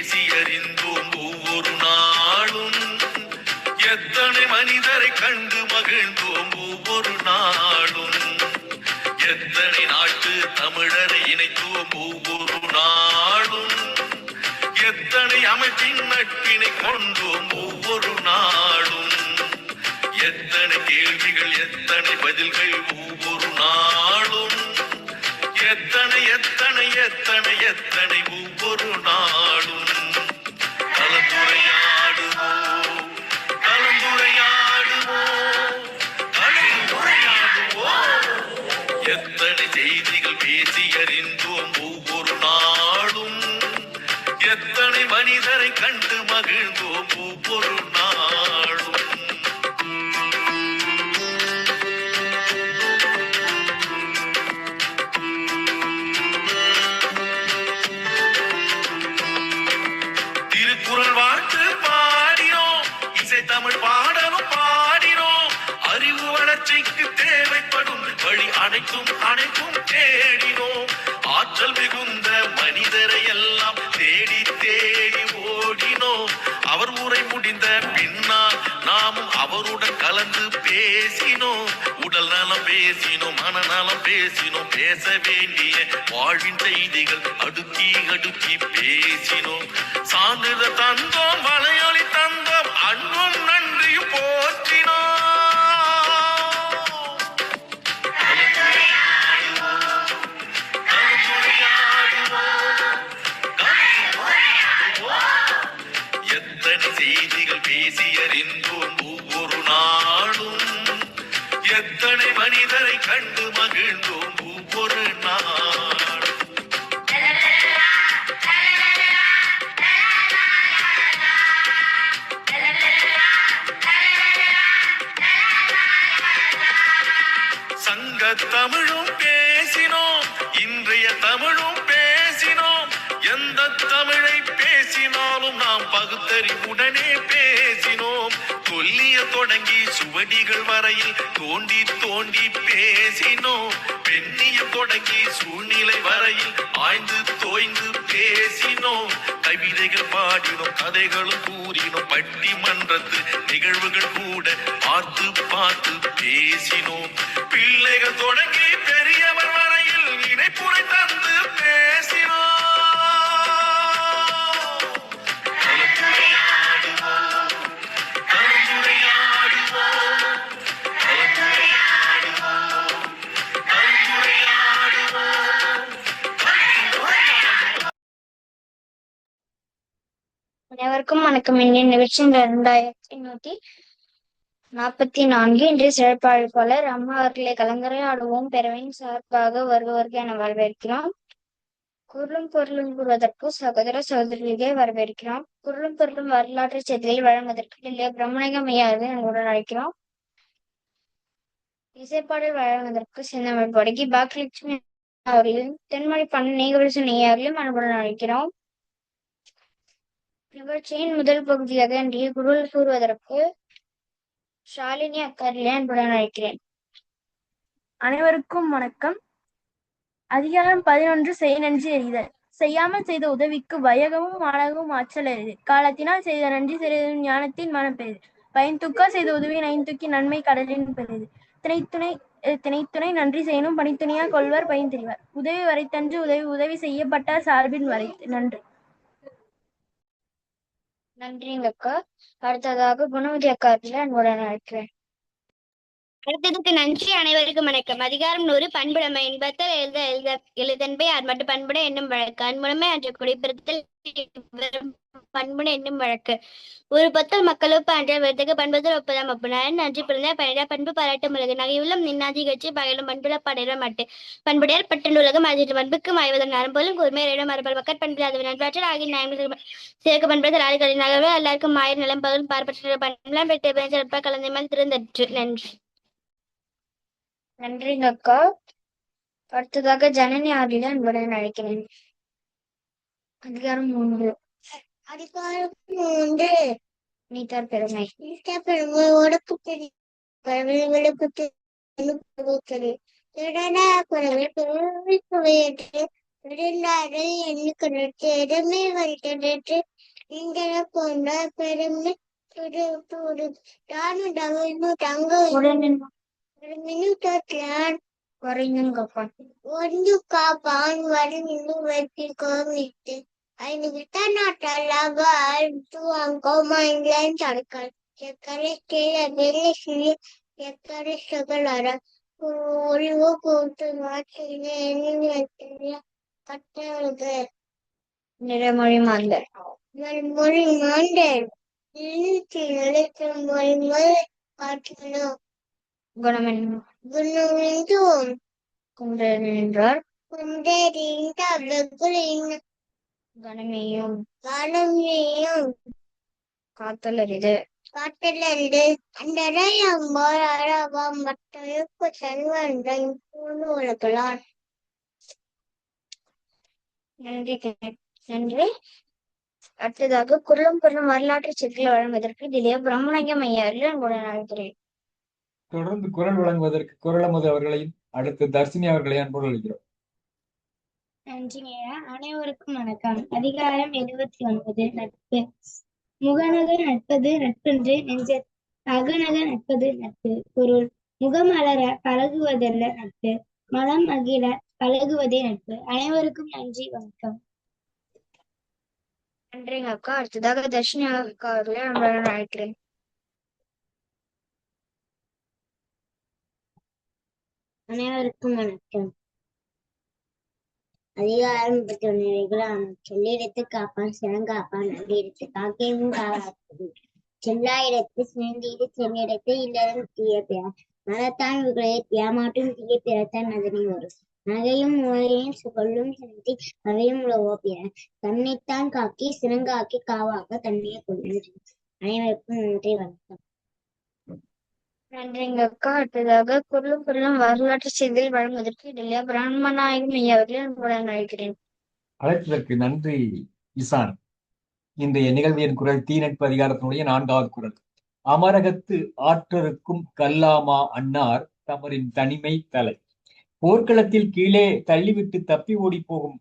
பேசி அறிந்தோம் ஒவ்வொரு நாளும். எத்தனை மனிதரை கண்டு மகிழ்ந்தோம் ஒவ்வொரு நாளும். எத்தனை நாட்டு தமிழரை இணைத்தோம் ஒவ்வொரு நாளும். எத்தனை அமைப்பின் நட்பினை கொண்டோம் ஒவ்வொரு நாளும். எத்தனை கேள்விகள் எத்தனை பதில்கள் ஒவ்வொரு நாளும். எத்தனை எத்தனை எத்தனை எத்தனை ஒவ்வொரு நாளும். கலந்துரையாடுவோம் கலந்துரையாடுவோம் கலந்துரையாடுவோம். எத்தனை செய்திகள் பேசி அறிந்தோம் ஒவ்வொரு நாளும். எத்தனை மனிதரை கண்டு மகிழ்ந்தோம் ஒவ்வொரு நாளும். திருக்குறள் வாழ்த்து பாடினோம், இசை தமிழ் பாடலும் பாடினோம். அறிவு வளர்ச்சிக்கு தேவைப்படும் வழி அனைத்தும் அனைத்தும் தேடினோம். ஆற்றல் மிகுந்த மனிதரை எல்லாம் தேடி தேடி ஓடினோம். அவர் உரை முடிந்த பின்னால் நாமும் அவருடன் கலந்து பேசினோம். உடல் நலம் பேசினோம், மனநலம் பேசினோம். பேச வேண்டிய வாழ்வின் செய்திகள் அடுக்கி அடுக்கி பேசினோம். சான்றிதழ் தந்தோம், வலையொலி தந்தோம், அன்பும் நன்றியும் போற்றினோம். எத்தனை செய்திகள் பேசி அறிந்தோம் ஒவ்வொரு நாளும். எத்தனை மனிதரை கண்டு மகிழ்ந்தோம் ஒவ்வொரு நாள். சங்க தமிழும் பேசினோம், இன்றைய தமிழும் பேசினோம். எந்த தமிழை பேசினாலும் நாம் பகுத்தறிவுடனே பேசினோம். சொல்லிய தொடங்கி சுவடிகள் வரையில் தோண்டி தோண்டி பேசினோம். பெண்ணிய தொடங்கி சூழ்நிலை வரையில் ஆய்ந்து தோய்ந்து பேசினோம். கவிதைகள் பாடினோம், கதைகளும் கூறினோம். பட்டிமன்றத்து நிகழ்வுகள் கூட பார்த்து பார்த்து பேசினோம். பிள்ளைகள் தொடங்கி பெரியவர் வரையில் இணைப்புரை தந்து பேசினோம். அனைவருக்கும் வணக்கம். இன்றைய நிகழ்ச்சி 2144 இன்றைய சிறப்பாளர் அம்மா அவர்களை கலந்துரையாடுவோம் பெறவின் சார்பாக வருபவர்கள் என வரவேற்கிறோம். குரலும் பொருளும் கூறுவதற்கு சகோதர சகோதரிகளே வரவேற்கிறோம். குரலும் பொருளும் வரலாற்று செய்திகளை வழங்குவதற்கு இல்லையா பிரம்மணிகம் ஐயாவை உடன் அழைக்கிறோம். இசைப்பாடல் வழங்குவதற்கு சின்னமிழ் படகி பாக்கியலட்சுமி அவர்களையும் தென்மொழி பண்ண நீகவரிசன் ஐயாவையும் அன்புடன் அழைக்கிறோம். நிகழ்ச்சியின் முதல் பகுதியாக இன்றைய குரல் கூறுவதற்கு ஷாலினி அக்காரிலே அன்புடன் அழைக்கிறேன். அனைவருக்கும் வணக்கம். அதிகாரம் 11 செய் நன்றி எறிதல். செய்யாமல் செய்த உதவிக்கு வையகமும் மாணகமும் ஆற்றல் எறிது. காலத்தினால் செய்த நன்றி செய்ததும் ஞானத்தின் மனம் பெரிது. பயன்துக்கா செய்த உதவியின் ஐந்துக்கி நன்மை கடலின் பெரிது. திணைத்துணை நன்றி செய்யணும் பணித்துணையா கொள்வர் பயன் தெரிவார். உதவி வரைத்தன்று உதவி செய்யப்பட்டார் சார்பின் வரை. நன்றி. நன்றிங்க அக்கா. அடுத்ததாக குணவதி அக்காரிலே அன்புடன் அழைக்கிறேன். அடுத்ததுக்கு நன்றி. அனைவருக்கும் வணக்கம். அதிகாரம் 100 பண்புடைமை. இன்பத்தல் எழுதன்பை அர்மட்டு பண்புடை என்னும் வழக்கு. அன்புடைமை அன்று குடிப்பிறத்தல் பண்புடை என்னும் வழக்கு. ஒரு பொத்தல் மக்களுப்பு அன்ற விருதுக்கு பண்புதல் ஒப்பதாம் ஒப்புனாரன் நன்றி பிறந்த பணிடா பண்பு பாராட்டு உலகு நகையுள்ளம் நின்னாதி கட்சி பகலும் பண்புல படையிட மாட்டு பண்புடையார் பட்டன் உலகம் அதிர்ந்து பண்புக்கு மாய்வதன் நரம்போலும் கூர்மையிடம் மரபல் பக்கட் பண்பில் அது நண்பாற்றல் ஆகிய நியாயம் சேர்க்க பண்புகள் ஆளுகளின் நகர்வு எல்லாருக்கும் மாயிர் நிலம் பகலும் பார்ப்பற்ற பண்புலாம் பெற்ற சிறப்பாக கலந்தைமல் திருந்தற்று. நன்றி. நன்றிங்க அக்கா. அடுத்ததாக ஜனனி அவர்களை அன்புடன் அழைக்கிறேன். அதிகாரம் 3. அதிகாரம் 3 நீத்தார் பெருமை. பெருமை ஒடுக்குத்தறி விழுப்புத்தறி திருடன குறைவை பெருமை சுவையற்று இருந்தார்கள் எனக்கு இடமே வருகிறது நீங்கள போன்ற பெருமை தங்க ஒரு மினிட்ல ಒಂದು ಕಾಪಾನ್ ವರನಿಂದು ವ್ಯಕ್ತಿ ಕೋಮಿತ್ತು ಐದು ವಿತನಾಟಲಾಗ ಅರ್ತು ಅಂಕೋಮ ಇಂಗ್ಲೆಂಡ್ ಸರ್ಕಲ್ ಎಕರೆ ಕೇಳ ಬೆಲೆ ಸಿರಿ ಎಕರೆ ಸಗಳರ ಒಳಿವು ಕೂತು ಮಾತಿನ ಏನಿಲ್ಲ கட்டழகு நிறமொழி மாந்தர் மொழி மாண்டேன் நிலைக்கும் மொழிகள் காட்டணும் குணமென்னும் குணமென்றும் குன்றென்றார் குண்டேறிந்த வெகுளின் கணமேயும் காலமையும் காத்தலரிது காட்டிலண்டு அந்தரையம்போர் அரவம் மற்றொருக்கு செல்வந்தன் உலகளான் நன்றி நன்றி. அடுத்ததாக குரலும் பொருளும் வரலாற்று செய்திகளை வழங்குவதற்கு திவ்யா பிரம்மணயம் ஐயா அவர்கள் அன்புடன் அழைக்கிறேன். தொடர்ந்து குரல் வழங்குவதற்கு குரலமுது அவர்களையும் அடுத்து தர்சினி அவர்களை அன்போடு அழைக்கிறோம். நன்றிங்கய்யா. அனைவருக்கும் வணக்கம். அதிகாரம் 79 நட்பு. முகநக நட்பது நட்பென்று நெஞ்ச அகநக நட்பது நட்பு. பொருள்: முகமலர பழகுவதல்ல நட்பு, மனம் மகிழ பழகுவதே நட்பு. அனைவருக்கும் நன்றி, வணக்கம். நன்றிங்க அக்கா. அடுத்ததாக தர்ஷினி அக்கா அவர்களை அன்புடன் அழைக்கிறேன். அனைவருக்கும் வணக்கம். அதிகாரம் 31 சொல்லிடத்து காப்பான் சிறங்காப்பான் நன்றிடத்து காக்கையும் காவாப்பது செல்லாயிடத்து சிறந்தீடு சென்னிடத்து இல்லறம் தீய பிற மரத்தான் இவர்களை ஏமாற்றும் தீய பிறத்தான் அதனை வரும் நகையும் மூலையும் சொல்லும் செலுத்தி அவையும் உழவோ பிற தன்னைத்தான் காக்கி சிறங்காக்கி காவாக்க தன்னையே கொண்டு. அனைவருக்கும் நன்றி, வணக்கம். நன்றிங்க அக்கா. அடுத்ததாக குரலும் பொருளும் வரலாற்று செய்திகள் வழங்குவதற்கு திவ்யா பிரம்மநாயகம் ஐயா அவர்களை அன்புடன் அழைக்கிறேன். அழைத்ததற்கு நன்றி இசான். இன்றைய நிகழ்வின் குரல் தீநட்பு அதிகாரத்தினுடைய 4வது குரல். அமரகத்து ஆற்றருக்கும் கல்லாமா அன்னார் தமரின் தனிமை தலை. போர்க்களத்தில் கீழே தள்ளிவிட்டு தப்பி ஓடி போகும்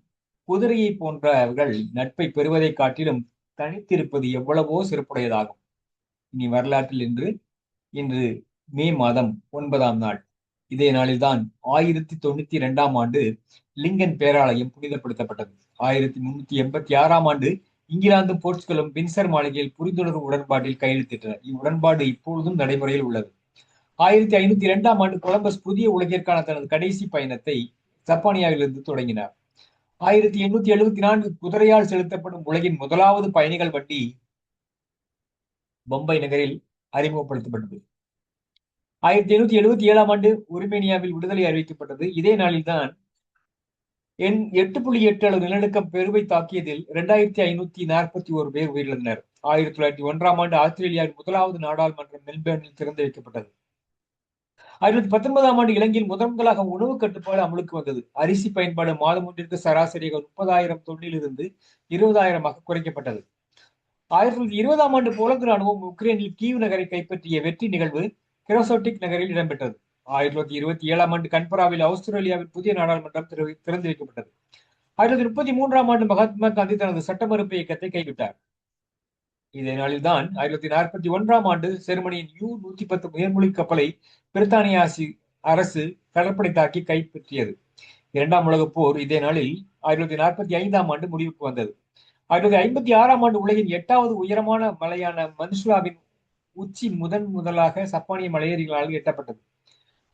குதிரையை போன்றவர்கள் நட்பை பெறுவதை காட்டிலும் தனித்திருப்பது எவ்வளவோ சிறப்புடையதாகும். இனி வரலாற்றில் இன்று மே மாதம் 9ஆம் நாள். இதே நாளில்தான் 1092ஆம் ஆண்டு லிங்கன் பேராலயம் புனிதப்படுத்தப்பட்டது. 1386ஆம் ஆண்டு இங்கிலாந்தும் போர்ச்சுகலும் வின்சர் மாளிகையில் புரிந்துணர்வு உடன்பாட்டில் கையெழுத்திட்டன. இவ்வுடன்பாடு இப்பொழுதும் நடைமுறையில் உள்ளது. 1502ஆம் ஆண்டு கொலம்பஸ் புதிய உலகிற்கான தனது கடைசி பயணத்தை ஜப்பானியாவிலிருந்து தொடங்கினார். 1874 குதிரையால் செலுத்தப்படும் உலகின் முதலாவது பயணிகள் வண்டி பொம்பை நகரில் அறிமுகப்படுத்தப்பட்டது. 1877ஆம் ஆண்டு உருமேனியாவில் விடுதலை அறிவிக்கப்பட்டது. இதே நாளில்தான் 8.8 அளவு நிலநடுக்கம் பெருவை தாக்கியதில் 2541 பேர் உயிரிழந்தனர். 1901ஆம் ஆண்டு ஆஸ்திரேலியாவின் முதலாவது நாடாளுமன்றம் மெல்பேர்னில் திறந்து வைக்கப்பட்டது. 1919ஆம் ஆண்டு இலங்கையில் முதன்முதலாக உணவு கட்டுப்பாடு அமலுக்கு வந்தது. அரிசி பயன்பாடு மாதம் ஒன்றிற்கு சராசரியாக 30,000 தொன்னிலிருந்து 20,000 குறைக்கப்பட்டது. 1920ஆம் ஆண்டு போலந்து ராணுவம் உக்ரைனில் கீவ் நகரை கைப்பற்றிய வெற்றி நிகழ்வு கிரோசோட்டிக் நகரில் இடம்பெற்றது. 1927ஆம் ஆண்டு கன்பராவில் ஆஸ்திரேலியாவின் புதிய நாடாளுமன்றம் திறந்து வைக்கப்பட்டது. 1933ஆம் ஆண்டு மகாத்மா காந்தி தனது சட்ட மறுப்பு இயக்கத்தை கைவிட்டார். இதே நாளில்தான் 1941ஆம் ஆண்டு ஜெர்மனியின் U-110 உயர்மொழி கப்பலை பிரித்தானிய அரசு கடற்படை தாக்கி கைப்பற்றியது. 2ஆம் உலகப் போர் இதே நாளில் 1945ஆம் ஆண்டு முடிவுக்கு வந்தது. 1956ஆம் ஆண்டு உலகின் 8வது உயரமான மலையான மன்சுலாவின் உச்சி முதலாக சப்பானிய மலையேறிகளால் எட்டப்பட்டது.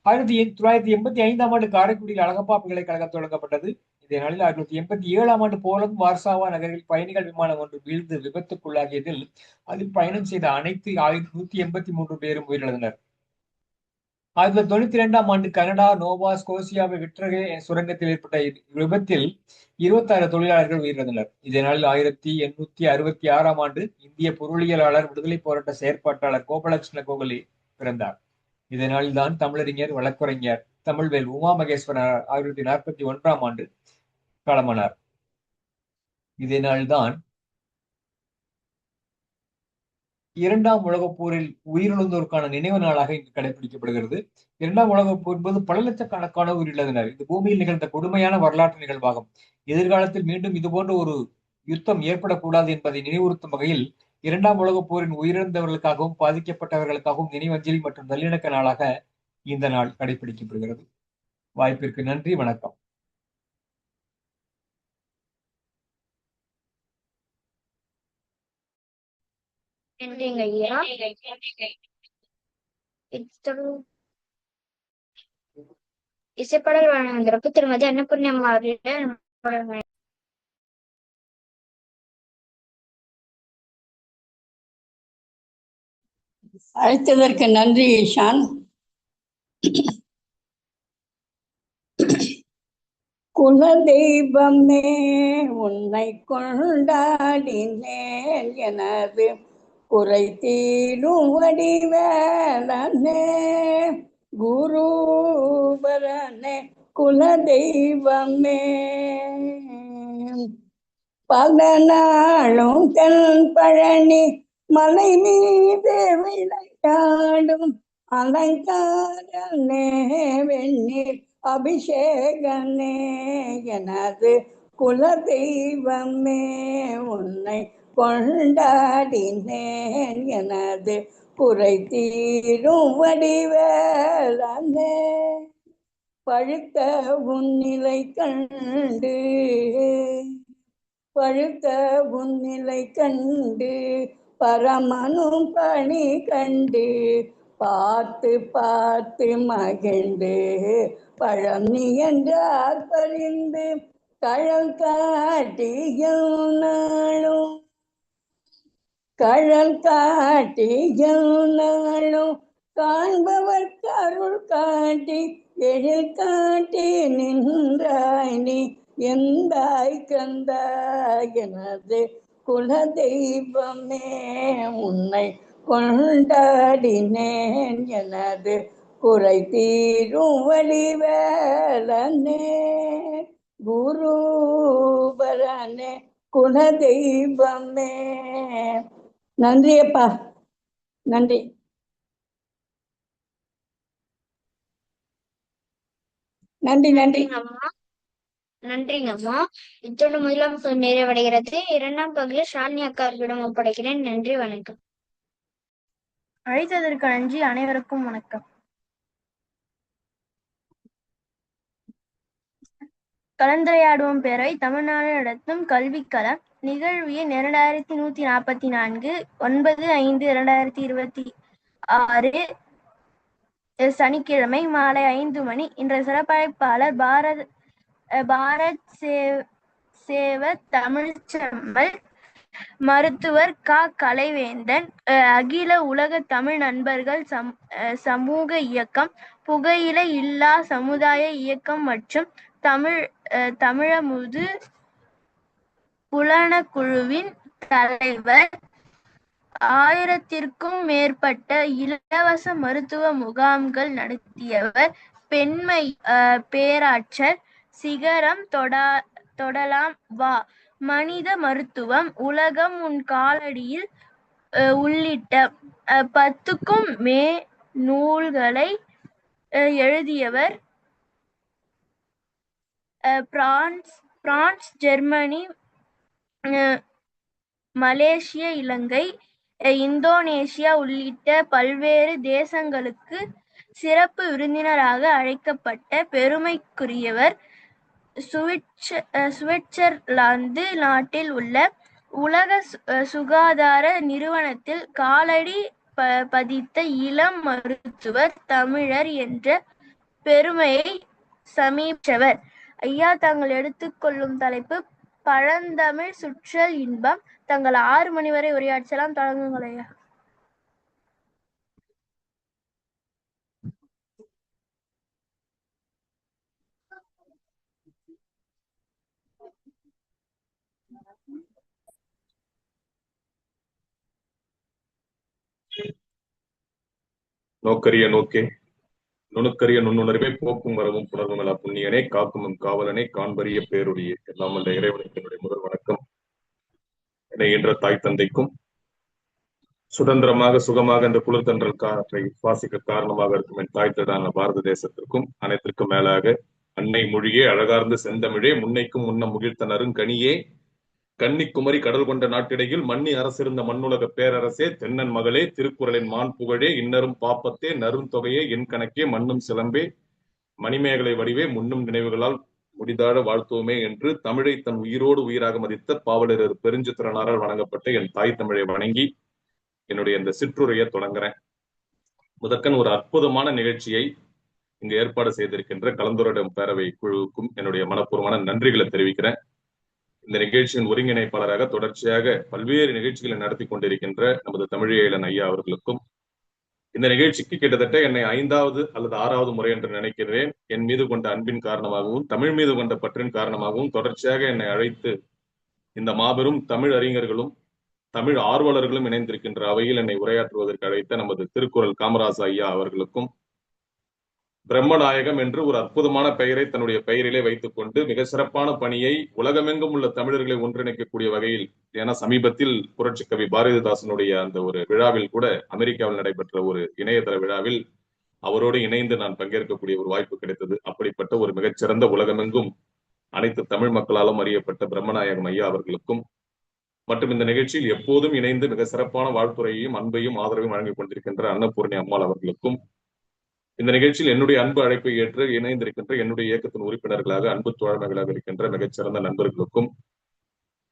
1985ஆம் ஆண்டு காரைக்குடியில் அழகப்பா பல்கலைக்கழகம் தொடங்கப்பட்டது. இதே நாளில் 1987ஆம் ஆண்டு போலந்து வார்சாவா நகரில் பயணிகள் விமானம் ஒன்று வீழ்ந்து விபத்துக்குள்ளாகியதில் அதில் பயணம் செய்த அனைத்து 183 பேரும் உயிரிழந்தனர். 1992ஆம் ஆண்டு கனடா நோவா ஸ்கோசியாவை விட்ரகே சுரங்கத்தில் ஏற்பட்ட விபத்தில் 26 தொழிலாளர்கள் உயிரிழந்தனர். இதே நாளில் 1866ஆம் ஆண்டு இந்திய பொருளியலாளர் விடுதலை போராட்ட செயற்பாட்டாளர் கோபாலகிருஷ்ண கோகலே பிறந்தார். இதே நாளில்தான் தமிழறிஞர் வழக்குரைஞர் தமிழ்வேல் உமா மகேஸ்வரர் 1941ஆம் ஆண்டு காலமானார். இதே நாள்தான் இரண்டாம் உலகப் போரில் உயிரிழந்தோருக்கான நினைவு நாளாக இங்கு கடைபிடிக்கப்படுகிறது. இரண்டாம் உலகப் போர் என்பது பல லட்சக்கணக்கான உயிரிழந்தனர். இது பூமியில் நிகழ்ந்த கொடுமையான வரலாற்று நிகழ்வாகும். எதிர்காலத்தில் மீண்டும் இதுபோன்ற ஒரு யுத்தம் ஏற்படக்கூடாது என்பதை நினைவுறுத்தும் வகையில் இரண்டாம் உலகப் போரின் உயிரிழந்தவர்களுக்காகவும் பாதிக்கப்பட்டவர்களுக்காகவும் நினைவஞ்சலி மற்றும் நல்லிணக்க நாளாக இந்த நாள் கடைபிடிக்கப்படுகிறது. வாய்ப்பிற்கு நன்றி, வணக்கம். நன்றிங்க ஐயா. இசைப்பாடல் வழங்குவதற்கு திருமதி அன்னபூர்ணியம்மா அவர்களிடம் அழைத்ததற்கு நன்றி ஈஷான். குல தெய்வமே உன்னை கொண்டாடினேன், எனது குறை தீரும் வடிவேலனே குருபரனே குல தெய்வமே. பல நாளும் தென் பழனி மலை மீது விளையாடும் அலங்காரனே வெந்நீர் அபிஷேகனே எனது குல தெய்வமே உன்னை கொண்டாடினேன், எனது குறை தீரும் வடிவேலனே. பழுத்த உன்னிலை கண்டு பழுத்த உன்னிலை கண்டு பரமனும் பணி கண்டு பார்த்து பார்த்து மகிழ்ந்து பழனி என்றார் பறிந்து கழல் காட்டியும் நாளும் கழல் காட்டியும் நாளும் காண்பவர் கருள் காட்டி எழில் காட்டி நின்றாய் நீ எந்தாய் கந்தாய் எனது குல தெய்வமே உன்னை கொண்டாடினேன், எனது குறை தீரும் வடிவேலனே குருபரனே குல தெய்வமே. நன்றி அப்பா, நன்றி. நன்றி நன்றி நன்றிங்கம்மா. இத்தோடு முதலாம் பகுதி நிறைவடைகிறது. இரண்டாம் பகுதியில் ஷாலினி அக்காவிடம் ஒப்படைக்கிறேன். நன்றி, வணக்கம். அழைத்ததற்கு நன்றி. அனைவருக்கும் வணக்கம். கலந்துரையாடுவோம் பேரவை தமிழ்நாடு நடத்தும் கல்விக்களம் நிகழ்வு எண் 2144 9/5/2026 சனிக்கிழமை மாலை 5 மணி. இன்றைய சிறப்பழைப்பாளர் பாரத் சேவக் தமிழ்ச்செம்மல் மருத்துவர் க. கலைவேந்தன், அகில உலக தமிழ் நண்பர்கள் சமூக இயக்கம், புகையிலை இல்லா சமுதாய இயக்கம் மற்றும் தமிழமுது புலனக்குழுவின் தலைவர். 1000க்கும் மேற்பட்ட இலவச மருத்துவ முகாம்கள் நடத்தியவர். பெண்மை பேராற்றல் சிகரம் தொடலாம் வா, மனித மருத்துவம், உலகம் உன் காலடியில் உள்ளிட்ட 10க்கும் நூல்களை எழுதியவர். பிரான்ஸ், ஜெர்மனி, மலேசிய, இலங்கை, இந்தோனேசியா உள்ளிட்ட பல்வேறு தேசங்களுக்கு சிறப்பு விருந்தினராக அழைக்கப்பட்ட பெருமைக்குரியவர். சுவிட்சர்லாந்து நாட்டில் உள்ள உலக சுகாதார நிறுவனத்தில் காலடி பதித்த இளம் மருத்துவர் தமிழர் என்ற பெருமையை சமீபவர். ஐயா, தாங்கள் எடுத்துக்கொள்ளும் தலைப்பு பழந்தமிழ் சுற்றல் இன்பம். தங்கள் 6 மணி வரை உரையாற்றலாம். தொடங்குங்கள் ஐயா. நோக்கரிய நோக்கே நுணுக்கரிய நுண்ணுணர்வை போக்கும் வரவும் புணர்வும் எல்லாம் புண்ணியனே காக்கும் காவலனே காண்பரிய பேருடைய எல்லாம் அந்த இறைவனுக்கு என்னுடைய முதல் வணக்கம். என்னை என்ற தாய் தந்தைக்கும் சுதந்திரமாக சுகமாக இந்த குளிர்தன்றல் காற்றை சுவாசிக்க காரணமாக இருக்கும் என் தாய் தடான பாரத தேசத்திற்கும் அனைத்திற்கும் மேலாக அன்னை மொழியே அழகார்ந்த செந்தமிழே முன்னைக்கும் முன்ன முகிழ்த்தனரும் கனியே கன்னிக்குமரி கடல் கொண்ட நாட்டிடையில் மன்னி அரசிருந்த மண்ணுலக பேரரசே தென்னன் மகளே திருக்குறளின் மான் புகழே இன்னரும் பாப்பத்தே நருந்தொகையே என் கணக்கே மண்ணும் சிலம்பே மணிமேகலை வடிவே முன்னும் நினைவுகளால் முடிதாழ வாழ்த்துவோமே என்று தமிழை தன் உயிரோடு உயிராக மதித்த பாவலர் பெருஞ்சித்திரனாரால் வணங்கப்பட்ட என் தாய் தமிழை வணங்கி என்னுடைய இந்த சிற்றுரையை தொடங்குறேன். முதற்கண் ஒரு அற்புதமான நிகழ்ச்சியை இங்கு ஏற்பாடு செய்திருக்கின்ற கலந்துரையாடும் பேரவை குழுவுக்கும் என்னுடைய மனப்பூர்வமான நன்றிகளை தெரிவிக்கிறேன். இந்த நிகழ்ச்சியின் ஒருங்கிணைப்பாளராக தொடர்ச்சியாக பல்வேறு நிகழ்ச்சிகளை நடத்தி கொண்டிருக்கின்ற நமது தமிழீழன் ஐயா அவர்களுக்கும், இந்த நிகழ்ச்சிக்கு கிட்டத்தட்ட என்னை 5வது அல்லது 6வது முறை என்று நினைக்கிறேன், என் மீது கொண்ட அன்பின் காரணமாகவும் தமிழ் மீது கொண்ட பற்றின் காரணமாகவும் தொடர்ச்சியாக என்னை அழைத்து இந்த மாபெரும் தமிழ் அறிஞர்களும் தமிழ் ஆர்வலர்களும் இணைந்திருக்கின்ற அவையில் என்னை உரையாற்றுவதற்கு அழைத்த நமது திருக்குறள் காமராச ஐயா அவர்களுக்கும், பிரம்மநாயகம் என்று ஒரு அற்புதமான பெயரை தன்னுடைய பெயரிலே வைத்துக் கொண்டு மிக சிறப்பான பணியை உலகமெங்கும் உள்ள தமிழர்களை ஒன்றிணைக்கக்கூடிய வகையில், ஏன்னா சமீபத்தில் புரட்சி கவி பாரதிதாசனுடைய அந்த ஒரு விழாவில் கூட அமெரிக்காவில் நடைபெற்ற ஒரு இணையதள விழாவில் அவரோடு இணைந்து நான் பங்கேற்கக்கூடிய ஒரு வாய்ப்பு கிடைத்தது. அப்படிப்பட்ட ஒரு மிகச்சிறந்த உலகமெங்கும் அனைத்து தமிழ் மக்களாலும் அறியப்பட்ட பிரம்மநாயகம் ஐயா அவர்களுக்கும் மற்றும் இந்த நிகழ்ச்சியில் எப்போதும் இணைந்து மிக சிறப்பான வாழ்த்துறையையும் அன்பையும் ஆதரவையும் வழங்கிக் கொண்டிருக்கின்ற அன்னபூர்ணி அம்மாள் அவர்களுக்கும், இந்த நிகழ்ச்சியில் என்னுடைய அன்பு அழைப்பை ஏற்று இணைந்திருக்கின்ற என்னுடைய இயக்கத்தின் உறுப்பினர்களாக அன்பு தோழமைகளாக இருக்கின்ற மிகச்சிறந்த நண்பர்களுக்கும்,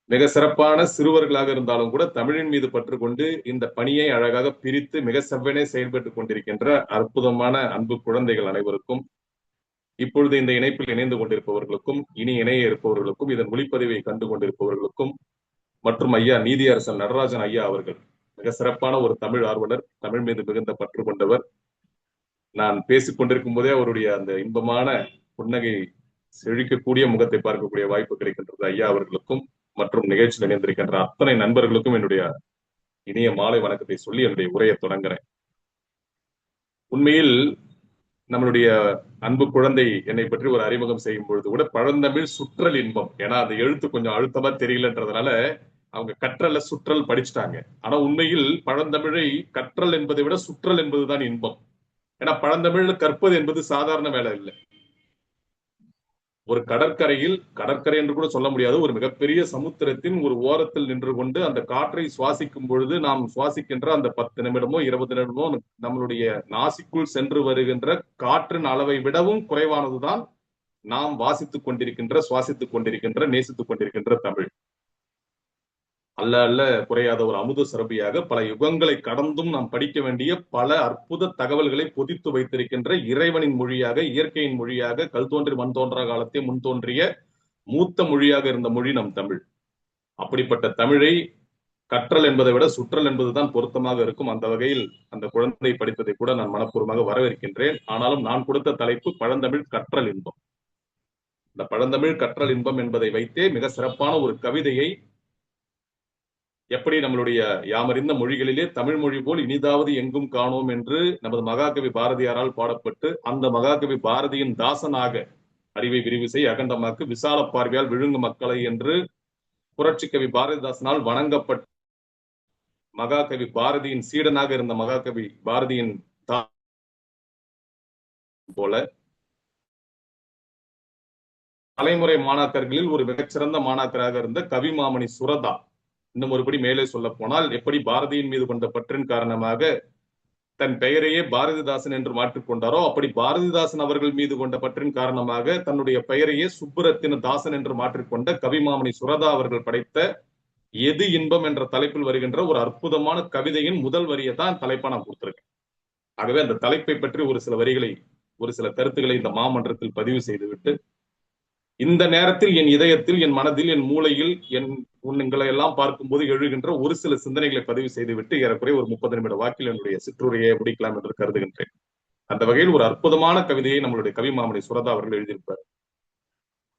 மிக சிறப்பான சிறுவர்களாக இருந்தாலும் கூட தமிழின் மீது பற்று கொண்டு இந்த பணியை அழகாக பிரித்து மிக செவ்வனே செயல்பட்டுக் கொண்டிருக்கின்ற அற்புதமான அன்பு குழந்தைகள் அனைவருக்கும், இப்பொழுது இந்த இணைப்பில் இணைந்து கொண்டிருப்பவர்களுக்கும், இனி இணைய இருப்பவர்களுக்கும், இதன் ஒளிப்பதிவை கண்டு கொண்டிருப்பவர்களுக்கும் மற்றும் ஐயா நீதியரசன் நடராஜன் ஐயா அவர்கள் மிக சிறப்பான ஒரு தமிழ் ஆர்வலர், தமிழ் மீது மிகுந்த பற்று கொண்டவர். நான் பேசிக் கொண்டிருக்கும் போதே அவருடைய அந்த இன்பமான புன்னகை செழிக்கக்கூடிய முகத்தை பார்க்கக்கூடிய வாய்ப்பு கிடைக்கின்றது. ஐயா அவர்களுக்கும் மற்றும் நிகழ்ச்சியில் இணைந்திருக்கின்ற அத்தனை நண்பர்களுக்கும் என்னுடைய இனிய மாலை வணக்கத்தை சொல்லி என்னுடைய உரையை தொடங்குறேன். உண்மையில் நம்மளுடைய அன்பு குழந்தை என்னை பற்றி ஒரு அறிமுகம் செய்யும் பொழுது கூட பழந்தமிழ் சுற்றல் இன்பம், ஏன்னா அந்த எழுத்து கொஞ்சம் அழுத்தமா தெரியலன்றதுனால அவங்க கற்றல சுற்றல் படிச்சுட்டாங்க. ஆனா உண்மையில் பழந்தமிழை கற்றல் என்பதை விட சுற்றல் என்பதுதான் இன்பம். ஏன்னா பழந்தமிழ் கற்பது என்பது சாதாரண வேலை இல்லை. ஒரு கடற்கரையில், கடற்கரை என்று கூட சொல்ல முடியாது, ஒரு மிகப்பெரிய சமுத்திரத்தின் ஒரு ஓரத்தில் நின்று கொண்டு அந்த காற்றை சுவாசிக்கும் பொழுது நாம் சுவாசிக்கின்ற அந்த 10 நிமிடமோ 20 நிமிடமோ நம்மளுடைய நாசிக்குள் சென்று வருகின்ற காற்றின் அளவை விடவும் குறைவானதுதான் நாம் வாசித்துக் கொண்டிருக்கின்ற, சுவாசித்துக் கொண்டிருக்கின்ற, நேசித்துக் கொண்டிருக்கின்ற தமிழ். அல்ல அல்ல குறையாத ஒரு அமுத சுரபியாக பல யுகங்களை கடந்தும் நாம் படிக்க வேண்டிய பல அற்புத தகவல்களை பொதித்து வைத்திருக்கின்ற இறைவனின் மொழியாக, இயற்கையின் மொழியாக, கல் தோன்றி மண் தோன்றா காலத்தை முன் தோன்றிய மூத்த மொழியாக இருந்த மொழி நம் தமிழ். அப்படிப்பட்ட தமிழை கற்றல் என்பதை விட சுற்றல் என்பதுதான் பொருத்தமாக இருக்கும். அந்த வகையில் அந்த குழந்தை படித்ததை கூட நான் மனப்பூர்வமாக வரவேற்கின்றேன். ஆனாலும் நான் கொடுத்த தலைப்பு பழந்தமிழ் கற்றல் இன்பம். இந்த பழந்தமிழ் கற்றல் இன்பம் என்பதை வைத்தே மிக சிறப்பான ஒரு கவிதையை, எப்படி நம்மளுடைய யாமறிந்த மொழிகளிலே தமிழ் மொழி போல் இனிதாவது எங்கும் காணோம் என்று நமது மகாகவி பாரதியாரால் பாடப்பட்டு, அந்த மகாகவி பாரதியின் தாசனாக அறிவை விரிவு செய் அகண்டமாக்கு விசால பார்வையால் விழுங்கு மக்களை என்று புரட்சி கவி பாரதிதாசனால் வணங்கப்பட்ட மகாகவி பாரதியின் சீடனாக இருந்த மகாகவி பாரதியின் போல தலைமுறை மாணாக்கர்களில் ஒரு மிகச்சிறந்த மாணாக்கராக இருந்த கவிமாமணி சுரதா, இன்னும் ஒருபடி மேலே சொல்ல போனால் எப்படி பாரதியின் மீது கொண்ட பற்றின் காரணமாக தன் பெயரையே பாரதிதாசன் என்று மாற்றிக்கொண்டாரோ, அப்படி பாரதிதாசன் அவர்கள் மீது கொண்ட பற்றின் காரணமாக தன்னுடைய பெயரையே சுப்புரத்தின தாசன் என்று மாற்றிக்கொண்ட கவிமாமணி சுரதா அவர்கள் படைத்த எது இன்பம் என்ற தலைப்பில் வருகின்ற ஒரு அற்புதமான கவிதையின் முதல் வரியை தான் தலைப்பா நான் கொடுத்திருக்கேன். ஆகவே அந்த தலைப்பை பற்றி ஒரு சில வரிகளை, ஒரு சில கருத்துக்களை இந்த மாமன்றத்தில் பதிவு செய்துவிட்டு, இந்த நேரத்தில் என் இதயத்தில், என் மனதில், என் மூளையில் உங்களை எல்லாம் பார்க்கும்போது எழுகின்ற ஒரு சில சிந்தனைகளை பதிவு செய்துவிட்டு ஏறக்குறைய ஒரு 30 நிமிட வாக்கில் என்னுடைய சிற்றுரையை முடிக்கலாம் என்று கருதுகின்றேன். அந்த வகையில் ஒரு அற்புதமான கவிதையை நம்மளுடைய கவிமாமணி சுரதா அவர்கள் எழுதியிருப்பார்.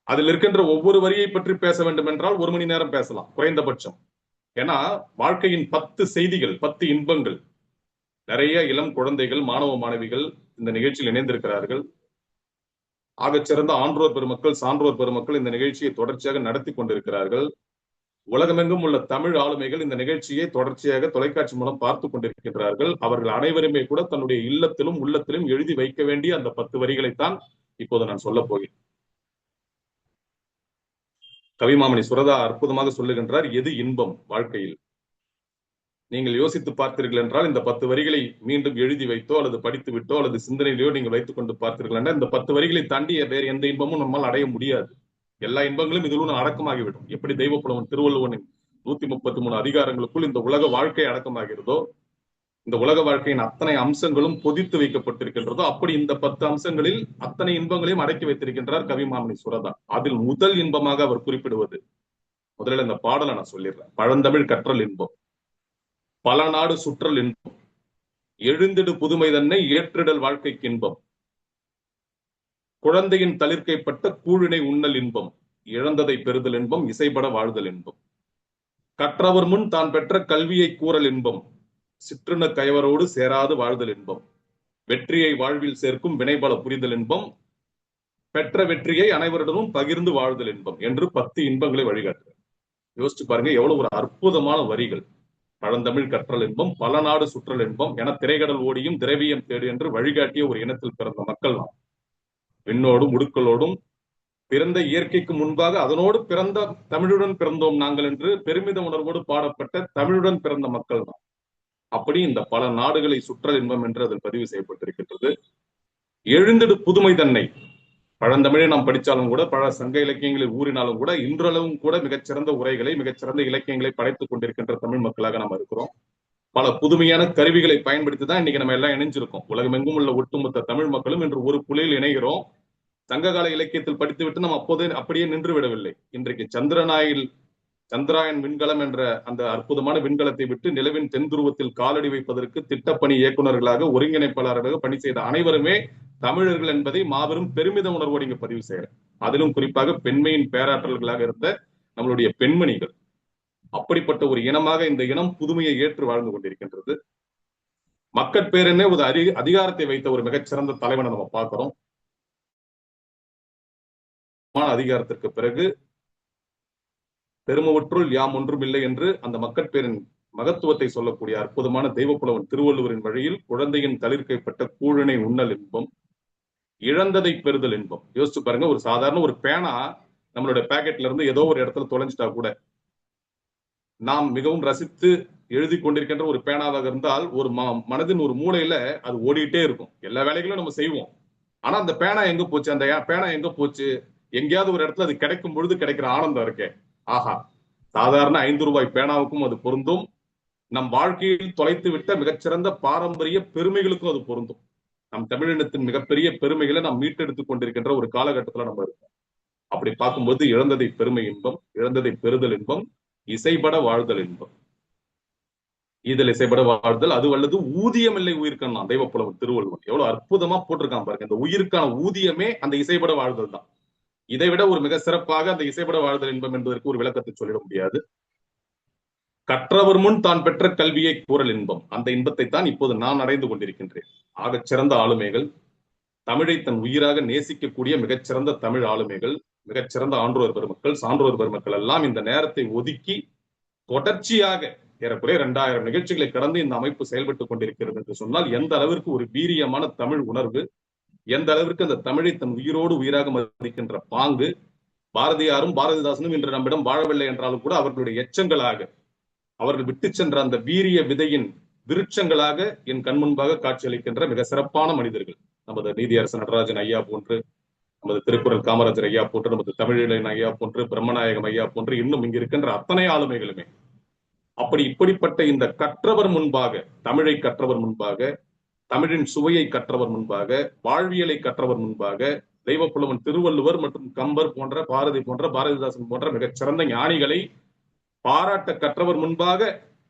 அதில் இருக்கின்ற ஒவ்வொரு வரியை பற்றி பேச வேண்டும் என்றால் 1 மணி நேரம் பேசலாம் குறைந்தபட்சம். ஏன்னா வாழ்க்கையின் 10 செய்திகள், 10 இன்பங்கள். நிறைய இளம் குழந்தைகள், மாணவ மாணவிகள் இந்த நிகழ்ச்சியில் இணைந்திருக்கிறார்கள். ஆகச்சிறந்த ஆன்றோர் பெருமக்கள், சான்றோர் பெருமக்கள் இந்த நிகழ்ச்சியை தொடர்ச்சியாக நடத்தி கொண்டிருக்கிறார்கள். உலகமெங்கும் உள்ள தமிழ் ஆளுமைகள் இந்த நிகழ்ச்சியை தொடர்ச்சியாக தொலைக்காட்சி மூலம் பார்த்து கொண்டிருக்கின்றார்கள். அவர்கள் அனைவருமே கூட தன்னுடைய இல்லத்திலும் உள்ளத்திலும் எழுதி வைக்க வேண்டிய அந்த 10 வரிகளைத்தான் இப்போது நான் சொல்ல போகிறேன். கவிமாமணி சுரதா அற்புதமாக சொல்லுகின்றார், எது இன்பம் வாழ்க்கையில். நீங்கள் யோசித்து பார்த்தீர்கள் என்றால் இந்த 10 வரிகளை மீண்டும் எழுதி வைத்தோ அல்லது படித்து விட்டோ அல்லது சிந்தனையிலையோ நீங்கள் வைத்துக் கொண்டு பார்த்தீர்கள் என்றால் இந்த 10 வரிகளை தாண்டி வேறு எந்த இன்பமும் நம்மால் அடைய முடியாது. எல்லா இன்பங்களும் இதிலும் அடக்கமாகிவிடும். எப்படி தெய்வப்புலவன் திருவள்ளுவனின் 133 அதிகாரங்களுக்குள் இந்த உலக வாழ்க்கை அடக்கமாகிறதோ, இந்த உலக வாழ்க்கையின் அத்தனை அம்சங்களும் பொதித்து வைக்கப்பட்டிருக்கின்றதோ, அப்படி இந்த 10 அம்சங்களில் அத்தனை இன்பங்களையும் அடக்கி வைத்திருக்கின்றார் கவிமாமணி சுரதா. அதில் முதல் இன்பமாக அவர் குறிப்பிடுவது, முதலில் இந்த பாடலை நான் சொல்லிடுறேன். பழந்தமிழ் கற்றல் இன்பம், பல நாடு சுற்றல் இன்பம், எழுந்திடு புதுமை தன்னை ஏற்றிடல் வாழ்க்கைக்கு இன்பம், குழந்தையின் தளிர்க்கைப்பட்ட கூழினை உண்ணல் இன்பம், இழந்ததை பெறுதல் இன்பம், இசைபட வாழ்தல் இன்பம், கற்றவர் முன் தான் பெற்ற கல்வியை கூறல் இன்பம், சிற்றின கயவரோடு சேராது வாழ்தல் இன்பம், வெற்றியை வாழ்வில் சேர்க்கும் வினைபல புரிதல் இன்பம், பெற்ற வெற்றியை அனைவரிடமும் பகிர்ந்து வாழ்தல் இன்பம் என்று 10 இன்பங்களை வழிகாட்டுறார். யோசிச்சு பாருங்க, எவ்வளவு ஒரு அற்புதமான வரிகள். பழந்தமிழ் கற்றல் இன்பம், பல நாடு சுற்றல் இன்பம் என திரைக்கடல் ஓடியும் திரவியம் தேடு என்று வழிகாட்டிய ஒரு இனத்தில் பிறந்த மக்கள் நாம். விண்ணோடும் உடுக்களோடும் பிறந்த இயற்கைக்கு முன்பாக அதனோடு பிறந்த தமிழுடன் பிறந்தோம் நாங்கள் என்று பெருமித உணர்வோடு பாடப்பட்ட தமிழுடன் பிறந்த மக்கள் தான். அப்படி இந்த பல நாடுகளை சுற்றல் இன்பம் என்று அதில் பதிவு செய்யப்பட்டிருக்கின்றது. எழுந்திடு புதுமை தன்னை, பழந்தமிழை நாம் படித்தாலும் கூட, பல சங்க இலக்கியங்களில் ஊறினாலும் கூட, இன்றளவும் கூட மிகச்சிறந்த உரைகளை, மிகச்சிறந்த இலக்கியங்களை படைத்துக் கொண்டிருக்கின்ற தமிழ் மக்களாக நாம் இருக்கிறோம். பல புதுமையான கருவிகளை பயன்படுத்தி தான் இன்னைக்கு நம்ம எல்லாம் இணைஞ்சிருக்கோம். உலகமெங்கும் உள்ள ஒட்டுமொத்த தமிழ் மக்களும் இன்று ஒரு புள்ளியில் இணைகிறோம். சங்ககால இலக்கியத்தில் படித்துவிட்டு நாம் அப்போதே அப்படியே நின்று விடவில்லை. இன்றைக்கு சந்திராயன் விண்கலம் என்ற அந்த அற்புதமான விண்கலத்தை விட்டு நிலவின் தென் துருவத்தில் காலடி வைப்பதற்கு திட்டப்பணி இயக்குநர்களாக, ஒருங்கிணைப்பாளராக பணி செய்த அனைவருமே தமிழர்கள் என்பதை மாபெரும் பெருமித உணர்வோடு இங்கு பதிவு செய்யறேன். அதிலும் குறிப்பாக பெண்மையின் பேராற்றல்களாக இருந்த நம்மளுடைய பெண்மணிகள். அப்படிப்பட்ட ஒரு இனமாக இந்த இனம் புதுமையை ஏற்று வாழ்ந்து கொண்டிருக்கின்றது. மக்கட்பேரனே ஒரு அதிகாரத்தை வைத்த ஒரு மிகச்சிறந்த தலைவனை நம்ம பார்க்கிறோம். அதிகாரத்திற்கு பிறகு பெருமவற்றுள் யாம் ஒன்றும் இல்லை என்று அந்த மக்கட்பேரின் மகத்துவத்தை சொல்லக்கூடிய அற்புதமான தெய்வப்புலவன் திருவள்ளுவரின் வழியில் குழந்தையின் தளிர்க்கைப்பட்ட கூழினை உண்ணல் இன்பம், இழந்ததை பெறுதல் இன்பம். யோசிச்சு பாருங்க, ஒரு சாதாரண ஒரு பேனா நம்மளுடைய பேக்கெட்ல இருந்து ஏதோ ஒரு இடத்துல தொலைஞ்சிட்டா கூட நாம் மிகவும் ரசித்து எழுதி கொண்டிருக்கின்ற ஒரு பேனாவாக இருந்தால் ஒரு மனதின் ஒரு மூலையில அது ஓடிட்டே இருக்கும். எல்லா வேலைகளும் நம்ம செய்வோம். ஆனா அந்த பேனா எங்க போச்சு, அந்த பேனா எங்க போச்சு, எங்கேயாவது ஒரு இடத்துல அது கிடைக்கும் பொழுது கிடைக்கிற ஆனந்தம் இருக்கே, ஆஹா. சாதாரண 5 ரூபாய் பேனாவுக்கும் அது பொருந்தும். நம் வாழ்க்கையில் தொலைத்து விட்ட மிகச்சிறந்த பாரம்பரிய பெருமைகளுக்கும் அது பொருந்தும். நம் தமிழினத்தின் மிகப்பெரிய பெருமைகளை நாம் மீட்டெடுத்துக் கொண்டிருக்கின்ற ஒரு காலகட்டத்துல நம்ம இருக்கோம். அப்படி பார்க்கும்போது இழந்ததை பெருமை இன்பம், இழந்ததை பெறுதல் இன்பம், இசைபட வாழ்தல் இன்பம். இதில் இசைபட வாழ்தல், அது அல்லது ஊதியம் இல்லை உயிர்க்கான தெய்வப்புலவன் திருவள்ளுவன் எவ்வளவு அற்புதமா போட்டிருக்கான் பாருங்க. இந்த உயிருக்கான ஊதியமே அந்த இசைபட வாழ்தல் தான். இதை விட ஒரு மிக சிறப்பாக அந்த இசைபட வாழ்தல் இன்பம் என்பதற்கு ஒரு விளக்கத்தை சொல்லிட முடியாது. கற்றவர் முன் தான் பெற்ற கல்வியை கூறல் இன்பம், அந்த இன்பத்தை தான் இப்போது நான் அடைந்து கொண்டிருக்கின்றேன். ஆகச் சிறந்த ஆளுமைகள், தமிழை தன் உயிராக நேசிக்கக்கூடிய மிகச்சிறந்த தமிழ் ஆளுமைகள், மிகச்சிறந்த ஆன்றோர் பெருமக்கள், சான்றோர் பெருமக்கள் எல்லாம் இந்த நேரத்தை ஒதுக்கி தொடர்ச்சியாக ஏறக்குறைய 2000 நிகழ்ச்சிகளை கடந்து இந்த அமைப்பு செயல்பட்டுக் கொண்டிருக்கிறது என்று சொன்னால் எந்த அளவிற்கு ஒரு வீரியமான தமிழ் உணர்வு, எந்த அளவிற்கு அந்த தமிழை தன் உயிரோடு உயிராக மதிக்கின்ற பாங்கு. பாரதியாரும் பாரதிதாசனும் இன்று நம்மிடம் வாழவில்லை என்றாலும் கூட அவர்களுடைய எச்சங்களாக, அவர்கள் விட்டு சென்ற அந்த வீரிய விதையின் விருட்சங்களாக என் கண் முன்பாக காட்சியளிக்கின்ற மிக சிறப்பான மனிதர்கள். நமது நீதியரசர் நடராஜன் ஐயா போன்று, நமது திருக்குறள் காமராஜர் ஐயா போன்று, நமது தமிழிலன் ஐயா போன்று, பிரம்மநாயகம் ஐயா போன்று, இன்னும் இங்கு இருக்கின்ற அத்தனை ஆளுமைகளுமே. அப்படி இப்படிப்பட்ட இந்த கற்றவர் முன்பாக, தமிழை கற்றவர் முன்பாக, தமிழின் சுவையை கற்றவர் முன்பாக, வாழ்வியலை கற்றவர் முன்பாக, தெய்வப்புலவன் திருவள்ளுவர் மற்றும் கம்பர் போன்ற, பாரதி போன்ற, பாரதிதாசன் போன்ற மிகச்சிறந்த ஞானிகளை பாராட்ட கற்றவர் முன்பாக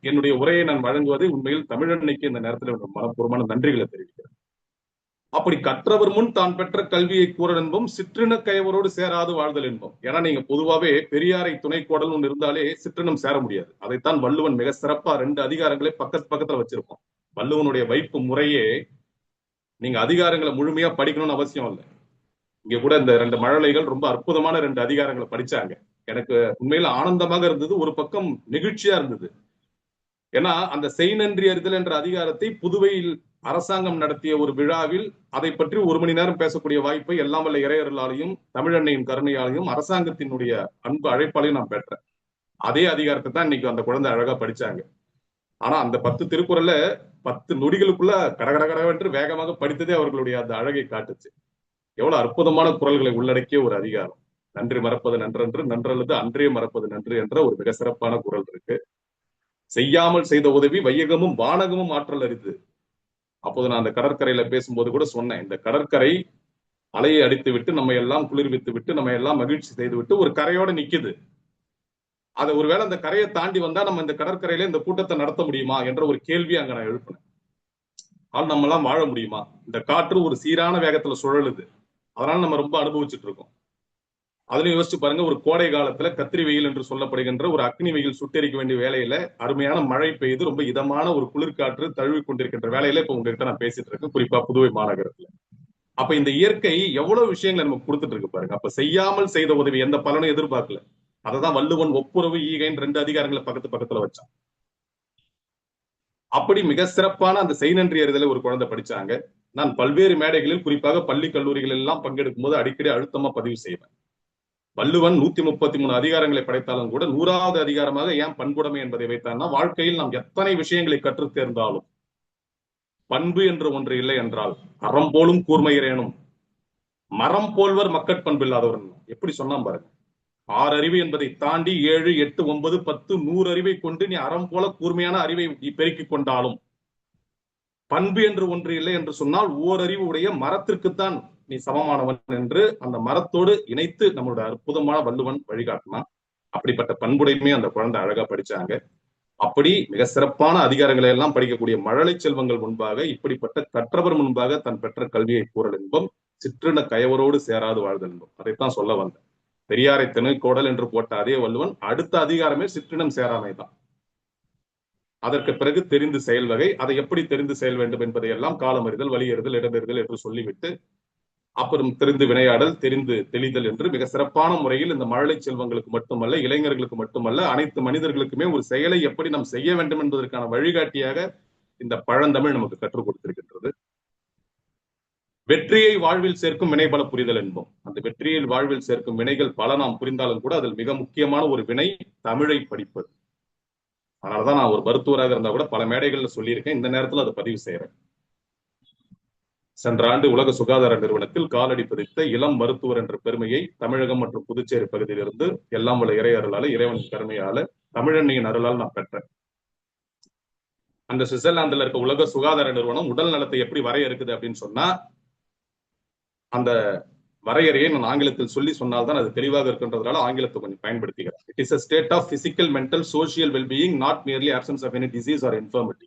என்னுடைய உரையை நான் வழங்குவதை உண்மையில் தமிழன்னைக்கு இந்த நேரத்தில் மனப்பூர்வமான நன்றிகளை தெரிவிக்கிறேன். அப்படி கற்றவர் முன் தான் பெற்ற கல்வியை கூறல் என்போம், சிற்றின கயவரோடு சேராது வாழ்தல் என்போம். ஏன்னா நீங்க பொதுவாகவே பெரியாரை துணை கோடல் ஒன்று இருந்தாலே சிற்றினம் சேர முடியாது. அதைத்தான் வள்ளுவன் மிக சிறப்பா 2 அதிகாரங்களை பக்கத்துல வச்சிருப்போம். வள்ளுவனுடைய வைப்பு முறையே நீங்க அதிகாரங்களை முழுமையா படிக்கணும்னு அவசியம் இல்லை. இங்க கூட இந்த 2 மழலைகள் ரொம்ப அற்புதமான 2 அதிகாரங்களை படிச்சாங்க. எனக்கு உண்மையில ஆனந்தமாக இருந்தது, ஒரு பக்கம் நெகிழ்ச்சியா இருந்தது. ஏன்னா அந்த செய் நன்றி அறிதல் என்ற அதிகாரத்தை புதுவையில் அரசாங்கம் நடத்திய ஒரு விழாவில் அதை பற்றி 1 மணி நேரம் பேசக்கூடிய வாய்ப்பை எல்லாம் வல்ல இறையர்களாலையும் தமிழன்னையின் கருணையாலையும் அரசாங்கத்தினுடைய அன்பு அழைப்பாலையும் நான் பெற்றேன். அதே அதிகாரத்தை தான் இன்னைக்கு அந்த குழந்தை அழகா படிச்சாங்க. ஆனா அந்த 10 திருக்குறள்ல 10 நொடிகளுக்குள்ள கடகடகடவென்று வேகமாக படித்ததே அவர்களுடைய அந்த அழகை காட்டுச்சு. எவ்வளவு அற்புதமான குறள்களை உள்ளடக்கிய ஒரு அதிகாரம். நன்றி மறப்பது நன்றன்று, நன்றல்லது அன்றே மறப்பது நன்று என்ற ஒரு மிக சிறப்பான குறள் இருக்கு. செய்யாமல் செய்த உதவி வையகமும் வானகமும் ஆற்றல் அரிது. அப்போது நான் அந்த கடற்கரையில பேசும்போது கூட சொன்னேன், இந்த கடற்கரை அலையை அடித்து விட்டு நம்ம எல்லாம் குளிர்வித்து விட்டு நம்ம எல்லாம் மகிழ்ச்சி செய்து விட்டு ஒரு கரையோட நிக்குது. அதை ஒருவேளை அந்த கரையை தாண்டி வந்தா நம்ம இந்த கடற்கரையில இந்த கூட்டத்தை நடத்த முடியுமா என்ற ஒரு கேள்வி அங்க நான் எழுப்பினேன். ஆனால் நம்ம எல்லாம் வாழ முடியுமா? இந்த காற்று ஒரு சீரான வேகத்துல சுழலுது, அதனால நம்ம ரொம்ப அனுபவிச்சுட்டு இருக்கோம். அதுலயும் யோசிச்சு பாருங்க, ஒரு கோடை காலத்துல கத்திரி வெயில் என்று சொல்லப்படுகின்ற ஒரு அக்னி வெயில் சுட்டெரிக்க வேண்டிய வேலையில அருமையான மழை பெய்து ரொம்ப இதமான ஒரு குளிர்காற்று தழுவி கொண்டிருக்கின்ற வேலையில இப்ப உங்ககிட்ட நான் பேசிட்டு இருக்கேன், குறிப்பா புதுவை மாநகரத்துல. அப்ப இந்த இயற்கை எவ்வளவு விஷயங்களை நமக்கு கொடுத்துட்டு இருக்கு பாருங்க. அப்ப செய்யாமல் செய்த உதவி எந்த பலனும் எதிர்பார்க்கல. அததான் வள்ளுவன் ஒப்புரவு ஈகைன்னு 2 அதிகாரங்களை பக்கத்துல வச்சான். அப்படி மிக சிறப்பான அந்த செய் நன்றி அறிதலை ஒரு குழந்தை படிச்சாங்க. நான் பல்வேறு மேடைகளில் குறிப்பாக பள்ளி கல்லூரிகள் எல்லாம் பங்கெடுக்கும் போது அடிக்கடி அழுத்தமா பதிவு செய்வேன். வள்ளுவன் 133 அதிகாரங்களை படைத்தாலும் கூட 100வது அதிகாரமாக ஏன் பண்புடைமை என்பதை வைத்தான்னா, வாழ்க்கையில் நாம் எத்தனை விஷயங்களை கற்று தேர்ந்தாலும் பண்பு என்று ஒன்று இல்லை என்றால் அறம் போலும் கூர்மையிறேனும் மரம் போல்வர் மக்கட்பண்பு இல்லாதவர். எப்படி சொன்னான் பாருங்க. 6 அறிவு என்பதை தாண்டி 7, 8, 9, 10, 100 அறிவை கொண்டு நீ அறம் போல கூர்மையான அறிவை நீ பெருக்கிக் கொண்டாலும் பண்பு என்று ஒன்று இல்லை என்று சொன்னால் ஓரறிவு உடைய மரத்திற்குத்தான் நீ சமமானவன் என்று அந்த மரத்தோடு இணைத்து நம்மளோட அற்புதமான வள்ளுவன் வழிகாட்டினான். அப்படிப்பட்ட பண்புடையுமே அந்த குழந்தை அழகா படிச்சாங்க. அப்படி மிக சிறப்பான அதிகாரங்களை எல்லாம் படிக்கக்கூடிய மழலை செல்வங்கள் முன்பாக, இப்படிப்பட்ட கற்றவர் முன்பாக தன் பெற்ற கல்வியை கூறல் என்பம் சிற்றின கயவரோடு சேராது வாழ்தல் என்பம். அதைத்தான் சொல்ல வந்தேன். பெரியாரை திணைக்கோடல் என்று போட்ட அதே வள்ளுவன் அடுத்த அதிகாரமே சிற்றினம் சேராமை தான். அதற்கு பிறகு தெரிந்து செயல் வகை, அதை எப்படி தெரிந்து செயல் வேண்டும் என்பதை எல்லாம் காலமறிதல், வலியறிதல், இடமெறிதல் என்று சொல்லிவிட்டு அப்புறம் தெரிந்து வினையாடல், தெரிந்து தெளிதல் என்று மிக சிறப்பான முறையில் இந்த மழலை செல்வங்களுக்கு மட்டுமல்ல, இளைஞர்களுக்கு மட்டுமல்ல, அனைத்து மனிதர்களுக்குமே ஒரு செயலை எப்படி நாம் செய்ய வேண்டும் என்பதற்கான வழிகாட்டியாக இந்த பழந்தமிழ் நமக்கு கற்றுக் கொடுத்திருக்கின்றது. வெற்றியை வாழ்வில் சேர்க்கும் வினை பல புரிதல் என்போம். அந்த வெற்றியில் வாழ்வில் சேர்க்கும் வினைகள் பல நாம் புரிந்தாலும் கூட அதில் மிக முக்கியமான ஒரு வினை தமிழை படிப்பது. அதனாலதான் நான் ஒரு மருத்துவராக இருந்தா கூட பல மேடைகள்ல சொல்லியிருக்கேன், இந்த நேரத்தில் அதை பதிவு செய்யறேன். சென்ற ஆண்டு உலக சுகாதார நிறுவனத்தில் காலடி பதித்த இளம் மருத்துவர் என்ற பெருமையை தமிழகம் மற்றும் புதுச்சேரி பகுதியிலிருந்து எல்லாம் உள்ள இறையர்களால, இறைவன் கருணையால, தமிழன்னையின் அருளால் நான் பெற்றேன். அந்த சுவிட்சர்லாந்துல இருக்க உலக சுகாதார நிறுவனம் உடல் நலத்தை எப்படி வரையறுக்குது அப்படின்னு சொன்னா, அந்த வரையறையை நான் ஆங்கிலத்தில் சொல்லி சொன்னால்தான் அது தெளிவாக இருக்கின்றதுனால ஆங்கிலத்தை கொஞ்சம் பயன்படுத்திக்கிறேன். It is a state of physical, mental, social well-being, not merely absence of any disease or infirmity.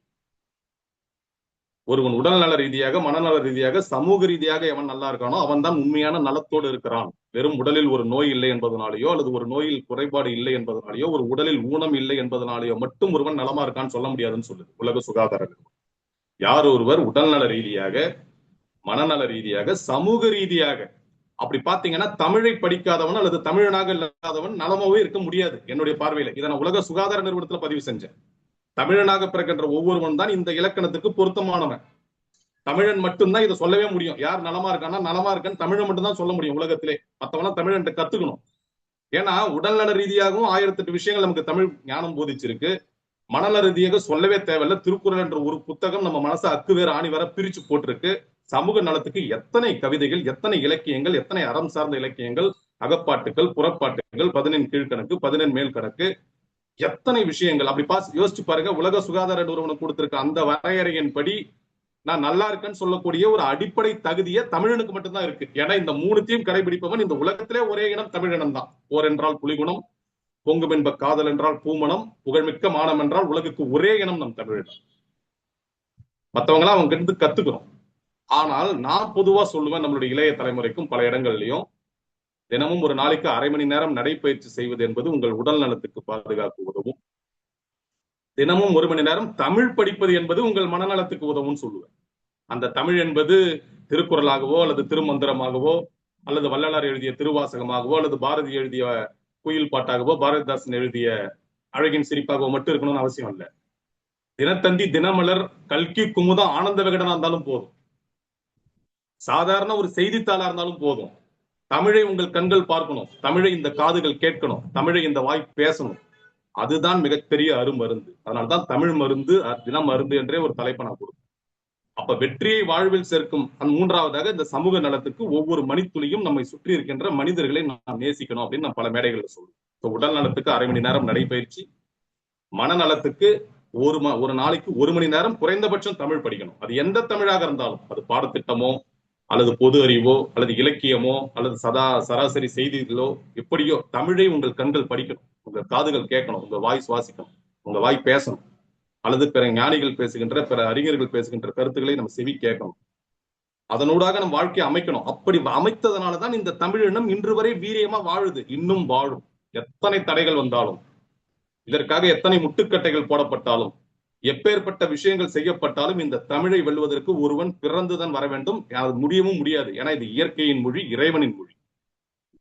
ஒருவன் உடல்நல ரீதியாக, மனநல ரீதியாக, சமூக ரீதியாக எவன் நல்லா இருக்கானோ அவன் தான் உண்மையான நலத்தோடு இருக்கிறான். வெறும் உடலில் ஒரு நோய் இல்லை என்பதனாலேயோ அல்லது ஒரு நோயில் குறைபாடு இல்லை என்பதனாலேயோ ஒரு உடலில் ஊனம் இல்லை என்பதனாலேயோ மட்டும் ஒருவன் நலமா இருக்கான்னு சொல்ல முடியாதுன்னு சொல்லுது உலக சுகாதார நிறுவனம். யார் ஒருவர் உடல்நல ரீதியாக, மனநல ரீதியாக, சமூக ரீதியாக, அப்படி பாத்தீங்கன்னா தமிழை படிக்காதவன் அல்லது தமிழனாக இல்லாதவன் நலமாவே இருக்க முடியாது என்னுடைய பார்வையில. இதை நான் உலக சுகாதார நிறுவனத்துல பதிவு செஞ்சேன். தமிழனாக பிறக்கின்ற ஒவ்வொருவன் தான் இந்த இலக்கணத்துக்கு பொருத்தமானவன். தமிழன் மட்டும்தான் இதை சொல்லவே முடியும். யார் நலமா இருக்கான்னா நலமா இருக்கான்னு தமிழன் மட்டும்தான் சொல்ல முடியும் உலகத்திலே. மற்றவனா தமிழன் கத்துக்கணும். ஏன்னா உடல்நல ரீதியாகவும் 1008 விஷயங்கள் நமக்கு தமிழ் ஞானம் போதிச்சிருக்கு. மனநல ரீதியாக சொல்லவே தேவையில்லை. திருக்குறள் என்ற ஒரு புத்தகம் நம்ம மனசை அக்கு வேற ஆணி வேற பிரிச்சு போட்டிருக்கு. சமூக நலத்துக்கு எத்தனை கவிதைகள், எத்தனை இலக்கியங்கள், எத்தனை அறம் சார்ந்த இலக்கியங்கள், அகப்பாட்டுகள், புறப்பாட்டுகள், 14 கீழ்கணக்கு, 14 மேல் கணக்கு, எத்தனை விஷயங்கள். அப்படி யோசிச்சு பாருங்க. உலக சுகாதார நிறுவனம் கொடுத்திருக்க அந்த வரையறையின்படி நான் நல்லா இருக்கேன்னு சொல்லக்கூடிய ஒரு அடிப்படை தகுதியை தமிழனுக்கு மட்டும்தான் இருக்கு. ஏன்னா இந்த 3த்தையும் கடைபிடிப்பவன் இந்த உலகத்திலே ஒரே இனம் தமிழினம் தான். போர் என்றால் புலிகுணம், பொங்கும் என்ப காதல் என்றால் பூமணம், புகழ்மிக்க மானம் என்றால் உலகுக்கு ஒரே இனம் நம் தமிழினம். மற்றவங்களாம் அவங்க இருந்து கத்துக்கிறோம். ஆனால் நான் பொதுவா சொல்லுவேன், நம்மளுடைய இளைய தலைமுறைக்கும் பல இடங்கள்லயும் தினமும் ஒரு நாளைக்கு அரை மணி நேரம் நடைப்பயிற்சி செய்வது என்பது உங்கள் உடல் நலத்துக்கு பாதுகாக்க உதவும். தினமும் 1 மணி நேரம் தமிழ் படிப்பது என்பது உங்கள் மனநலத்துக்கு உதவும் சொல்லுவேன். அந்த தமிழ் என்பது திருக்குறளாகவோ அல்லது திருமந்திரமாகவோ அல்லது வள்ளலார் எழுதிய திருவாசகமாகவோ அல்லது பாரதி எழுதிய குயில் பாட்டாகவோ பாரதிதாசன் எழுதிய அழகின் சிரிப்பாகவோ மட்டும் இருக்கணும்னு அவசியம் இல்லை. தினத்தந்தி, தினமலர், கல்கி, குமுதம், ஆனந்த விகடனா இருந்தாலும் போதும், சாதாரண ஒரு செய்தித்தாளா இருந்தாலும் போதும். தமிழை உங்கள் கண்கள் பார்க்கணும், தமிழை இந்த காதுகள் கேட்கணும், தமிழை இந்த வாய் பேசணும். அதுதான் மிகப்பெரிய அருமருந்து. அதனால்தான் தமிழ் மருந்து தினம் மருந்து என்றே ஒரு தலைப்பை நான் கொடுப்பேன். அப்ப வெற்றியை வாழ்வில் சேர்க்கும் மூன்றாவதாக இந்த சமூக நலத்துக்கு ஒவ்வொரு மணித்துளியும் நம்மை சுற்றி இருக்கின்ற மனிதர்களை நாம் நேசிக்கணும் அப்படின்னு நான் பல மேடைகளில் சொல்லுவேன். உடல் நலத்துக்கு 1/2 மணி நேரம் நடைபயிற்சி, மனநலத்துக்கு ஒரு நாளைக்கு 1 மணி நேரம் குறைந்தபட்சம் தமிழ் படிக்கணும். அது எந்த தமிழாக இருந்தாலும், அது பாடத்திட்டமோ அல்லது பொது அறிவோ அல்லது இலக்கியமோ அல்லது சராசரி செய்திகளோ, எப்படியோ தமிழை உங்கள் கண்கள் படிக்கணும், உங்கள் காதுகள் கேட்கணும், உங்க வாய் சுவாசிக்கணும், உங்க வாய் பேசணும், அல்லது பிற ஞானிகள் பேசுகின்ற, பிற அறிஞர்கள் பேசுகின்ற கருத்துக்களை நம்ம செவி கேட்கணும். அதனூடாக நம்ம வாழ்க்கையை அமைக்கணும். அப்படி அமைத்ததனாலதான் இந்த தமிழினம் இன்று வரை வீரியமா வாழுது, இன்னும் வாழும். எத்தனை தடைகள் வந்தாலும், இதற்காக எத்தனை முட்டுக்கட்டைகள் போடப்பட்டாலும், எப்பேற்பட்ட விஷயங்கள் செய்யப்பட்டாலும், இந்த தமிழை வெல்வதற்கு ஒருவன் பிறந்துதான் வர வேண்டும். அது முடியவும் முடியாது. ஏன்னா இது இயற்கையின் மொழி, இறைவனின் மொழி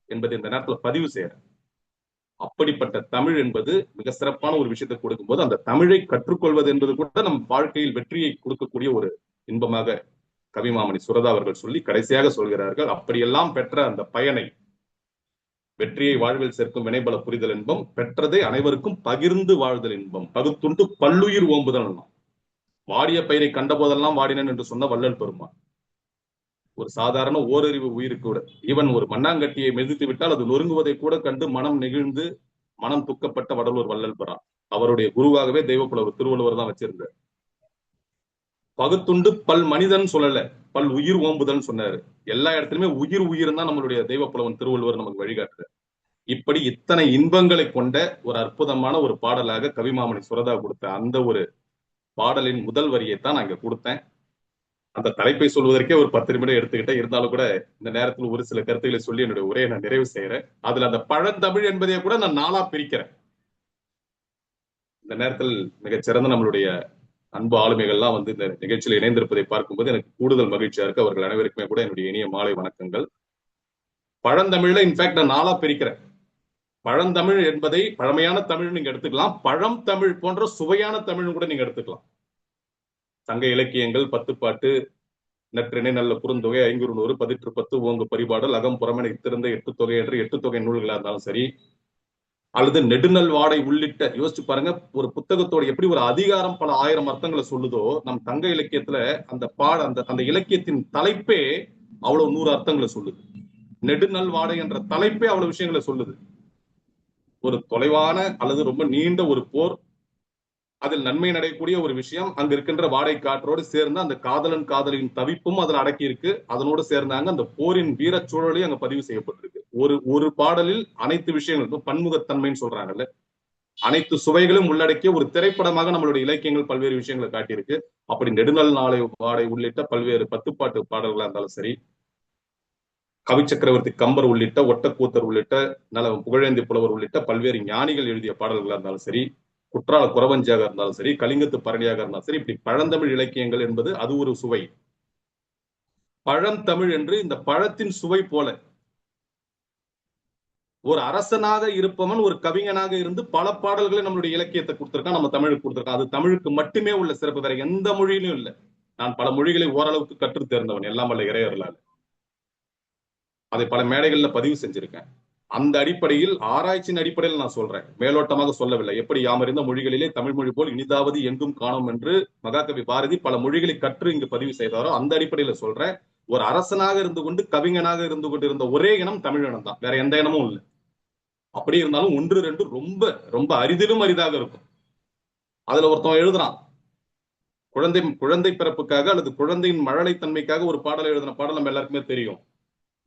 என்பது இந்த நேரத்தில் பதிவு செய்யறேன். அப்படிப்பட்ட தமிழ் என்பது மிக சிறப்பான ஒரு விஷயத்தை கொடுக்கும்போது, அந்த தமிழை கற்றுக்கொள்வது என்பது கூட நம் வாழ்க்கையில் வெற்றியை கொடுக்கக்கூடிய ஒரு இன்பமாக கவிமாமணி சுரதா அவர்கள் சொல்லி கடைசியாக சொல்கிறார்கள். அப்படியெல்லாம் பெற்ற அந்த பயனை, வெற்றியை வாழ்வில் சேர்க்கும் வினைபல புரிதல் இன்பம், பெற்றதை அனைவருக்கும் பகிர்ந்து வாழ்தல் இன்பம், பகுத்துண்டு பல்லுயிர் ஓம்புதல். வாடிய பயிரை கண்ட போதெல்லாம் வாடினன் என்று சொன்ன வள்ளல் பெருமான். ஒரு சாதாரண ஓரறிவு உயிருக்கு கூட, ஈவன் ஒரு மண்ணாங்கட்டியை மெதித்து விட்டால் அது நொறுங்குவதை கூட கண்டு மனம் நெகிழ்ந்து மனம் துக்கப்பட்ட வடலூர் வள்ளல் பெறான். அவருடைய குருவாகவே தெய்வப்புலவர் திருவள்ளுவர் தான் வச்சிருந்தார். பகுத்துண்டு பல் மனிதன் சொல்லல, பல் உயிர் ஓம்புதல் சொன்னாரு. எல்லா இடத்துலயுமே உயிர் உயிர் தான் நம்மளுடைய தெய்வப்புலவன் திருவள்ளுவர் நமக்கு வழிகாட்டுறார். இப்படி இத்தனை இன்பங்களை கொண்ட ஒரு அற்புதமான ஒரு பாடலாக கவிமாமணி சுரதா கொடுத்த அந்த ஒரு பாடலின் முதல் வரியைத்தான் நான் இங்க கொடுத்தேன். அந்த தலைப்பை சொல்வதற்கே ஒரு 10 நிமிடம் எடுத்துக்கிட்டேன். இருந்தாலும் கூட இந்த நேரத்தில் ஒரு சில கருத்துக்களை சொல்லி என்னுடைய உரையை நான் நிறைவு செய்யறேன். அதுல அந்த பழந்தமிழ் என்பதையே கூட நான் 4ஆ பிரிக்கிறேன். இந்த நேரத்தில் மிகச்சிறந்த நம்மளுடைய அன்பு ஆளுமைகள்லாம் வந்து இந்த நிகழ்ச்சியில் இணைந்திருப்பதை பார்க்கும்போது எனக்கு கூடுதல் மகிழ்ச்சியா இருக்கு. அவர்கள் அனைவருக்குமே கூட என்னுடைய இனிய மாலை வணக்கங்கள். பழந்தமிழ்ல இன்ஃபேக்ட் நான் 4ஆ பிரிக்கிறேன். பழந்தமிழ் என்பதை பழமையான தமிழ் நீங்க எடுத்துக்கலாம், பழம் தமிழ் போன்ற சுவையான தமிழ் கூட நீங்க எடுத்துக்கலாம். சங்க இலக்கியங்கள், 10 பாட்டு, நற்றிணை, நல்ல குறுந்தொகை, 500, 10 ஓங்கு பரிபாடல், அகம் புறமென இத்திருந்த 8 தொகை என்று 8 தொகை நூல்களா இருந்தாலும் சரி, அல்லது நெடுநல் வாடை உள்ளிட்ட, யோசிச்சு பாருங்க, ஒரு புத்தகத்தோட எப்படி ஒரு அதிகாரம் பல 1000 அர்த்தங்களை சொல்லுதோ, நம் தங்க இலக்கியத்துல அந்த இலக்கியத்தின் தலைப்பே அவ்வளவு 100 அர்த்தங்களை சொல்லுது. நெடுநல் வாடை என்ற தலைப்பே அவ்வளவு விஷயங்களை சொல்லுது. ஒரு தொலைவான அல்லது ரொம்ப நீண்ட ஒரு போர், அதில் நன்மை நடையக்கூடிய ஒரு விஷயம், அங்க இருக்கின்ற வாடை காற்றோடு சேர்ந்து அந்த காதலன் காதலின் தவிப்பும் அதில் அடக்கி இருக்கு. அதனோடு சேர்ந்தாங்க அந்த போரின் வீரச் சூழலையும் அங்க பதிவு செய்யப்பட்டிருக்கு. ஒரு பாடலில் அனைத்து விஷயங்களும் பன்முகத்தன்மைன்னு சொல்றாங்கல்ல, அனைத்து சுவைகளும் உள்ளடக்கிய ஒரு திரைப்படமாக நம்மளுடைய இலக்கியங்கள் பல்வேறு விஷயங்களை காட்டியிருக்கு. அப்படி நெடுநல் நாளை வாடை உள்ளிட்ட பல்வேறு 10 பாட்டு பாடல்களா இருந்தாலும் சரி, கவி சக்கரவர்த்தி கம்பர் உள்ளிட்ட, ஒட்டக்கூத்தர் உள்ளிட்ட, புகழேந்தி புலவர் உள்ளிட்ட பல்வேறு ஞானிகள் எழுதிய பாடல்களா இருந்தாலும் சரி, குற்றால குறவஞ்சியாக இருந்தாலும் சரி, கலிங்கத்து பரணியாக இருந்தாலும் சரி, இப்படி பழந்தமிழ் இலக்கியங்கள் என்பது அது ஒரு சுவை. பழந்தமிழ் என்று இந்த பழத்தின் சுவை போல ஒரு அரசனாக இருப்பவன் ஒரு கவிஞனாக இருந்து பல பாடல்களை நம்மளுடைய இலக்கியத்தை கொடுத்திருக்கான், நம்ம தமிழுக்கு கொடுத்திருக்கான். அது தமிழுக்கு மட்டுமே உள்ள சிறப்பு, வேற எந்த மொழியிலும் இல்லை. நான் பல மொழிகளை ஓரளவுக்கு கற்று தேர்ந்தவன், எல்லாம் வல்ல இறையர்களால். அதை பல மேடைகள்ல பதிவு செஞ்சிருக்கேன். அந்த அடிப்படையில், ஆராய்ச்சியின் அடிப்படையில் நான் சொல்றேன், மேலோட்டமாக சொல்லவில்லை. எப்படி யாமறிந்த மொழிகளிலே தமிழ் மொழி போல் இனிதாவது எங்கும் காணோம் என்று மகாகவி பாரதி பல மொழிகளை கற்று இங்கு பதிவு செய்தாரோ, அந்த அடிப்படையில சொல்றேன். ஒரு அரசனாக இருந்து கொண்டு கவிஞனாக இருந்து கொண்டு இருந்த ஒரே இனம் தமிழ் இனம் தான், வேற எந்த இனமும் இல்லை. அப்படி இருந்தாலும் 1, 2 ரொம்ப ரொம்ப அரிதிலும் அரிதாக இருக்கும். அதுல ஒருத்தன் எழுதுறான், குழந்தை பிறப்புக்காக அல்லது குழந்தையின் மழலை தன்மைக்காக ஒரு பாடலை எழுதின பாடல் நம்ம எல்லாருக்குமே தெரியும்.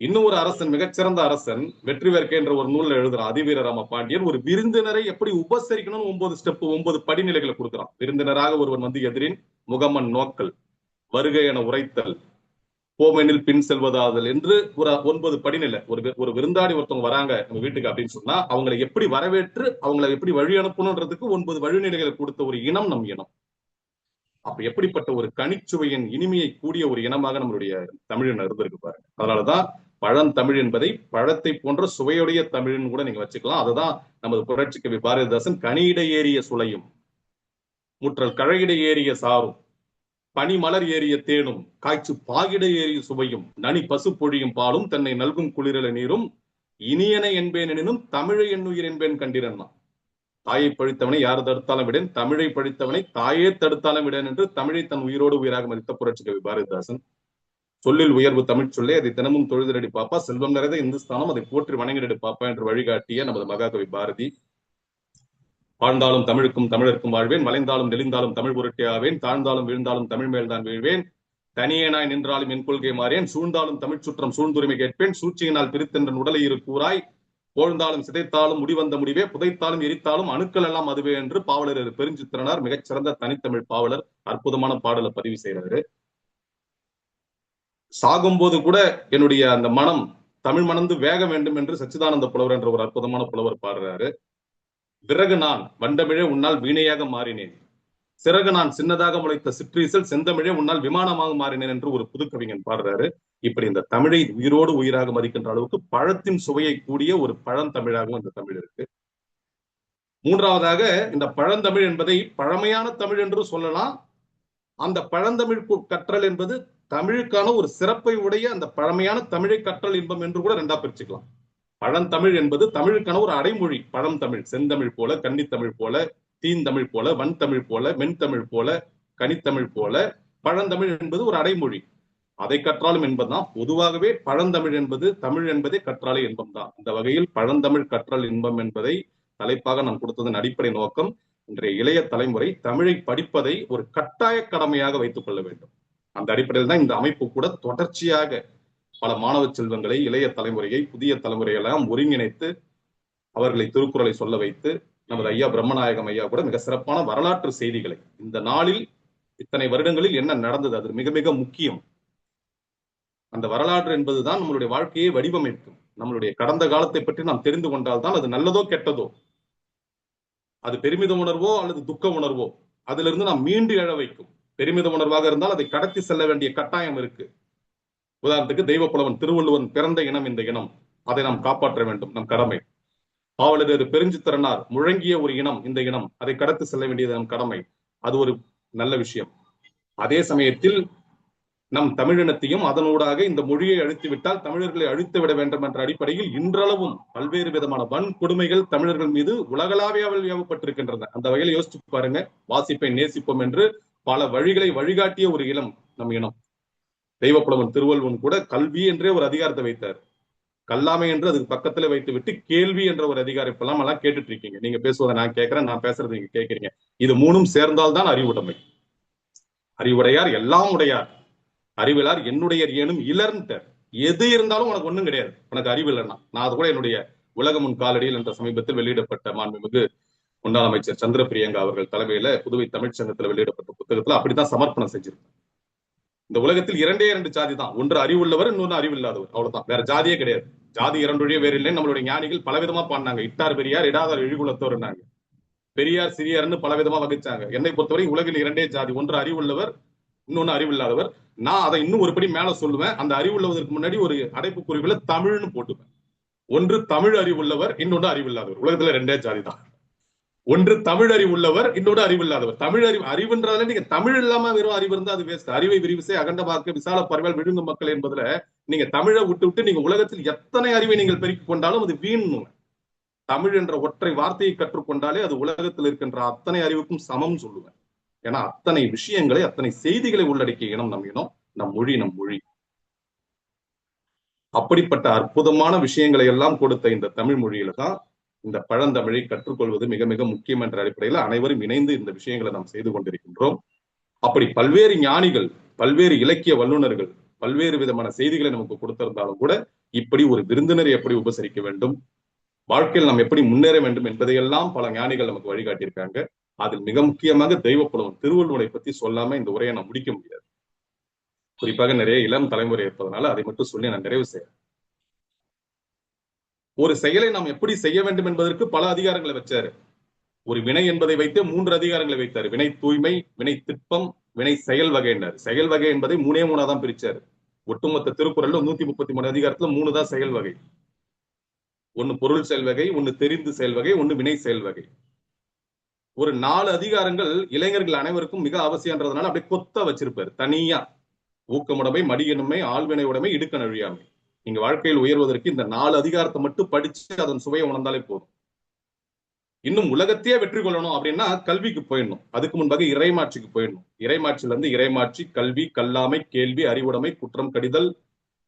இன்னும் ஒரு அரசன், மிகச்சிறந்த அரசன், வெற்றி வேர்க்கை என்ற ஒரு நூல்ல எழுதுறான் அதிவீர ராம பாண்டியன். ஒரு விருந்தினரை எப்படி உபசரிக்கணும்னு 9 ஸ்டெப், 9 படிநிலைகளை கொடுக்குறான். விருந்தினராக ஒருவன் வந்து எதிரின் முகமன் நோக்கல், வருகை என உரைத்தல், போமெனில் பின் செல்வதாதல் என்று ஒரு 9 படிநிலை. ஒரு விருந்தாடி ஒருத்தவங்க வராங்க நம்ம வீட்டுக்கு அப்படின்னு சொன்னா அவங்களை எப்படி வரவேற்று அவங்களை எப்படி வழி அனுப்பணுன்றதுக்கு 9 வழிநிலைகளை கொடுத்த ஒரு இனம் நம் இனம். அப்ப எப்படிப்பட்ட ஒரு கனிச்சுவையின் இனிமையை கூடிய ஒரு இனமாக நம்மளுடைய தமிழின இருந்திருக்கு பாருங்க. அதனாலதான் பழந்தமிழ் என்பதை பழத்தை போன்ற சுவையுடைய தமிழ்னு கூட நீங்க வச்சுக்கலாம். அதுதான் நமது புரட்சி கவி பாரதிதாசன் கனியிட ஏறிய சுளையும் முற்றல் கழகிட ஏறிய சாரும் பனிமலர் ஏறிய தேனும் காய்ச்சு பாகிட ஏறிய சுவையும் நனி பசு பொழியும் பாலும் தன்னை நல்கும் குளிரல நீரும் இனியன என்பேன் எனினும் தமிழை என்னுயிர் என்பேன் கண்டிரன்னா. தாயை பழித்தவனை யார் தடுத்தாலும் விடேன், தமிழை பழித்தவனை தாயே தடுத்தாலும் விடேன் என்று தமிழை தன் உயிரோடு உயிராக மதித்த புரட்சி கவி பாரதிதாசன். சொல்லில் உயர்வு தமிழ் சொல்லே, அதை தினமும் தொழுதடி பாப்பா, செல்வம் நிறைந்த இந்துஸ்தானம் அதை போற்றி வணங்கிடடி பாப்பா என்று வழிகாட்டிய நமது மகாகவி பாரதி. வாழ்ந்தாலும் தமிழுக்கும் தமிழருக்கும் வாழ்வேன், வளைந்தாலும் நெளிந்தாலும் தமிழ் பொருட்டே ஆவேன், தாழ்ந்தாலும் வீழ்ந்தாலும் தமிழ் மேல்தான் வீழ்வேன், தனியேனாய் நின்றாலும் என் கொள்கை மாறேன், சூழ்ந்தாலும் தமிழ் சுற்றம் சூழ்ந்துரிமை கேட்பேன், சூழ்ச்சியினால் பிரித்தென்ற உடலை இரு கூறாய், போழ்ந்தாலும் சிதைத்தாலும் முடிவந்த முடிவே, புதைத்தாலும் எரித்தாலும் அணுக்கள் எல்லாம் அதுவே என்று பாவலர் பெருஞ்சித்திரனார் மிகச்சிறந்த தனித்தமிழ் பாவலர் அற்புதமான பாடலை பதிவு செய்யறாரு. சாகும்போது கூட என்னுடைய அந்த மனம் தமிழ் மணந்து வேக வேண்டும் என்று சச்சிதானந்த புலவர் என்ற ஒரு அற்புதமான புலவர் பாடுறாரு. விறகு நான் வண்டமிழே உன்னால் வீணையாக மாறினேன், சிறகு நான் சின்னதாக முளைத்த சிற்றீசல் செந்தமிழே உன்னால் விமானமாக மாறினேன் என்று ஒரு புதுக்கவிஞன் பாடுறாரு. இப்படி இந்த தமிழை உயிரோடு உயிராக மதிக்கின்ற அளவுக்கு பழத்தின் சுவையை கூடிய ஒரு பழந்தமிழாகவும் இந்த தமிழ் இருக்கு. மூன்றாவதாக இந்த பழந்தமிழ் என்பதை பழமையான தமிழ் என்று சொல்லலாம். அந்த பழந்தமிழ் கற்றல் என்பது தமிழுக்கான ஒரு சிறப்பை உடைய அந்த பழமையான தமிழை கற்றல் இன்பம் என்று கூட ரெண்டா பிரிச்சுக்கலாம். பழந்தமிழ் என்பது தமிழுக்கான ஒரு அடைமொழி. பழந்தமிழ் செந்தமிழ் போல, கன்னித்தமிழ் போல, தீந்தமிழ் போல, வன்தமிழ் போல, மென்தமிழ் போல, கனித்தமிழ் போல பழந்தமிழ் என்பது ஒரு அடைமொழி. அதை கற்றாலும் என்பதுதான். பொதுவாகவே பழந்தமிழ் என்பது தமிழ் என்பதே கற்றாலே இன்பம் தான். இந்த வகையில் பழந்தமிழ் கற்றல் இன்பம் என்பதை தலைப்பாக நான் கொடுத்ததன் அடிப்படை நோக்கம், இன்றைய இளைய தலைமுறை தமிழை படிப்பதை ஒரு கட்டாய கடமையாக வைத்துக் கொள்ள வேண்டும். அந்த அடிப்படையில் தான் இந்த அமைப்பு கூட தொடர்ச்சியாக பல மாணவ செல்வங்களை, இளைய தலைமுறையை, புதிய தலைமுறையெல்லாம் ஒருங்கிணைத்து அவர்களை திருக்குறளை சொல்ல வைத்து, நமது ஐயா பிரம்மநாயகம் ஐயா கூட மிக சிறப்பான வரலாற்று செய்திகளை, இந்த நாளில் இத்தனை வருடங்களில் என்ன நடந்தது, அது மிக மிக முக்கியம். அந்த வரலாற்று என்பதுதான் நம்மளுடைய வாழ்க்கையை வடிவமைக்கும். நம்மளுடைய கடந்த காலத்தை பற்றி நாம் தெரிந்து கொண்டால்தான் அது நல்லதோ கெட்டதோ, அது பெருமித உணர்வோ அல்லது துக்க உணர்வோ, அதிலிருந்து நாம் மீண்டு எழ வைக்கும். பெருமித உணர்வாக இருந்தால் அதை கடத்தி செல்ல வேண்டிய கட்டாயம் இருக்கு. உதாரணத்துக்கு தெய்வப்புலவன் திருவள்ளுவன் பிறந்த இனம் இந்த இனம், அதை நாம் காப்பாற்ற வேண்டும், நம் கடமை. பாவலர் பெருஞ்சித்திரனார் முழங்கிய ஒரு இனம் இந்த இனம், அதை கடத்தி செல்ல வேண்டியது நம் கடமை. அது ஒரு நல்ல விஷயம். அதே சமயத்தில் நம் தமிழினத்தையும் அதனூடாக இந்த மொழியை அழித்துவிட்டால் தமிழர்களை அழித்து விட வேண்டும் என்ற அடிப்படையில் இன்றளவும் பல்வேறு விதமான வன்கொடுமைகள் தமிழர்கள் மீது உலகளாவியாவில் ஏவப்பட்டிருக்கின்றன. அந்த வகையில் யோசிச்சு பாருங்க. வாசிப்பை நேசிப்போம் என்று பல வழிகளை வழிகாட்டிய ஒரு இனம் நம் இனம். தெய்வப்புலவன் திருவள்ளுவன் கூட கல்வி என்றே ஒரு அதிகாரத்தை வைத்தார். கல்லாமை என்று அதுக்கு பக்கத்துல வைத்து விட்டு கேள்வி என்ற ஒரு அதிகாரம் இப்பெல்லாம் எல்லாம் கேட்டுட்டு இருக்கீங்க. நீங்க பேசுவதை நான் கேட்கிறேன், நான் பேசுறது நீங்க கேட்கிறீங்க. இது மூணும் சேர்ந்தால்தான் அறிவுடைமை. அறிவுடையார் எல்லாம் உடையார், அறிவிலார் என்னுடைய ஏனும் இலர்ன்ட்டார். எது இருந்தாலும் உனக்கு ஒண்ணும் கிடையாது, உனக்கு அறிவு இல்லைன்னா. நான் அது கூட என்னுடைய உலகம் உன் காலடியில் என்ற சமீபத்தில் வெளியிடப்பட்ட மாண்புமிகு முன்னாள் அமைச்சர் சந்திர பிரியங்கா அவர்கள் தலைமையில புதுவை தமிழ்ச்சங்கத்துல வெளியிடப்பட்ட புத்தகத்துல அப்படித்தான் சமர்ப்பணம் செஞ்சிருக்கேன். இந்த உலகத்தில் இரண்டே இரண்டு ஜாதி தான், ஒன்று அறிவுள்ளவர், இன்னொன்று அறிவில்லாதவர், அவ்வளவுதான். வேற ஜாதியே கிடையாது. ஜாதி இரண்டொழிய வேறு இல்லை. நம்மளுடைய ஞானிகள் பலவிதமா பாடினாங்க. இட்டார் பெரியார், இடாதார் இழிகுலத்தோர், பெரியார் சிறியார்னு பலவிதமா வகிச்சாங்க. என்னை பொறுத்தவரை உலகில் இரண்டே ஜாதி, ஒன்று அறிவுள்ளவர், இன்னொன்னு அறிவில்லாதவர். நான் அதை இன்னும் ஒருபடி மேல சொல்லுவேன். அந்த அறிவுள்ளவதற்கு முன்னாடி ஒரு அடைப்புக்குறிவுல தமிழ்னு போட்டுவேன். ஒன்று தமிழ் அறிவுள்ளவர், இன்னொன்று அறிவில்லாதவர். உலகத்துல ரெண்டே ஜாதி தான். ஒன்று தமிழ் அறிவுள்ளவர், இன்னொரு அறிவில்லாதவர். தமிழ் அறிவுன்றாலே நீங்க தமிழ் இல்லாம வெறும் அறிவு இருந்தா அது வேஸ்ட். அறிவை விரிவிசை அகண்டமாக்க விசால பரவல் விழுங்கும் மக்கள் என்பதுல நீங்க தமிழை விட்டு நீங்க உலகத்தில் எத்தனை அறிவை நீங்கள் பெருக்கிக் கொண்டாலும் அது வீணும். தமிழ் என்ற ஒற்றை வார்த்தையை கற்றுக்கொண்டாலே அது உலகத்தில் இருக்கின்ற அத்தனை அறிவுக்கும் சமம் சொல்லுவேன். ஏன்னா அத்தனை விஷயங்களை, அத்தனை செய்திகளை உள்ளடக்கிய இனம் நம் இனம், நம் மொழி நம் மொழி. அப்படிப்பட்ட அற்புதமான விஷயங்களை எல்லாம் கொடுத்த இந்த தமிழ் மொழியில தான் இந்த பழந்தமிழை கற்றுக்கொள்வது மிக மிக முக்கியம் என்ற அடிப்படையில் அனைவரும் இணைந்து இந்த விஷயங்களை நாம் செய்து கொண்டிருக்கின்றோம். அப்படி பல்வேறு ஞானிகள், பல்வேறு இலக்கிய வல்லுநர்கள் பல்வேறு விதமான செய்திகளை நமக்கு கொடுத்திருந்தாலும் கூட இப்படி ஒரு விருந்தினரை எப்படி உபசரிக்க வேண்டும், வாழ்க்கையில் நாம் எப்படி முன்னேற வேண்டும் என்பதையெல்லாம் பல ஞானிகள் நமக்கு வழிகாட்டியிருக்காங்க. அதில் மிக முக்கியமாக தெய்வப்புலவன் திருவள்ளுவரை பத்தி சொல்லாம இந்த உரையை நான் முடிக்க முடியாது. குறிப்பாக நிறைய இளம் தலைமுறை இருப்பதனால அதை மட்டும் சொல்லி நான் நிறைவு செய்யறேன். ஒரு செயலை நாம் எப்படி செய்ய வேண்டும் என்பதற்கு பல அதிகாரங்களை வச்சாரு. ஒரு வினை என்பதை வைத்து 3 அதிகாரங்களை வைத்தாரு. வினை தூய்மை, வினை திட்பம், வினை செயல் வகைன்னாரு. செயல் வகை என்பதை 3 தான் பிரிச்சாரு. ஒட்டுமொத்த திருக்குறள்ல 133 அதிகாரத்துல 3 தான் செயல் வகை. ஒன்னு பொருள் செயல் வகை, ஒன்னு தெரிந்து செயல் வகை, ஒன்னு வினை செயல் வகை. ஒரு 4 அதிகாரங்கள் இளைஞர்கள் அனைவருக்கும் மிக அவசியம்ன்றதுனால அப்படியே கொத்த வச்சிருப்பாரு தனியா. ஊக்கமுடைமை, மடியின்மை, ஆள்வினை உடைமை, இடுக்கண் அழியாமை. நீங்க வாழ்க்கையில் உயர்வதற்கு இந்த 4 அதிகாரத்தை மட்டும் படிச்சு அதன் சுவையை உணர்ந்தாலே போதும். இன்னும் உலகத்தையே வெற்றி கொள்ளணும் அப்படின்னா கல்விக்கு போயிடணும். அதுக்கு முன்பாக இறைமாட்சிக்கு போயிடணும். இறைமாட்சியில இருந்து இறைமாட்சி, கல்வி, கல்லாமை, கேள்வி, அறிவுடைமை, குற்றம் கடிதல்,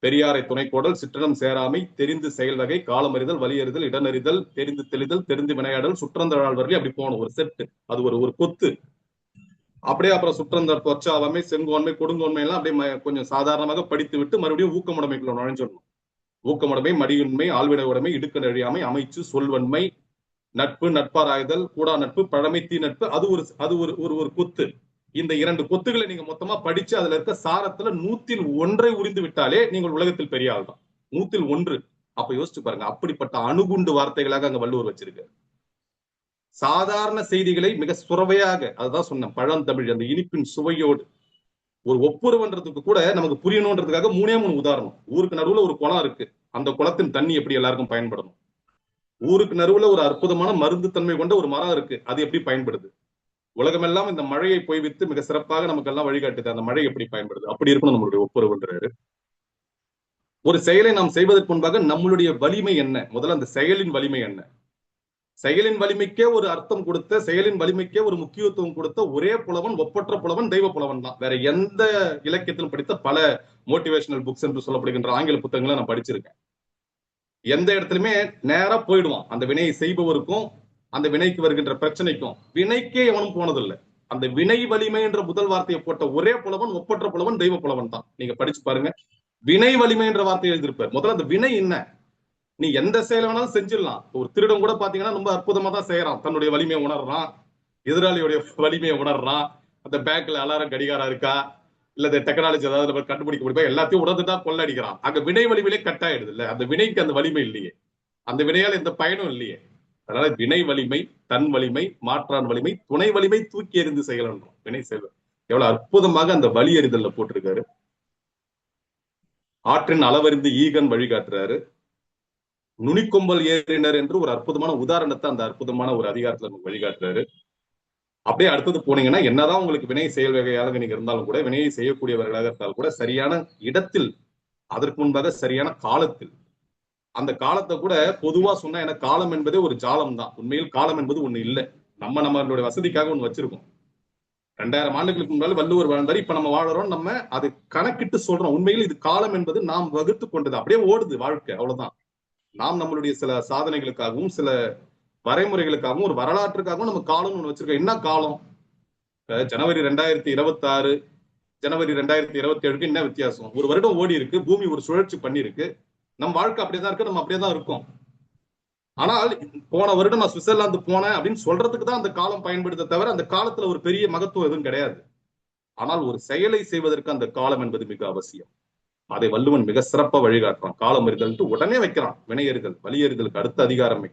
பெரியாரை துணைக்கோடல், சிற்றினம் சேராமை, தெரிந்து செயல் வகை, காலமறிதல், வலியறிதல், இடனறிதல், தெரிந்து தெளிதல், தெரிந்து வினையாடல், சுற்றந்தழால் வரலி, அப்படி போகணும். ஒரு செட்டு, அது ஒரு கொத்து. அப்படியே அப்புறம் சுற்றந்தர், தொச்சாவமை, செங்கோன்மை, கொடுங்கோன்மை எல்லாம் அப்படியே கொஞ்சம் சாதாரணமாக படித்து விட்டு மறுபடியும் ஊக்கமுடைமைக்குள்ள நுழைஞ்சிடணும். ஊக்கமுடைமை, மடியின்மை, ஆள்வினை உடைமை, இடுக்கண் அழியாமை, அமைச்சு, சொல்வன்மை, நட்பு, நட்பாராய்தல், கூடா நட்பு, பழமை, தீ நட்பு, அது ஒரு கொத்து. இந்த 2 கொத்துகளை நீங்க மொத்தமா படிச்சு அதுல இருக்க சாரத்துல 100ல் 1 உரிந்து விட்டாலே நீங்கள் உலகத்தில் பெரிய ஆள் தான். 100ல் 1. அப்ப யோசிச்சு பாருங்க, அப்படிப்பட்ட அணுகுண்டு வார்த்தைகளாக அங்க வள்ளுவர் வச்சிருக்காரு. சாதாரண செய்திகளை மிக சுவையாக, அதுதான் சொன்ன பழந்தமிழ், அந்த இனிப்பின் சுவையோடு ஒரு ஒப்புரவுன்றதுக்கு கூட நமக்கு புரியணுன்றதுக்காக 3 உதாரணம். ஊருக்கு நடுவுல ஒரு குளம் இருக்கு, அந்த குளத்தின் தண்ணி எப்படி எல்லாருக்கும் பயன்படணும். ஊருக்கு நடுவுல ஒரு அற்புதமான மருந்து தன்மை கொண்ட ஒரு மரம் இருக்கு, அது எப்படி பயன்படுது. உலகமெல்லாம் இந்த மழையை பொய்வித்து மிக சிறப்பாக நமக்கு எல்லாம் வழிகாட்டுது, அந்த மழை எப்படி பயன்படுது. அப்படி இருக்கணும் நம்மளுடைய ஒப்புரவுன்றாரு. ஒரு செயலை நாம் செய்வதற்கு முன்பாக நம்மளுடைய வலிமை என்ன, முதல்ல அந்த செயலின் வலிமை என்ன. செயலின் வலிமைக்கே ஒரு அர்த்தம் கொடுத்த, செயலின் வலிமைக்கே ஒரு முக்கியத்துவம் கொடுத்த ஒரே புலவன், ஒப்பற்ற புலவன், தெய்வ புலவன் தான். வேற எந்த இலக்கியத்திலும் படித்த பல மோட்டிவேஷனல் புக்ஸ் என்று சொல்லப்படுகின்ற ஆங்கில புத்தகங்களை நான் படிச்சிருக்கேன். எந்த இடத்துலயுமே நேரா போயிடுவான். அந்த வினையை செய்பவருக்கும் அந்த வினைக்கு வருகின்ற பிரச்சனைக்கும் வினைக்கே எவனும் போனதில்லை. அந்த வினை வலிமை என்ற முதல் வார்த்தையை போட்ட ஒரே புலவன், ஒப்பற்ற புலவன், தெய்வ புலவன் தான். நீங்க படிச்சு பாருங்க, வினை வலிமை என்ற வார்த்தையை எழுதியிருப்பார். முதல்ல அந்த வினை என்ன, நீ எந்த செயலை வேணாலும் செஞ்சிடலாம். ஒரு திருடம் கூட பாத்தீங்கன்னா ரொம்ப அற்புதமா தான் செய்யறான், தன்னுடைய வலிமையை உணர்றான், எதிராளியுடைய வலிமையை உணர்றான். அந்த பேங்க்ல அலாரம் கடிகாரம் இருக்கா, இல்ல இந்த டெக்னாலஜி ஏதாவது கண்டுபிடிக்க முடியுமா, எல்லாத்தையும் உணர்ந்துதான் கொள்ள அடிக்கிறான். அங்க வினை வலிமையிலே கட்டாயிடுது இல்ல, அந்த வினைக்கு அந்த வலிமை இல்லையே, அந்த வினையால் எந்த பயனும் இல்லையே. அதனால வினை வலிமை, தன் வலிமை, மாற்றான் வலிமை, துணை வலிமை, தூக்கி எறிந்து செயலன்றோம். வினை செயல் எவ்வளவு அற்புதமாக அந்த வலி எறிதல்ல போட்டிருக்காரு. ஆற்றின் அளவறிந்து ஈகன் வழிகாட்டுறாரு. நுனிக்கொம்பல் ஏறினர் என்று ஒரு அற்புதமான உதாரணத்தை அந்த அற்புதமான ஒரு அதிகாரத்துல நமக்கு வழிகாட்டுறாரு. அப்படியே அடுத்தது போனீங்கன்னா, என்னதான் உங்களுக்கு வினை செயல் வகையாக நீங்க இருந்தாலும் கூட, வினையை செய்யக்கூடியவர்களாக இருந்தாலும் கூட, சரியான இடத்தில், அதற்கு முன்பாக சரியான காலத்தில், அந்த காலத்தை கூட பொதுவா சொன்னா, எனக்கு காலம் என்பதே ஒரு ஜாலம் தான். உண்மையில் காலம் என்பது ஒண்ணு இல்லை. நம்மளுடைய வசதிக்காக ஒண்ணு வச்சிருக்கோம். 2000 ஆண்டுகளுக்கு முன்னால வள்ளுவர் வாழ்ந்தாரு, இப்ப நம்ம வாழறோம், நம்ம அதை கணக்கிட்டு சொல்றோம். உண்மையில் இது காலம் என்பது நாம் வகுத்து கொண்டது, அப்படியே ஓடுது வாழ்க்கை, அவ்வளவுதான். நாம் நம்மளுடைய சில சாதனைகளுக்காகவும் சில வரைமுறைகளுக்காகவும் ஒரு வரலாற்றுக்காகவும் நம்ம காலம் ஒண்ணு வச்சிருக்கோம். என்ன காலம்? ஜனவரி 2026 ஜனவரி 2027 என்ன வித்தியாசம்? ஒரு வருடம் ஓடி இருக்கு, பூமி ஒரு சுழற்சி பண்ணி இருக்கு, நம் வாழ்க்கை அப்படியேதான் இருக்கு, நம்ம அப்படியேதான் இருக்கோம். ஆனால் போன வருடம் நான் சுவிட்சர்லாந்து போனேன் அப்படின்னு சொல்றதுக்கு தான் அந்த காலம் பயன்படுத்த தவிர அந்த காலத்துல ஒரு பெரிய மகத்துவம் எதுவும் கிடையாது. ஆனால் ஒரு செயலை செய்வதற்கு அந்த காலம் என்பது மிக அவசியம். அதை வள்ளுவன் மிக சிறப்பா வழிகாட்டுறான். காலம் எறிதல் உடனே வைக்கிறான். வினையறிதல், வலியறிதலுக்கு அடுத்த அதிகாரமே.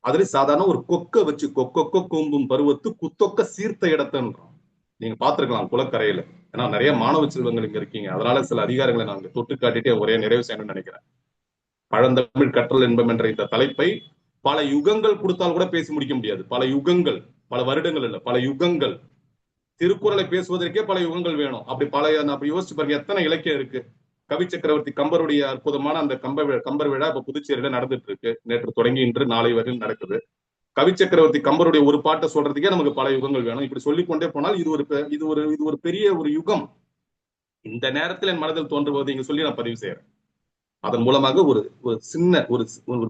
அதுல சாதாரண ஒரு கொக்க வச்சு, கொக்கொக்க கூம்பும் பருவத்து குத்தொக்க சீர்த்த இடத்தன்றான். நீங்க பாத்துருக்கலாம் குளக்கரையில. ஏன்னா நிறைய மாணவ செல்வங்கள் இங்க இருக்கீங்க, அதனால சில அதிகாரங்களை நான் தொட்டு காட்டிட்டே ஒரே நிறைவு செய்யணும்னு நினைக்கிறேன். பழந்தமிழ் கற்றல் என்பம் என்ற இந்த தலைப்பை பல யுகங்கள் கொடுத்தால் கூட பேசி முடிக்க முடியாது. பல யுகங்கள், பல வருடங்கள் இல்ல, பல யுகங்கள். திருக்குறளை பேசுவதற்கே பல யுகங்கள் வேணும். அப்படி யோசிச்சு பாருங்க, எத்தனை இலக்கியம் இருக்கு. கவி சக்கரவர்த்தி கம்பருடைய அற்புதமான அந்த கம்பர் விழா இப்ப புதுச்சேரியில நடந்துட்டு இருக்கு. நேற்று தொடங்கி இன்று நாளை வரையில் நடக்குது. கவி சக்கரவர்த்தி கம்பருடைய ஒரு பாட்டை சொல்றதுக்கே நமக்கு பல யுகங்கள் வேணும். இப்படி சொல்லிக்கொண்டே போனால் இது ஒரு பெரிய ஒரு யுகம். இந்த நேரத்தில் என் மனதில் தோன்றுவது இங்க சொல்லி நான் பதிவு செய்யறேன். அதன் மூலமாக ஒரு சின்ன ஒரு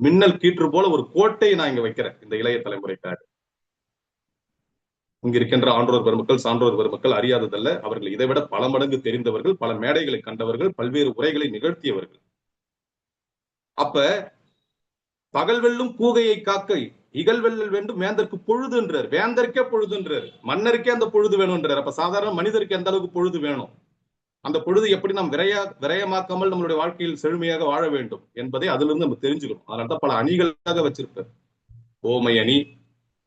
மின்னல் கீற்று போல ஒரு கோட்டையை நான் இங்க வைக்கிறேன் இந்த இளைய தலைமுறைக்காக. இங்க இருக்கின்ற ஆன்றோர் பெருமக்கள், சான்றோர் பெருமக்கள் அறியாததல்ல, அவர்கள் இதைவிட பல மடங்கு தெரிந்தவர்கள், பல மேடைகளை கண்டவர்கள், பல்வேறு உரைகளை நிகழ்த்தியவர்கள். அப்ப பகல் வெல்லும் கூகையை காக்கை இகழ்வெல்லல் வேண்டும் வேந்தற்கு பொழுதுன்றார். வேந்தருக்கே பொழுதுன்றார், மன்னருக்கே அந்த பொழுது வேணும்ன்றார். அப்ப சாதாரண மனிதருக்கு எந்த அளவுக்கு பொழுது வேணும், அந்த பொழுது எப்படி நாம் விரயமாக்காமல் நம்மளுடைய வாழ்க்கையில் செழுமையாக வாழ வேண்டும் என்பதை அதிலிருந்து நம்ம தெரிஞ்சுக்கணும். அதனால்தான் பல அணிகளாக வச்சிருப்பார். ஓமை அணி,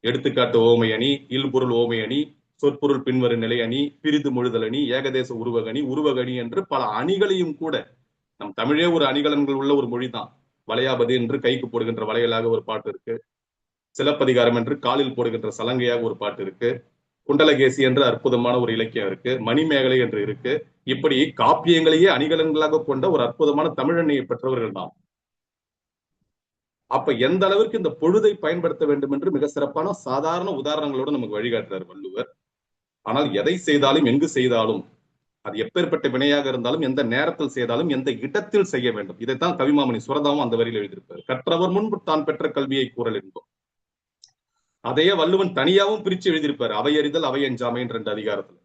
எடுத்துக்காட்டு ஓமை அணி, இல்பொருள் ஓமை அணி, சொற்பொருள் பின்வரும் நிலை அணி, பிரிது மொழிதல் அணி, ஏகதேச உருவகணி, உருவகணி என்று பல அணிகளையும் கூட, நம் தமிழே ஒரு அணிகலன்கள் உள்ள ஒரு மொழி தான். வளையாபதி என்று கைக்கு போடுகின்ற வளையலாக ஒரு பாட்டு இருக்கு, சிலப்பதிகாரம் என்று காலில் போடுகின்ற சலங்கையாக ஒரு பாட்டு இருக்கு, குண்டலகேசி என்று அற்புதமான ஒரு இலக்கியம் இருக்கு, மணிமேகலை என்று இருக்கு. இப்படி காப்பியங்களையே அணிகலன்களாக கொண்ட ஒரு அற்புதமான தமிழெண்ணையை பெற்றவர்கள் நாம். அப்ப எந்த அளவிற்கு இந்த பொழுதை பயன்படுத்த வேண்டும் என்று மிக சிறப்பான சாதாரண உதாரணங்களோடு நமக்கு வழிகாட்டுறார் வள்ளுவர். ஆனால் எதை செய்தாலும் எங்கு செய்தாலும், அது எப்பேற்பட்ட வினையாக இருந்தாலும், எந்த நேரத்தில் செய்தாலும், எந்த இடத்தில் செய்ய வேண்டும். இதைத்தான் கவிமாமணி சுரதாவும் அந்த வரியில் எழுதியிருப்பார். கற்றவர் முன்பு தான் பெற்ற கல்வியை கூறல் என்போம். அதையே வள்ளுவன் தனியாவும் பிரிச்சு எழுதியிருப்பார், அவையறிதல் அவையஞ்சாமை என்ற 2 அதிகாரத்துல.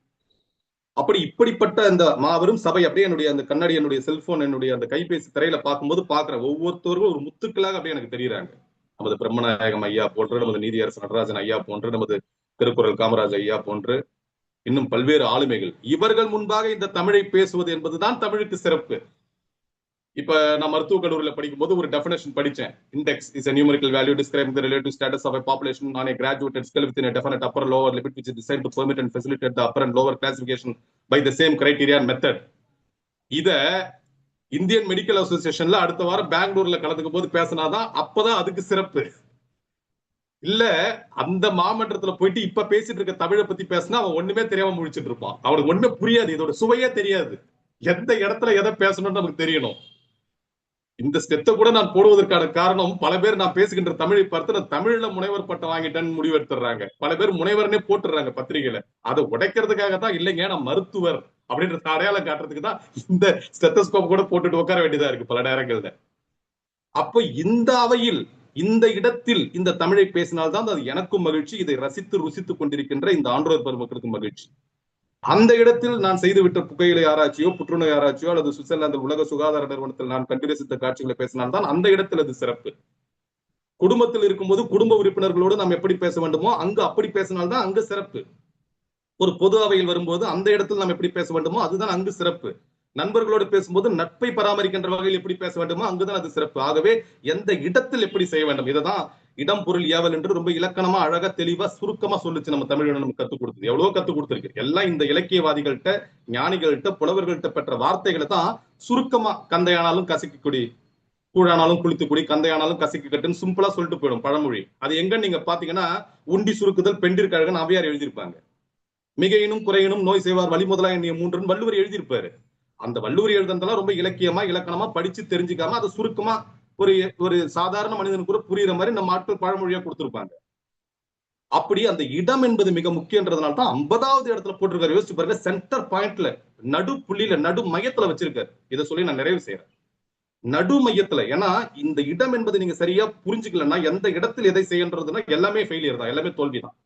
அப்படி இப்படிப்பட்ட அந்த மாபெரும் சபை, அப்படியே என்னுடைய அந்த கண்ணாடி, என்னுடைய செல்போன், என்னுடைய அந்த கைபேசி திரையில பார்க்கும்போது பாக்குறேன், ஒவ்வொருத்தரும் ஒரு முத்துக்களாக அப்படியே எனக்கு தெரியுறாங்க. நமது பிரம்மநாயகம் ஐயா போன்று, நமது நீதியரசு நடராஜன் ஐயா போன்று, நமது திருக்குறள் காமராஜ் ஐயா போன்று, இன்னும் பல்வேறு ஆளுமைகள். இவர்கள் முன்பாக இந்த தமிழை பேசுவது என்பதுதான் தமிழுக்கு சிறப்பு. இப்ப நான் மருத்துவக் கல்லூரியில படிக்கும் போது ஒரு டெஃபினேஷன் படிச்சேன். Index is a numerical value describing the relative status of a population on a graduated scale within a definite upper lower limit which is designed to permit and facilitate the upper and lower classification by the same criteria and method. இத Indian medical அசோசியேஷன்ல அடுத்த வாரம் பெங்களூர்ல கலந்துக்கும் போது பேசினாதான் அப்பதான் அதுக்கு சிறப்பு. இல்ல அந்த மாமன்றத்துல போயிட்டு இப்ப பேசிட்டு இருக்க தமிழை பத்தி பேசினா அவன் ஒண்ணுமே தெரியாம முழிச்சிட்டு இருப்பான். அவனுக்கு ஒண்ணுமே புரியாது, இதோட சுவையே தெரியாது, எந்த இடத்துல எதை பேசணும்னு நமக்கு தெரியணும். இந்த ஸ்டெத்தை கூட நான் போடுவதற்கான காரணம், பல பேர் நான் பேசுகின்ற தமிழை பார்த்து நான் தமிழ்ல முனைவர் பட்டம் வாங்கிட்டேன்னு முடிவெடுத்துறாங்க. பல பேர் முனைவர்னே போட்டுறாங்க பத்திரிகையில. அதை உடைக்கிறதுக்காக தான், இல்லைங்க நான் மருத்துவர் அப்படின்ற அடையாளம் காட்டுறதுக்கு தான் இந்த ஸ்டெத்தஸ்கோப் கூட போட்டுட்டு உட்கார வேண்டியதா இருக்கு பல நேரங்கள்ல. அப்ப இந்த அவையில், இந்த இடத்தில் இந்த தமிழை பேசினால்தான் அது எனக்கும் மகிழ்ச்சி, இதை ரசித்து ருசித்துக் கொண்டிருக்கின்ற இந்த ஆன்றோர் பெருமக்களுக்கும் மகிழ்ச்சி. அந்த இடத்தில் நான் செய்துவிட்ட புகையிலை ஆராய்ச்சியோ, புற்றுநோய் ஆராய்ச்சியோ, அல்லது சுவிட்சர்லாந்தில் உலக சுகாதார நிறுவனத்தில் நான் கண்டு ரசித்த காட்சிகளை பேசினால்தான் அந்த இடத்தில் அது சிறப்பு. குடும்பத்தில் இருக்கும்போது குடும்ப உறுப்பினர்களோடு நாம் எப்படி பேச வேண்டுமோ அங்கு அப்படி பேசினால்தான் அங்கு சிறப்பு. ஒரு பொது அவையில் வரும்போது அந்த இடத்தில் நாம் எப்படி பேச வேண்டுமோ அதுதான் அங்கு சிறப்பு. நண்பர்களோடு பேசும்போது நட்பை பராமரிக்கின்ற வகையில் எப்படி பேச வேண்டுமோ அங்குதான் அது சிறப்பு. ஆகவே எந்த இடத்தில் எப்படி செய்ய வேண்டும், இததான் இடம் பொருள் ஏவல் என்று ரொம்ப இலக்கணமா அழகா தெளிவா சுருக்கமா சொல்லுச்சு நம்ம தமிழ் நமக்கு கத்துக் கொடுத்தது. எவ்வளவு கத்துக் கொடுத்திருக்கு. எல்லாம் இந்த இலக்கியவாதிகள்கிட்ட, ஞானிகள்கிட்ட, புலவர்கள்ட்ட பெற்ற வார்த்தைகளை தான் சுருக்கமா, கந்தையானாலும் கசக்கி குடி, கூழானாலும் குளித்து குடி, கந்தையானாலும் கசக்கி கட்டுன்னு சிம்பிளா சொல்லிட்டு போயிடும் பழமொழி. அது எங்க நீங்க பாத்தீங்கன்னா உண்டி சுருக்குதல் பெண்டிற்கழகன் அவையார் எழுதியிருப்பாங்க. மிகையினும் குறையினும் நோய் செய்வார் வழி முதலா எண்ணிய 3 வள்ளுவர் எழுதியிருப்பாரு. அந்த வள்ளுவர் எழுதுனதெல்லாம் ரொம்ப இலக்கியமா இலக்கணமா படிச்சு தெரிஞ்சுக்காம அதை சுருக்கமா ஒரு சாதாரண மனிதனுக்கு கூட புரியுற மாதிரி நம்ம ஆட்கள் பழமொழியா கொடுத்திருப்பாங்க. அப்படி அந்த இடம் என்பது மிக முக்கியன்றதுனால தான் 50வது இடத்துல போட்டிருக்காரு. யோசிச்சு பாருங்க, சென்டர் பாயிண்ட்ல, நடு புள்ளியில, நடு மையத்துல வச்சிருக்காரு. இதை சொல்லி நான் நிறைவு செய்யறேன், நடு மையத்துல. ஏன்னா இந்த இடம் என்பது நீங்க சரியா புரிஞ்சுக்கலன்னா, எந்த இடத்தில் எதை செய்யன்றதுன்னா எல்லாமே ஃபெயிலியர் தான், எல்லாமே தோல்விதான்.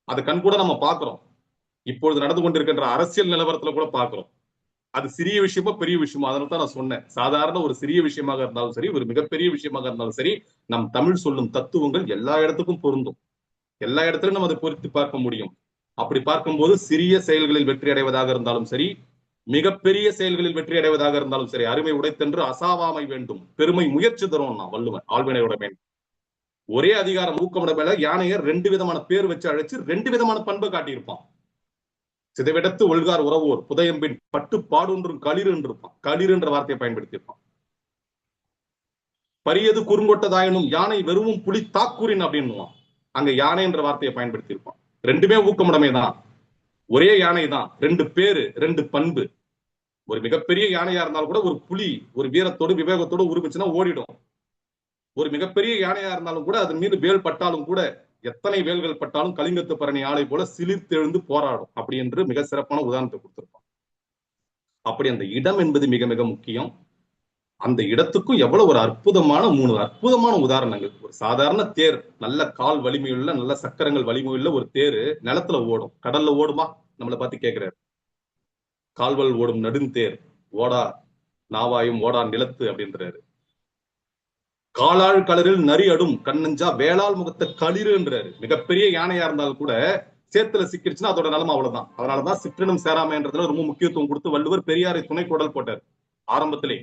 அது கண் கூட நம்ம பாக்குறோம். இப்பொழுது நடந்து கொண்டிருக்கின்ற அரசியல் நிலவரத்துல கூட பாக்குறோம். அது சிறிய விஷயமா பெரிய விஷயமா, அதனால தான் நான் சொன்னேன், சாதாரண ஒரு சிறிய விஷயமாக இருந்தாலும் சரி, ஒரு மிகப்பெரிய விஷயமாக இருந்தாலும் சரி, நம் தமிழ் சொல்லும் தத்துவங்கள் எல்லா இடத்துக்கும் பொருந்தும். எல்லா இடத்திலும் நம்ம அதை பொருத்தி பார்க்க முடியும். அப்படி பார்க்கும்போது சிறிய செயல்களில் வெற்றி அடைவதாக இருந்தாலும் சரி, மிகப்பெரிய செயல்களில் வெற்றி அடைவதாக இருந்தாலும் சரி, அருமை உடைத்தென்று அசாவாமை வேண்டும், பெருமை முயற்சி தரும். நான் வள்ளுவன் ஆழ்வினையோட மேன். ஒரே அதிகாரம் ஊக்கமுட மேல யானையர் 2 விதமான பேர் வச்சு அழைச்சு 2 விதமான பண்பை காட்டியிருப்பான். சிதைவிடத்து ஒல்கார் உறவோர் புதையம்பின் பட்டு பாடொன்றும் களிறு என்று இருப்பான். களிறு என்ற வார்த்தையை பயன்படுத்தியிருப்பான். பரியது குறுங்கொட்டதாயனும் யானை வெறுவும் புலி தாக்கூரின் அப்படின்னுவான். அங்க யானை என்ற வார்த்தையை பயன்படுத்தியிருப்பான். 2மே ஊக்கமுடைமை தான், ஒரே யானை தான், 2 பேரு 2 பண்பு. ஒரு மிகப்பெரிய யானையா இருந்தாலும் கூட ஒரு புலி ஒரு வீரத்தோடு விவேகத்தோடு உருமிச்சுன்னா ஓடிடும். ஒரு மிகப்பெரிய யானையா இருந்தாலும் கூட அதன் மீது வேல் பட்டாலும் கூட, எத்தனை வேல்கள் பட்டாலும் கலிங்கத்து பரணி ஆலை போல சிலிர்த்தெழுந்து போராடும். அப்படி என்று மிக சிறப்பான உதாரணத்தை கொடுத்திருப்பான். அப்படி அந்த இடம் என்பது மிக மிக முக்கியம். அந்த இடத்துக்கும் எவ்வளவு ஒரு அற்புதமான 3 அற்புதமான உதாரணங்கள். ஒரு சாதாரண தேர், நல்ல கால் வலிமையுள்ள, நல்ல சக்கரங்கள் வலிமையுள்ள ஒரு தேர் நிலத்துல ஓடும். கடல்ல ஓடுமா? நம்மளை பார்த்து கேட்கிறாரு. கால்வல் ஓடும் நடுந்தேர் ஓடா நாவாயும் ஓடா நிலத்து அப்படின்றாரு. காலாள் கலரில் நரி அடும் கண்ணஞ்சா வேளாள் முகத்தை களிறுன்றாரு. மிகப்பெரிய யானையா இருந்தாலும் கூட சேத்துல சிக்கிடுச்சுன்னா அதோட நிலைமை அவ்வளவுதான். அதனாலதான் சிற்றினம் சேராமைன்றதுல ரொம்ப முக்கியத்துவம் கொடுத்து வள்ளுவர் பெரியாரை துணை கோடல் போட்டார் ஆரம்பத்திலே.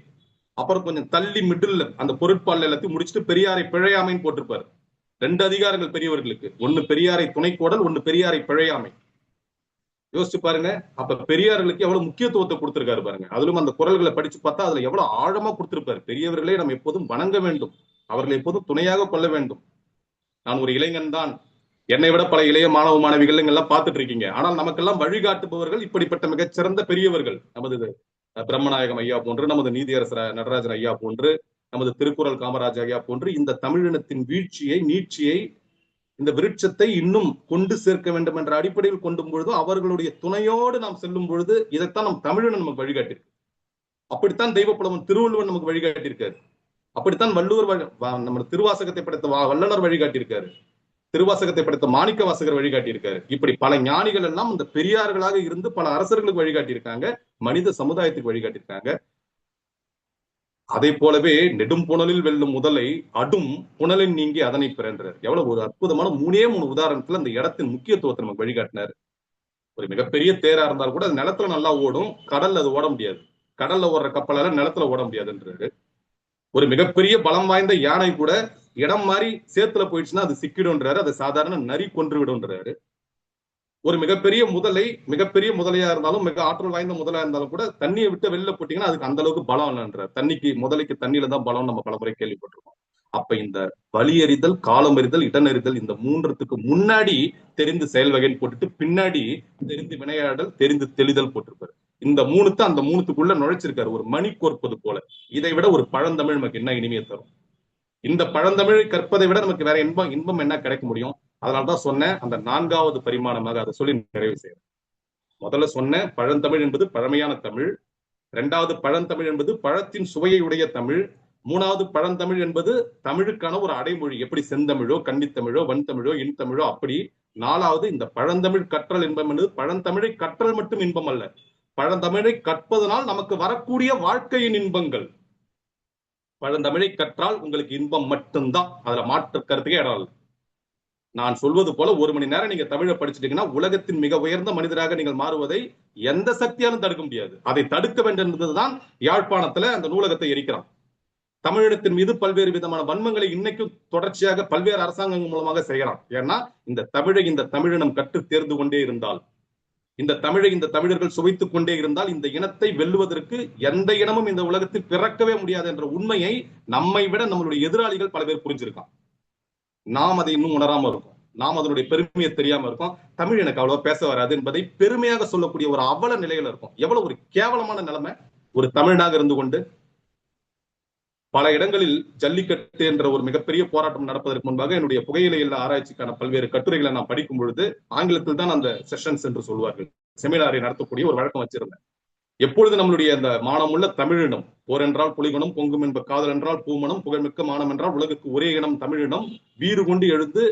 அப்புறம் கொஞ்சம் தள்ளி மிடில் அந்த பொருட்பால் எல்லாத்தையும் முடிச்சுட்டு பெரியாரை பிழையாமைன்னு போட்டிருப்பாரு. 2 அதிகாரங்கள் பெரியவர்களுக்கு. ஒன்னு பெரியாரை துணை கோடல், ஒன்னு பெரியாரை பிழையாமை. யோசிச்சு பாருங்க. அப்ப பெரியார்களுக்கு எவ்வளவு முக்கியத்துவத்தை கொடுத்திருக்காரு பாருங்க. அதிலும் அந்த குறள்களை படிச்சு பார்த்தா அதுல எவ்வளவு ஆழமா கொடுத்திருப்பாரு. பெரியவர்களே நம்ம எப்போதும் வணங்க வேண்டும், அவர்களை எப்போதும் துணையாக கொள்ள வேண்டும். நான் ஒரு இளைஞன் தான், என்னை விட பல இளைய மாணவ மாணவிகள் எல்லாம் பார்த்துட்டு இருக்கீங்க. ஆனால் நமக்கெல்லாம் வழிகாட்டுபவர்கள் இப்படிப்பட்ட மிகச்சிறந்த பெரியவர்கள். நமது பிரம்மநாயகம் ஐயா போன்று, நமது நீதியரசர் நடராஜன் ஐயா போன்று, நமது திருக்குறள் காமராஜ் ஐயா போன்று இந்த தமிழினத்தின் வீழ்ச்சியை, நீட்சியை, இந்த விருட்சத்தை இன்னும் கொண்டு சேர்க்க வேண்டும் என்ற அடிப்படையில் கொண்டும் பொழுது அவர்களுடைய துணையோடு நாம் செல்லும் பொழுது இதைத்தான் நம் தமிழினம் நமக்கு வழிகாட்டியிருக்கு. அப்படித்தான் தெய்வப்புலவன் திருவள்ளுவன் நமக்கு வழிகாட்டியிருக்காரு. அப்படித்தான் வள்ளுவர் நம்ம திருவாசகத்தை படைத்த வள்ளலர் வழிகாட்டியிருக்காரு. திருவாசகத்தை படைத்த மாணிக்க வாசகர் வழிகாட்டியிருக்காரு. இப்படி பல ஞானிகள் எல்லாம் இந்த பெரியார்களாக இருந்து பல அரசர்களுக்கு வழிகாட்டியிருக்காங்க, மனித சமுதாயத்துக்கு வழிகாட்டியிருக்காங்க. அதை போலவே நெடும் புனலில் வெல்லும் முதலை அடும் புனலின் நீங்கி அதனை பிறன்றார். எவ்வளவு ஒரு அற்புதமான 3 உதாரணத்துல அந்த இடத்தின் முக்கியத்துவத்தை நமக்கு வழிகாட்டினார். ஒரு மிகப்பெரிய தேரா இருந்தால் கூட அது நிலத்துல நல்லா ஓடும், கடல்ல அது ஓட முடியாது. கடல்ல ஓடுற கப்பலால நிலத்துல ஓட முடியாதுன்றாரு. ஒரு மிகப்பெரிய பலம் வாய்ந்த யானை கூட இடம் மாறி சேத்துல போயிடுச்சுன்னா அது சிக்கிடும்ன்றாரு, அதை சாதாரண நரி கொன்று விடும்ன்றாரு. ஒரு மிகப்பெரிய முதலையா இருந்தாலும், மிக ஆற்றல் வாய்ந்த முதலா இருந்தாலும் கூட தண்ணியை விட்டு வெளில போட்டீங்கன்னா அதுக்கு அந்த அளவுக்கு பலம் இல்லைன்றார். முதலைக்கு தண்ணியில தான் பலம் நம்ம பலமுறை கேள்விப்பட்டிருக்கோம். அப்ப இந்த வலியறிதல், காலமறிதல், இடனறிதல், இந்த 3த்துக்கு முன்னாடி தெரிந்து செயல் வகைன்னு போட்டுட்டு பின்னாடி தெரிந்து வினையாடல், தெரிந்து தெளிதல் போட்டிருப்பாரு. இந்த 3 அந்த 3த்துக்குள்ள நுழைச்சிருக்காரு, ஒரு மணி கோர்ப்பது போல. இதை விட ஒரு பழந்தமிழ் நமக்கு என்ன இனிமையை தரும்? இந்த பழந்தமிழை கற்பதை விட நமக்கு வேற இன்பம் என்ன கிடைக்க முடியும்? அதனால்தான் சொன்னேன், அந்த 4வது பரிமாணமாக அதை சொல்லி நிறைவு செய்யறேன். முதல்ல சொன்ன பழந்தமிழ் என்பது பழமையான தமிழ். 2வது பழந்தமிழ் என்பது பழத்தின் சுவையை உடைய தமிழ். 3வது பழந்தமிழ் என்பது தமிழுக்கான ஒரு அடைமொழி. எப்படி செந்தமிழோ, கன்னித்தமிழோ, வன்தமிழோ, இன்தமிழோ அப்படி. 4வது இந்த பழந்தமிழ் கற்றல் இன்பம் என்பது பழந்தமிழை கற்றல் மட்டும் இன்பம் அல்ல, பழந்தமிழை கற்பதனால் நமக்கு வரக்கூடிய வாழ்க்கையின் இன்பங்கள். பழந்தமிழை கற்றால் உங்களுக்கு இன்பம் மட்டும்தான், அதுல மாற்று கருத்துக்கே இடம் இல்லை. நான் சொல்வது போல 1 மணி நேரம் நீங்க தமிழை படிச்சுட்டீங்கன்னா உலகத்தின் மிக உயர்ந்த மனிதராக நீங்கள் மாறுவதை எந்த சக்தியாலும் தடுக்க முடியாது. அதை தடுக்க வேண்டும் என்பதுதான் யாழ்ப்பாணத்துல அந்த நூலகத்தை எரிக்கிறான். தமிழினத்தின் மீது பல்வேறு விதமான வன்மங்களை இன்னைக்கும் தொடர்ச்சியாக பல்வேறு அரசாங்கங்கள் மூலமாக செய்யறான். ஏன்னா இந்த தமிழினம் கற்று தேர்ந்து கொண்டே இருந்தால், இந்த தமிழர்கள் சுவைத்துக் கொண்டே இருந்தால் இந்த இனத்தை வெல்லுவதற்கு எந்த இனமும் இந்த உலகத்தில் பிறக்கவே முடியாது என்ற உண்மையை நம்மை விட நம்மளுடைய எதிராளிகள் பல பேர் புரிஞ்சிருக்கான். நாம் அதை இன்னும் உணராம இருக்கோம். நாம் அதனுடைய பெருமையை தெரியாம இருக்கோம். தமிழ் எனக்கு அவ்வளவு பேச வராது என்பதை பெருமையாக சொல்லக்கூடிய ஒரு அவல நிலையில இருக்கும். எவ்வளவு ஒரு கேவலமான நிலைமை! ஒரு தமிழனாக இருந்து கொண்டு பல இடங்களில் ஜல்லிக்கட்டு என்ற ஒரு மிகப்பெரிய போராட்டம் நடப்பதற்கு முன்பாக என்னுடைய புகையிலையில் ஆராய்ச்சிக்கான பல்வேறு கட்டுரைகளை நான் படிக்கும் பொழுது ஆங்கிலத்தில் தான் அந்த செஷன்ஸ் என்று சொல்வார்கள், செமினாரை நடத்தக்கூடிய ஒரு வழக்கம் வச்சிருந்தேன். எப்பொழுது நம்மளுடைய அந்த மானமுள்ள தமிழினம், போர் என்றால் புலிகுணம், பொங்கும் என்ப காதல் என்றால் பூமணம், புகழ்மிக்க மானம் என்றால் உலகுக்கு ஒரே இனம் தமிழினம், வீறு கொண்டு எழுந்து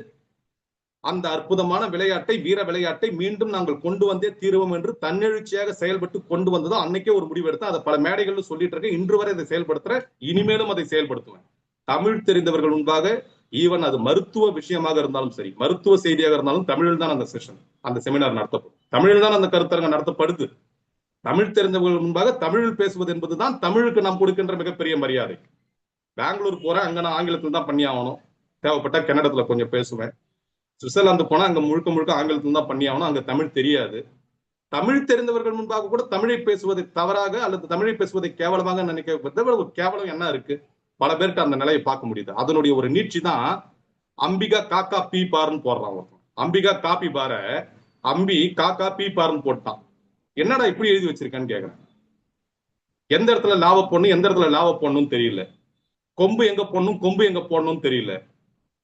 அந்த அற்புதமான விளையாட்டை, வீர விளையாட்டை மீண்டும் நாங்கள் கொண்டு வந்தே தீர்வோம் என்று தன்னெழுச்சியாக செயல்பட்டு கொண்டு வந்ததோ அன்னைக்கே ஒரு முடிவு எடுத்து அதை பல மேடைகள் சொல்லிட்டு இருக்கேன். இன்று வரை அதை செயல்படுத்துற, இனிமேலும் அதை செயல்படுத்துவேன். தமிழ் தெரிந்தவர்கள் முன்பாக, ஈவன் அது மருத்துவ விஷயமாக இருந்தாலும் சரி, மருத்துவ செய்தியாக இருந்தாலும் தமிழில் தான் அந்த செஷன், அந்த செமினார் நடத்தப்படும். தமிழில் தான் அந்த கருத்தரங்கம் நடத்தப்படுது. தமிழ் தெரிந்தவர்கள் முன்பாக தமிழில் பேசுவது என்பதுதான் தமிழுக்கு நாம் கொடுக்கின்ற மிகப்பெரிய மரியாதை. பெங்களூர் போறேன், அங்க நான் ஆங்கிலத்தில் தான் பண்ணி ஆகணும். தேவைப்பட்ட கன்னடத்துல கொஞ்சம் பேசுவேன். சுவிட்சர்லாந்து போனா அங்க முழுக்க ஆங்கிலத்தில் தான் பண்ணி ஆகணும். அங்க தமிழ் தெரியாது. தமிழ் தெரிந்தவர்கள் முன்பாக கூட தமிழை பேசுவதை தவறாக அல்லது தமிழை பேசுவதை கேவலமாக நினைக்க ஒரு கேவலம் என்ன இருக்கு? பல பேருக்கு அந்த நிலையை பார்க்க முடியுது. அதனுடைய ஒரு நீட்சி தான் அம்பிகா காக்கா பீ பாருன்னு போடுறான். அம்பிகா காப்பி பார அம்பி காக்கா பீ பாருன்னு போட்டான். என்னடா இப்படி எழுதி வச்சிருக்கான்னு கேக்குறேன். எந்த இடத்துல லாவ பொண்ணு, எந்த இடத்துல லாவ பொண்ணுன்னு தெரியல. கொம்பு எங்க பொண்ணும், கொம்பு எங்க போடணும்னு தெரியல.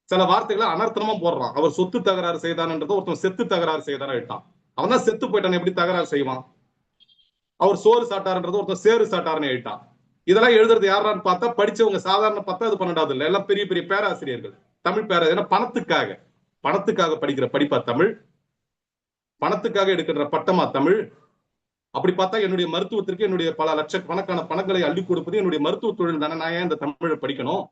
சில வார்த்தைகளை அனர்த்தமா போடுறான். அவர் சொத்து தகராறு செய்தான்ன்றத ஒருத்தன் செத்து தகராறு செய்தான ஆயிட்டான். அவன் தான் செத்து போயிட்டான், எப்படி தகராறு செய்வான்? அவர் சோறு சாட்டாருன்றது ஒருத்தன் சேறு சாட்டாருன்னு ஆயிட்டான். இதெல்லாம் எழுதுறது யாரான்னு பார்த்தா படிச்சவங்க, சாதாரண பார்த்தா அது பண்ணடாது இல்லை, எல்லாம் பெரிய பெரிய பேராசிரியர்கள், தமிழ் பேராசிரியர். பணத்துக்காக படிக்கிற படிப்பா தமிழ்? பணத்துக்காக எடுக்கின்ற பட்டமா தமிழ்? அப்படி பார்த்தா என்னுடைய மருத்துவத்திற்கு என்னுடைய பல லட்சக்கணக்கான பணங்களை அள்ளி கொடுப்பது என்னுடைய மருத்துவ தொழில் தானே. நான் ஏன் இந்த தமிழை படிக்கணும்?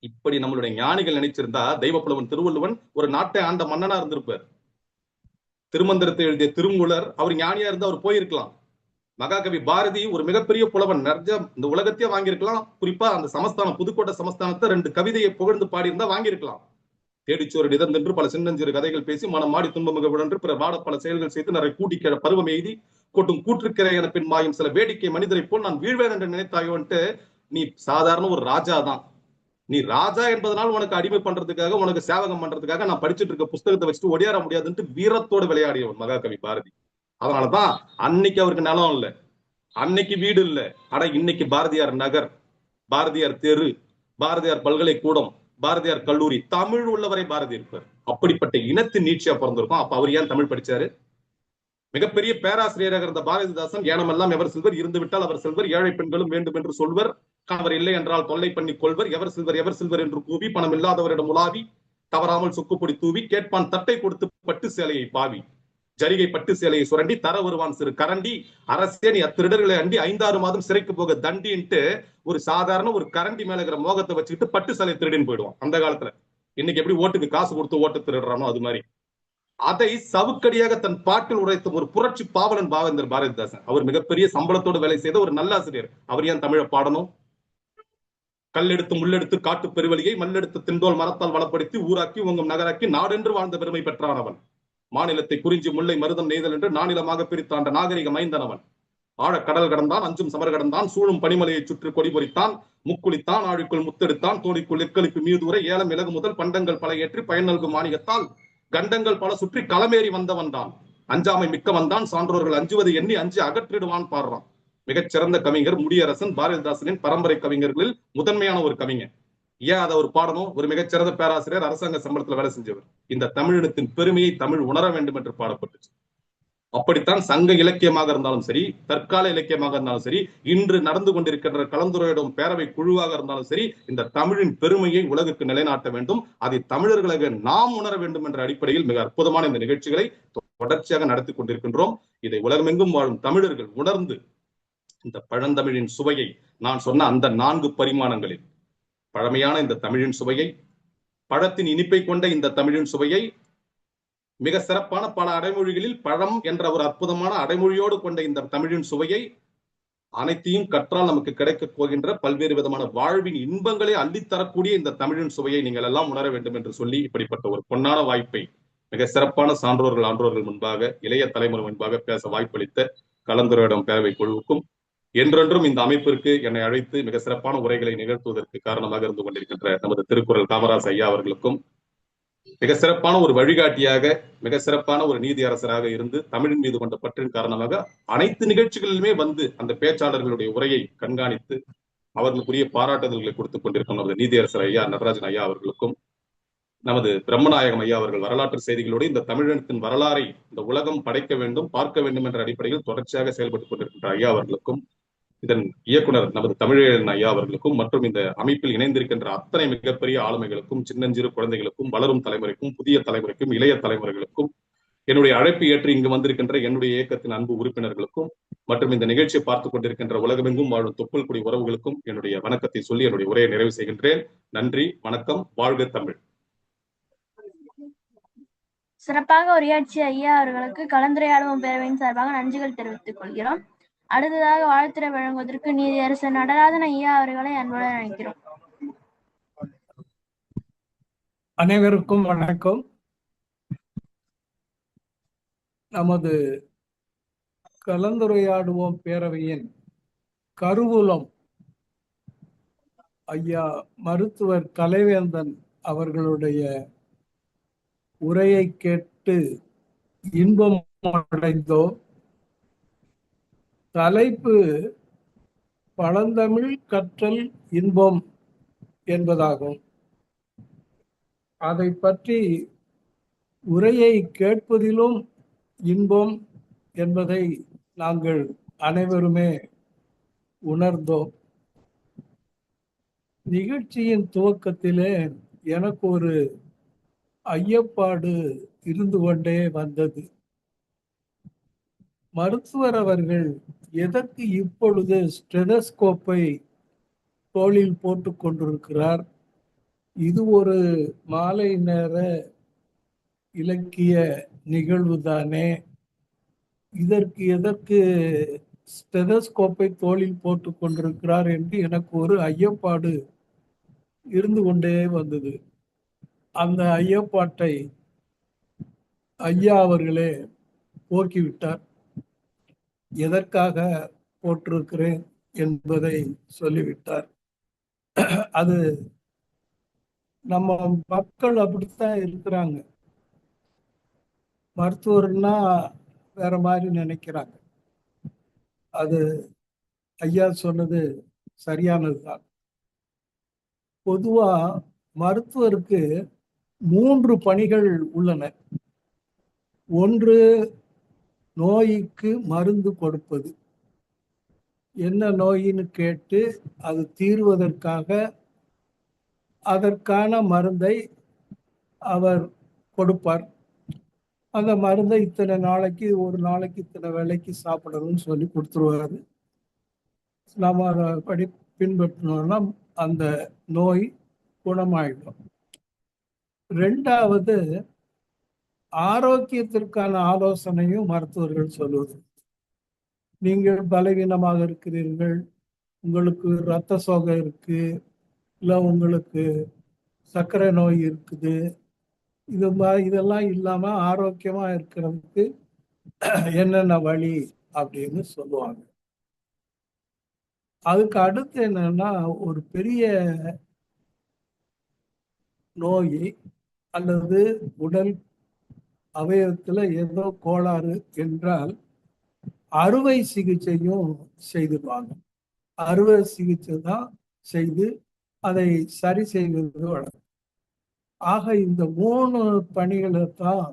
இப்படி நம்மளுடைய ஞானிகள் நினைச்சிருந்தா தெய்வப்புலவன் திருவள்ளுவன் ஒரு நாட்டை ஆண்ட மன்னனா இருந்திருப்பார். திருமந்திரத்தை எழுதிய திருமூலர் அவர் ஞானியா இருந்து அவர் போயிருக்கலாம். மகாகவி பாரதி ஒரு மிகப்பெரிய புலவன், நிறைய இந்த உலகத்தையே வாங்கியிருக்கலாம். குறிப்பா அந்த சமஸ்தானம், புதுக்கோட்டை சமஸ்தானத்தை 2 கவிதையை புகழ்ந்து பாடியிருந்தா வாங்கியிருக்கலாம். தேடிச்சோறு நிதந்தென்று பல சின்னஞ்சிறு கதைகள் பேசி மனம் மாடி துன்பமிக விழன்று பிற வாட பல செயல்கள் செய்து நிறைய கூட்டிக்கிற பருவம் எய்தி கொட்டும் கூற்றுக்கிற என பின் மாயும் சில வேடிக்கை மனிதரை போல் நான் வீழ்வேன் என்று நினைத்தாயோன்ட்டு நீ சாதாரண ஒரு ராஜா தான். நீ ராஜா என்பதனால் உனக்கு அடிமை பண்றதுக்காக உனக்கு சேவகம் பண்றதுக்காக நான் படிச்சுட்டு இருக்க புஸ்தகத்தை வச்சுட்டு ஒடியார முடியாதுன்ட்டு வீரத்தோடு விளையாடியவன் மகாகவி பாரதி. அதனாலதான் அன்னைக்கு அவருக்கு நிலம் இல்லை, அன்னைக்கு வீடு இல்லை. ஆனா இன்னைக்கு பாரதியார் நகர், பாரதியார் தெரு, பாரதியார் பல்கலைக்கூடம், பாரதியார் கல்லூரி, தமிழ் உள்ளவரை பாரதி இருப்பார். அப்படிப்பட்ட இனத்தின் நீட்சியா பிறந்திருக்கும். அப்ப அவர் ஏன் தமிழ் படிச்சாரு? மிகப்பெரிய பேராசிரியராக இருந்த பாரதிதாசன் ஏனமெல்லாம் எவர் செல்வர், இருந்து விட்டால் அவர் செல்வர், ஏழை பெண்களும் வேண்டும் என்று சொல்வர், கணவர் இல்லை என்றால் தொல்லை பண்ணி கொள்வர், எவர் செல்வர் என்று கூவி பணம் இல்லாதவரிடம் உலாவி தவறாமல் சொக்குப்பொடி தூவி கேட்பான் தட்டை கொடுத்து பட்டு சேலையை பாவி, ஜரிகை பட்டு சேலையை சுரண்டி தர வருவான் சிறு கரண்டி, அரசே நீ அத்திருடர்களை அண்டி 5-6 மாதம் சிறைக்கு போக தண்டின்ட்டு ஒரு சாதாரண ஒரு கரண்டி மேல இருக்கிற மோகத்தை வச்சுக்கிட்டு பட்டு சேலை திருடின்னு போயிடுவான் அந்த காலத்துல. இன்னைக்கு எப்படி ஓட்டுக்கு காசு கொடுத்து ஓட்டு திருடுறானோ அது மாதிரி அதை சவுக்கடியாக தன் பாட்டில் உரைத்த ஒரு புரட்சி பாவலன் பாவேந்தர் பாரதிதாசன். அவர் மிகப்பெரிய சம்பளத்தோடு வேலை செய்த ஒரு நல்லாசிரியர். அவர் ஏன் தமிழை பாடணும்? கல்லெடுத்து முள்ளெடுத்து காட்டு பெருவழியை மல்லெடுத்து திண்டோல் மரத்தால் வளப்படுத்தி ஊராக்கி உங்கும் நகராக்கி நாடென்று வாழ்ந்த பெருமை பெற்றானவன். மாநிலத்தை குறிஞ்சி முல்லை மருதம் நெய்தல் என்று நானிலமாக பிரித்தாண்ட நாகரிக மைந்தனவன். ஆழ கடல் கடந்தான், அஞ்சும் சமர் கடந்தான், சூழும் பனிமலையை சுற்றி கொடி பொறித்தான், முக்குளித்தான், ஆழிக்குள் முத்தெடுத்தான், தோழிக்குள் எக்களிப்பு மீதுரை ஏலம் இலகு முதல் பண்டங்கள் பல ஏற்றி பயன் நல்கும் மானியத்தால் கண்டங்கள் பல சுற்றி களமேறி வந்தவன் தான். அஞ்சாமை மிக்க வந்தான், சான்றோர்கள் அஞ்சுவதை எண்ணி அஞ்சு அகற்றிடுவான் பாடுறான். மிகச்சிறந்த கவிஞர் முடியரசன் பாரதிதாசனின் பரம்பரை கவிஞர்களில் முதன்மையான ஒரு கவிஞர். ஏன் அதை ஒரு பாடணும்? ஒரு மிகச்சிறந்த பேராசிரியர், அரசாங்க சம்பளத்தில் வேலை செஞ்சவர். இந்த தமிழினத்தின் பெருமையை தமிழ் உணர வேண்டும் என்று பாடப்பட்டுச்சு. அப்படித்தான் சங்க இலக்கியமாக இருந்தாலும் சரி, தற்கால இலக்கியமாக இருந்தாலும் சரி, இன்று நடந்து கொண்டிருக்கின்ற கலந்துரையாடும் பேரவை குழுவாக இருந்தாலும் சரி, இந்த தமிழின் பெருமையை உலகுக்கு நிலைநாட்ட வேண்டும், அதை தமிழர்களாக நாம் உணர வேண்டும் என்ற அடிப்படையில் மிக அற்புதமான இந்த நிகழ்ச்சிகளை தொடர்ச்சியாக நடத்தி கொண்டிருக்கின்றோம். இதை உலகமெங்கும் வாழும் தமிழர்கள் உணர்ந்து இந்த பழந்தமிழின் சுவையை, நான் சொன்ன அந்த 4 பரிமாணங்களில் பழமையான இந்த தமிழின் சுவையை, பழத்தின் இனிப்பை கொண்ட இந்த தமிழின் சுவையை, மிக சிறப்பான பல அடைமொழிகளில் பழம் என்ற ஒரு அற்புதமான அடைமொழியோடு கொண்ட இந்த தமிழின் சுவையை, அனைத்தையும் கற்றால் நமக்கு கிடைக்க போகின்ற பல்வேறு விதமான வாழ்வின் இன்பங்களை அள்ளித்தரக்கூடிய இந்த தமிழின் சுவையை நீங்கள் எல்லாம் உணர வேண்டும் என்று சொல்லி இப்படிப்பட்ட ஒரு பொன்னான வாய்ப்பை மிக சிறப்பான சான்றோர்கள் ஆன்றோர்கள் முன்பாக, இளைய தலைமுறை முன்பாக பேச வாய்ப்பளித்த கலந்துரையாடும் பேரவை குழுவுக்கும், என்றென்றும் இந்த அமைப்பிற்கு என்னை அழைத்து மிக சிறப்பான உரைகளை நிகழ்த்துவதற்கு காரணமாக இருந்து கொண்டிருக்கின்ற நமது திருக்குறள் காமராஜ் ஐயா அவர்களுக்கும், மிக சிறப்பான ஒரு வழிகாட்டியாக, மிக சிறப்பான ஒரு நீதி அரசராக இருந்து தமிழின் மீது கொண்ட பற்றின் காரணமாக அனைத்து நிகழ்ச்சிகளிலுமே வந்து அந்த பேச்சாளர்களுடைய உரையை கண்காணித்து அவர்களுக்குரிய பாராட்டுதல்களை கொடுத்துக் கொண்டிருக்கும் நமது நீதியரசர் ஐயா நடராஜன் ஐயா அவர்களுக்கும், நமது பிரம்மநாயகம் ஐயா அவர்கள் வரலாற்று செய்திகளோடு இந்த தமிழினத்தின் வரலாறை இந்த உலகம் படைக்க வேண்டும், பார்க்க வேண்டும் என்ற அடிப்படையில் தொடர்ச்சியாக செயல்பட்டுக் கொண்டிருக்கின்ற ஐயா அவர்களுக்கும், இதன் இயக்குனர் நமது தமிழன் ஐயா அவர்களுக்கும், மற்றும் இந்த அமைப்பில் இணைந்திருக்கின்ற அத்தனை மிகப்பெரிய ஆளுமைகளுக்கும், சின்னஞ்சிறு குழந்தைகளுக்கும், வளரும் தலைமுறைக்கும், புதிய தலைமுறைக்கும், இளைய தலைமுறைகளுக்கும், என்னுடைய அழைப்பு ஏற்று இங்கு வந்திருக்கின்ற என்னுடைய இயக்கத்தின் அன்பு உறுப்பினர்களுக்கும், மற்றும் இந்த நிகழ்ச்சியை பார்த்துக் கொண்டிருக்கின்ற உலகமெங்கும் வாழும் தொப்புள் குடி உறவுகளுக்கும் என்னுடைய வணக்கத்தை சொல்லி என்னுடைய உரையை நிறைவு செய்கின்றேன். நன்றி, வணக்கம், வாழ்க தமிழ். சிறப்பாக உரையாற்றிய ஐயா அவர்களுக்கு கலந்துரையாடுவோம் பேரவையின் சார்பாக நன்றிகள் தெரிவித்துக் கொள்கிறோம். அடுத்ததாக வாழ்த்துரை வழங்குவதற்கு நீதியரசர் நடராஜன் ஐயா அவர்களை அன்புடன் அழைக்கிறோம். அனைவருக்கும் வணக்கம். நமது கலந்துரையாடுவோம் பேரவையின் கருவூலம் ஐயா மருத்துவர் கலைவேந்தன் அவர்களுடைய உரையை கேட்டு இன்பம் அடைந்தோம். தலைப்பு பழந்தமிழ் கற்றல் இன்பம் என்பதாகும். அதை பற்றி உரையை கேட்பதிலும் இன்பம் என்பதை நாங்கள் அனைவருமே உணர்ந்தோம். நிகழ்ச்சியின் துவக்கத்திலே எனக்கு ஒரு ஐயப்பாடு இருந்து கொண்டே வந்தது. மருத்துவர் அவர்கள் எதற்கு இப்பொழுது ஸ்டெதஸ்கோப்பை தோளில் போட்டு கொண்டிருக்கிறார்? இது ஒரு மாலை நேர இலக்கிய நிகழ்வு தானே, இதற்கு எதற்கு ஸ்டெதஸ்கோப்பை தோளில் போட்டு கொண்டிருக்கிறார் என்று எனக்கு ஒரு ஐயப்பாடு இருந்து கொண்டே வந்தது. அந்த ஐயப்பாட்டை ஐயா அவர்களே போக்கிவிட்டார். எதற்காக போட்டிருக்கிறேன் என்பதை சொல்லிவிட்டார். அது நம்ம மக்கள் அப்படித்தான் இருக்கிறாங்க. மருத்துவர்னா வேற மாதிரி நினைக்கிறாங்க. அது ஐயா சொன்னது சரியானதுதான். பொதுவா மருத்துவருக்கு 3 பணிகள் உள்ளன. ஒன்று, நோய்க்கு மருந்து கொடுப்பது. என்ன நோயின்னு கேட்டு அது தீர்வதற்காக அதற்கான மருந்தை அவர் கொடுப்பார். அந்த மருந்தை இத்தனை நாளைக்கு, ஒரு நாளைக்கு இத்தனை வேளைக்கு சாப்பிடணும்னு சொல்லி கொடுத்துருவாரு. நம்ம அதை படி பின்பற்றினோம்னா அந்த நோய் குணமாயிடும். 2வது, ஆரோக்கியத்திற்கான ஆலோசனையும் மருத்துவர்கள் சொல்லுவது. நீங்கள் பலவீனமாக இருக்கிறீர்கள், உங்களுக்கு இரத்த சோகை இருக்கு, இல்லை உங்களுக்கு சர்க்கரை நோய் இருக்குது, இதெல்லாம் இல்லாம ஆரோக்கியமா இருக்கிறதுக்கு என்னென்ன வழி அப்படின்னு சொல்லுவாங்க. அதுக்கு அடுத்து என்னன்னா, ஒரு பெரிய நோய் அல்லது உடல் அவயவத்துல ஏதோ கோளாறு என்றால் அறுவை சிகிச்சையும் செய்துடுவாங்க. அறுவை சிகிச்சை தான் செய்து அதை சரி செய்வது வழக்கம். ஆக இந்த 3 பணிகளை தான்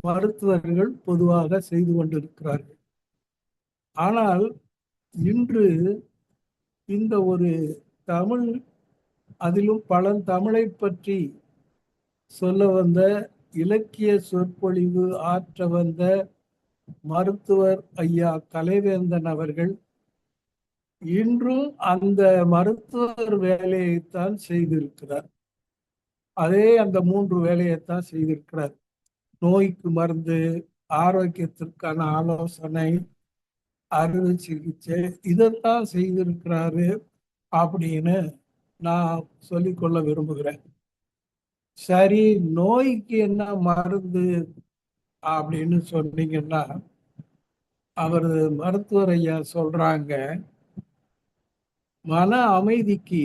மருத்துவர்கள் பொதுவாக செய்து கொண்டிருக்கிறார்கள். ஆனால் இன்று இந்த ஒரு தமிழ், அதிலும் பழந்தமிழை பற்றி சொல்ல வந்த, இலக்கிய சொற்பொழிவு ஆற்ற வந்த மருத்துவர் ஐயா கலைவேந்தன் அவர்கள் இன்றும் அந்த மருத்துவர் வேலையைத்தான் செய்திருக்கிறார். அந்த 3 வேலையைத்தான் செய்திருக்கிறார். நோய்க்கு மருந்து, ஆரோக்கியத்திற்கான ஆலோசனை, அறுவை சிகிச்சை, இதைத்தான் செய்திருக்கிறாரு அப்படின்னு நான் சொல்லிக்கொள்ள விரும்புகிறேன். சரி, நோய்க்கு என்ன மருந்து அப்படின்னு சொன்னீங்கன்னா, அவர் மருத்துவர் ஐயா சொல்றாங்க, மன அமைதிக்கு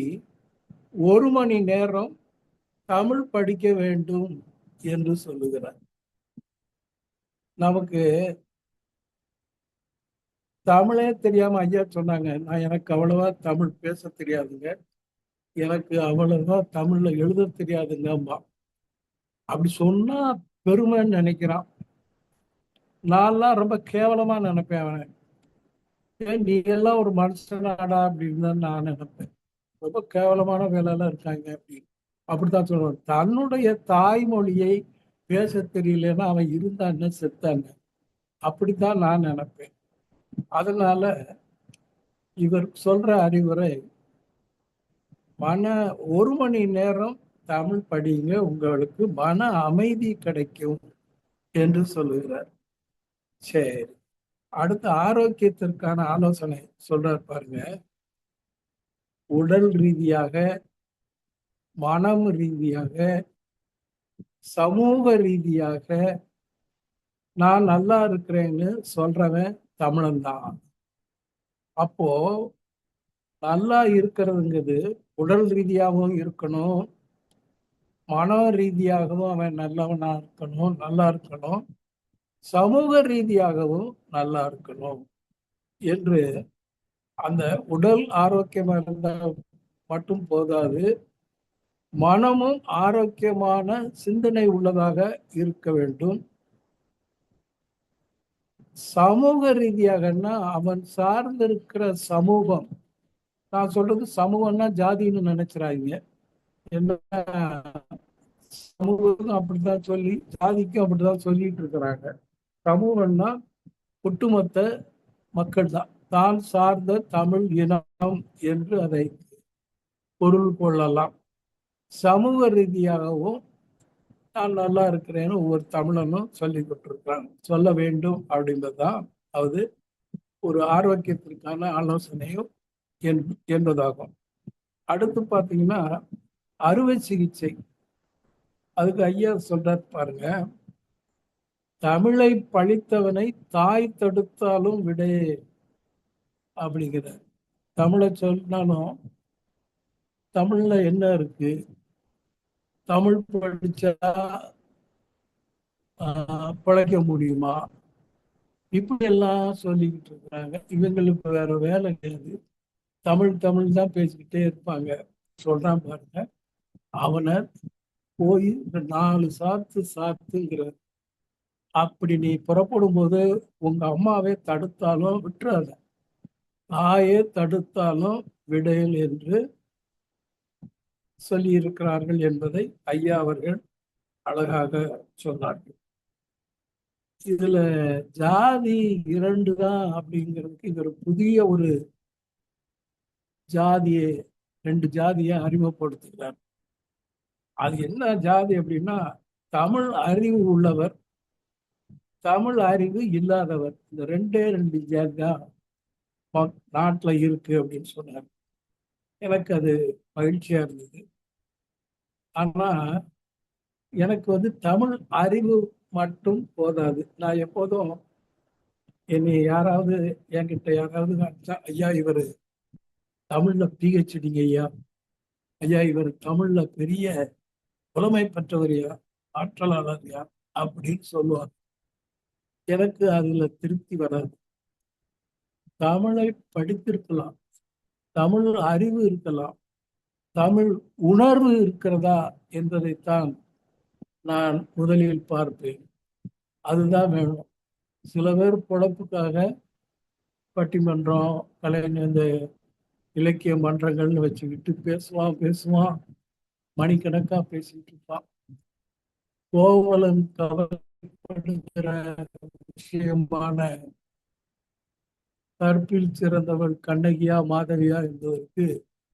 1 மணி நேரம் தமிழ் படிக்க வேண்டும் என்று சொல்லுகிறார். நமக்கு தமிழே தெரியாம ஐயா சொன்னாங்க, எனக்கு அவ்வளவா தமிழ் பேச தெரியாதுங்க, எனக்கு அவ்வளவா தமிழ்ல எழுத தெரியாதுங்கம்மா. அப்படி சொன்னா பெருமைன்னு நினைக்கிறான். நான்லாம் ரொம்ப கேவலமா நினைப்பேன் அவனை. நீ எல்லாம் ஒரு மனுஷனாடா அப்படின்னு தான் நான் நினைப்பேன். ரொம்ப கேவலமான வேலையெல்லாம் இருக்காங்க அப்படின்னு. அப்படித்தான் சொல்லுவான். தன்னுடைய தாய்மொழியை பேச தெரியலன்னா அவன் இருந்தான்னு செத்தாங்க. அப்படித்தான் நான் நினைப்பேன். அதனால இவர் சொல்ற அறிவுரை, 1 மணி நேரம் தமிழ் படிங்க, உங்களுக்கு மன அமைதி கிடைக்கும் என்று சொல்லுகிறார். சரி, அடுத்து ஆரோக்கியத்திற்கான ஆலோசனை சொல்றார் பாருங்க. உடல் ரீதியாக, மனம் ரீதியாக, சமூக ரீதியாக நான் நல்லா இருக்கிறேன்னு சொல்றவன் தமிழன் தான். அப்போ நல்லா இருக்கிறதுங்கிறது உடல் ரீதியாகவும் இருக்கணும், மன ரீதியாகவும் அவன் நல்லவனா இருக்கணும், நல்லா இருக்கணும், சமூக ரீதியாகவும் நல்லா இருக்கணும் என்று. அந்த உடல் ஆரோக்கியமா இருந்தால் மட்டும் போதாது, மனமும் ஆரோக்கியமான சிந்தனை உள்ளதாக இருக்க வேண்டும். சமூக ரீதியாகன்னா அவன் சார்ந்திருக்கிற சமூகம், நான் சொல்றது சமூகம்னா ஜாதின்னு நினைச்சிடாதீங்க, என்ன சமூகம் அப்படித்தான் சொல்லி, ஜாதிக்கும் அப்படித்தான் சொல்லிட்டு இருக்கிறாங்க. சமூகம்னா ஒட்டுமொத்த மக்கள் தான், தான் சார்ந்த தமிழ் இனம் என்று அதை பொருள் கொள்ளலாம். சமூக ரீதியாகவும் நான் நல்லா இருக்கிறேன்னு ஒவ்வொரு தமிழனும் சொல்லி கொண்டிருக்கிறாங்க, சொல்ல வேண்டும் அப்படின்றதுதான் அது ஒரு ஆரோக்கியத்திற்கான ஆலோசனையும் என்பதாகும். அடுத்து பார்த்தீங்கன்னா, அறுவை சிகிச்சை. அதுக்கு ஐயா சொல்றாரு பாருங்க, தமிழை பழித்தவனை தாய் தடுத்தாலும் விடே அப்படிங்கிற. தமிழை சொன்னாலும் தமிழ்ல என்ன இருக்கு, தமிழ் படிச்சா பிழைக்க முடியுமா, இப்படி எல்லாம் சொல்லிக்கிட்டு இருக்கிறாங்க. இவங்களுக்கு வேற வேலை கிடையாது, தமிழ் தமிழ் தான் பேசிக்கிட்டே இருப்பாங்க. சொல்றான் பாருங்க, அவனை போய் 4 சாத்து சாத்துங்கிற. அப்படி நீ புறப்படும் போது உங்க அம்மாவே தடுத்தாலும் விட்டுறாத, தாயே தடுத்தாலும் விடையல் என்று சொல்லி இருக்கிறார்கள் என்பதை ஐயா அவர்கள் அழகாக சொன்னார்கள். இதுல ஜாதி 2 தான் அப்படிங்கிறதுக்கு இது ஒரு புதிய ஒரு ஜாதியை, 2 ஜாதியை அறிமுகப்படுத்துகிறார். அது என்ன ஜாதி அப்படின்னா, தமிழ் அறிவு உள்ளவர், தமிழ் அறிவு இல்லாதவர். இந்த 2 ஜாதி தான் நாட்டுல இருக்கு அப்படின்னு சொன்னார். எனக்கு அது மகிழ்ச்சியா இருந்தது. ஆனா எனக்கு தமிழ் அறிவு மட்டும் போதாது. நான் எப்போதும் என்னை யாராவது என்கிட்ட யாராவது ஐயா இவர் தமிழ்ல பிஹெச்டிங்க ஐயா, ஐயா இவர் தமிழ்ல பெரிய புலமை பெற்றவரையா, ஆற்றலாளரையா அப்படின்னு சொல்லுவாங்க. எனக்கு அதுல திருப்தி வராது. தமிழை படித்திருக்கலாம், தமிழ் அறிவு இருக்கலாம், தமிழ் உணர்வு இருக்கிறதா என்பதைத்தான் நான் முதலில் பார்ப்பேன். அதுதான் வேணும். சில பேர் பொழப்புக்காக பட்டிமன்றம், இந்த இலக்கிய மன்றங்கள்னு வச்சுக்கிட்டு பேசுவான், மணிக்கணக்கா பேசிட்டு இருப்பான். கோவலன் கவலைப்படுகிற விஷயமான கற்பில் சிறந்தவள் கண்ணகியா மாதவியா என்பதற்கு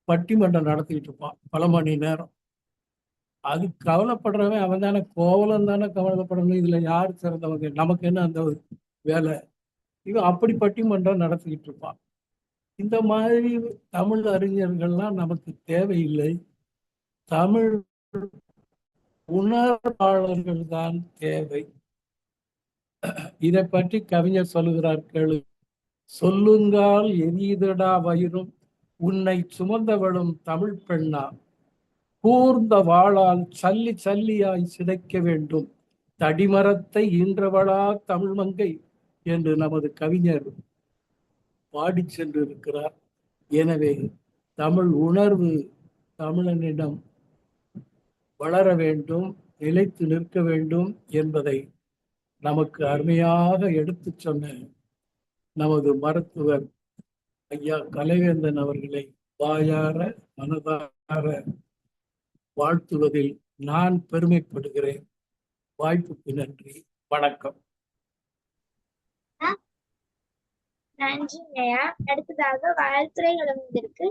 பட்டிமன்றம் நடத்திட்டு இருப்பான் பல மணி நேரம். அது கவலைப்படுறவன் அவன் தானே, கோவலன் தானே கவலைப்படணும். இதுல யார் சிறந்தவங்க, நமக்கு என்ன அந்த வேலை. இவன் அப்படி பட்டிமன்றம் நடத்திக்கிட்டு இருப்பான். இந்த மாதிரி தமிழ் அறிஞர்கள்லாம் நமக்கு தேவையில்லை. தமிழ் உணர்வாளர்கள் தான் தேவை. இதை பற்றி கவிஞர் சொல்லுகிறார் கேளு. சொல்லுங்கால் எரியதடா வயிறும் உன்னை சுமந்தவளும் தமிழ் பெண்ணா, கூர்ந்த வாளால் சல்லி சல்லியாய் சிதைக்க வேண்டும் தடிமரத்தை ஈன்றவளா தமிழ் மங்கை என்று நமது கவிஞர் பாடி சென்று இருக்கிறார். எனவே தமிழ் உணர்வு தமிழனிடம் வளர வேண்டும், நிலைத்து நிற்க வேண்டும் என்பதை நமக்கு அருமையாக எடுத்து சொன்ன நமது மருத்துவர் ஐயா கலைவேந்தன் அவர்களை வாயார மனதார வாழ்த்துவதில் நான் பெருமைப்படுகிறேன். வாய்ப்புக்கு நன்றி, வணக்கம். நன்றி ஐயா. அடுத்ததாக வாழ்த்துறை வழங்குவதற்கு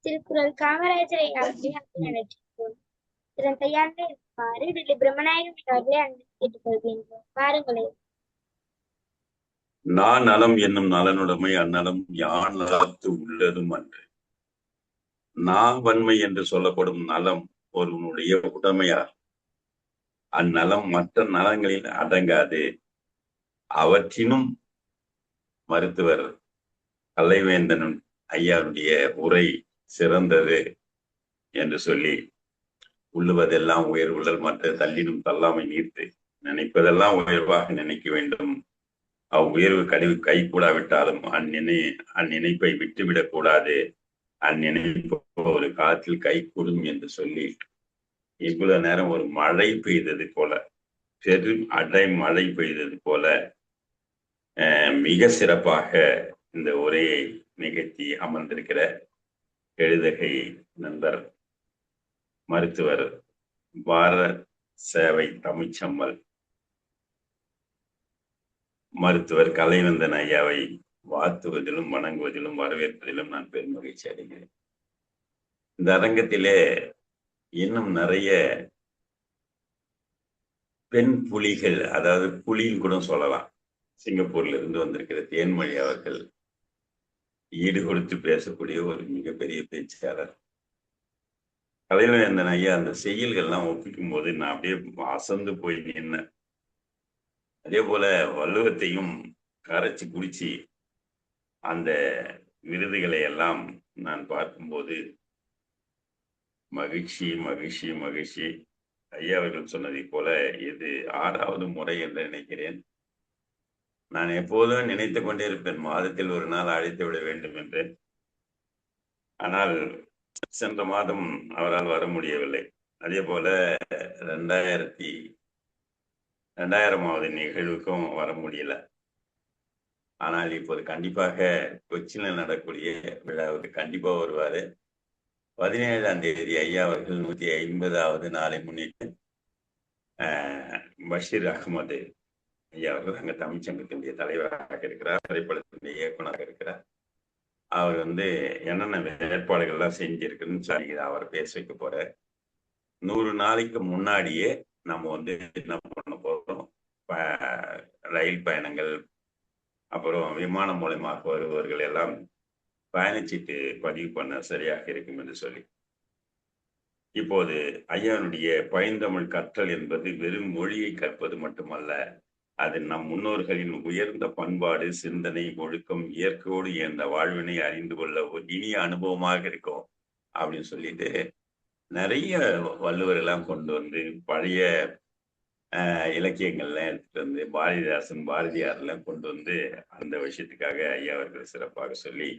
திருக்குறள் காமராஜரை அழைக்கிறோம். இதன் கையாண்ட இருக்குமாறு டெல்லி பிரம்மநாயகம் அவர்களை அன்பு கேட்டுக்கொள்கின்றோம். பாருங்களேன். நான் நலம் என்னும் நலனுடைமை அந்நலம் யான் நலத்து உள்ளதும் அன்று. வன்மை என்று சொல்லப்படும் நலம் ஒருவனுடைய உடைமையார். அந்நலம் மற்ற நலங்களில் அடங்காது. அவற்றினும் மருத்துவர் கலைவேந்தன் ஐயாவுடைய உரை சிறந்தது என்று சொல்லி, உள்ளுவதெல்லாம் உயர் உள்ளல் மற்ற தள்ளினும் தள்ளாமை நீர்த்து, நினைப்பதெல்லாம் உயர்வாக நினைக்க வேண்டும். அவ்வுயர்வு கை கூடாவிட்டாலும் அந்நினைப்பை விட்டுவிடக் கூடாது. அந்நினைப்பு ஒரு காலத்தில் கை கூடும் என்று சொல்லி, இவ்வளவு நேரம் ஒரு மழை பெய்தது போல, பெரும் மழை பெய்தது போல மிக சிறப்பாக இந்த உரையை நிகழ்த்தி அமர்ந்திருக்கிற எழுதகை நண்பர் மருத்துவர் பாரத் சேவை தமிழ்ச்சம்மல் மருத்துவர் கலைவேந்தன் ஐயாவை வாழ்த்துவதிலும் வணங்குவதிலும் வரவேற்பதிலும் நான் பெரும் மகிழ்ச்சி அடைகிறேன். இந்த அரங்கத்திலே இன்னும் நிறைய பெண் புலிகள், அதாவது புலின்னு கூட சொல்லலாம், சிங்கப்பூர்ல இருந்து வந்திருக்கிற தேன்மொழி அவர்கள் ஈடு கொடுத்து பேசக்கூடிய ஒரு மிகப்பெரிய பேச்சாளர். கலைவேந்தன் ஐயா அந்த செய்யுள்கள்லாம் ஒப்பிக்கும் போது நான் அப்படியே அசந்து போய் நின்னேன். அதே போல வள்ளுவத்தையும் கரைச்சி குடிச்சு அந்த விருதுகளை எல்லாம் நான் பார்க்கும்போது மகிழ்ச்சி மகிழ்ச்சி மகிழ்ச்சி. ஐயா அவர்கள் சொன்னதை போல இது 6வது முறை என்று நினைக்கிறேன். நான் எப்போதும் நினைத்து கொண்டே இருப்பேன், மாதத்தில் ஒரு நாள் அழைத்து விட வேண்டும் என்று. ஆனால் சென்ற மாதம் அவரால் வர முடியவில்லை. அதே போல 2000வது நிகழ்வுக்கும் வர முடியல. ஆனால் இப்போது கண்டிப்பாக கொச்சியில் நடக்கூடிய விழாவுக்கு கண்டிப்பா வருவாரு. 17ஆம் தேதி ஐயா அவர்கள் 150வது நாளை முன்னிட்டு பஷீர் அகமது ஐயா அவர்கள் அங்க தமிழ்ச்சங்கத்தினுடைய தலைவராக இருக்கிறார், திரைப்படத்தினுடைய இயக்குநராக இருக்கிறார். அவர் என்னென்ன வேட்பாடுகள்லாம் செஞ்சிருக்குன்னு சொல்லி அவர் பேச வைக்க போற 100 நாளைக்கு முன்னாடியே நம்ம என்ன பண்ண போறோம், ரயில் பயணங்கள் அப்புறம் விமானம் மூலமாக வருபவர்கள் எல்லாம் பயணச்சீட்டு பதிவு பண்ண சரியாக இருக்கும் என்று சொல்லி, இப்போது ஐயானுடைய பைந்தமிழ் கற்றல் என்பது வெறும் மொழியை கற்பது மட்டுமல்ல, அது நம் முன்னோர்களின் உயர்ந்த பண்பாடு, சிந்தனை, ஒழுக்கம், இயற்கையோடு இயந்த வாழ்வினை அறிந்து கொள்ள ஒரு இனிய அனுபவமாக இருக்கும் அப்படின்னு சொல்லிட்டு நிறைய வள்ளுவர் எல்லாம் கொண்டு பழைய இலக்கியங்கள்லாம் எடுத்துட்டு பாரதிதாசன், பாரதியார் எல்லாம் கொண்டு அந்த விஷயத்துக்காக ஐயா அவர்கள் சிறப்பாக சொல்லி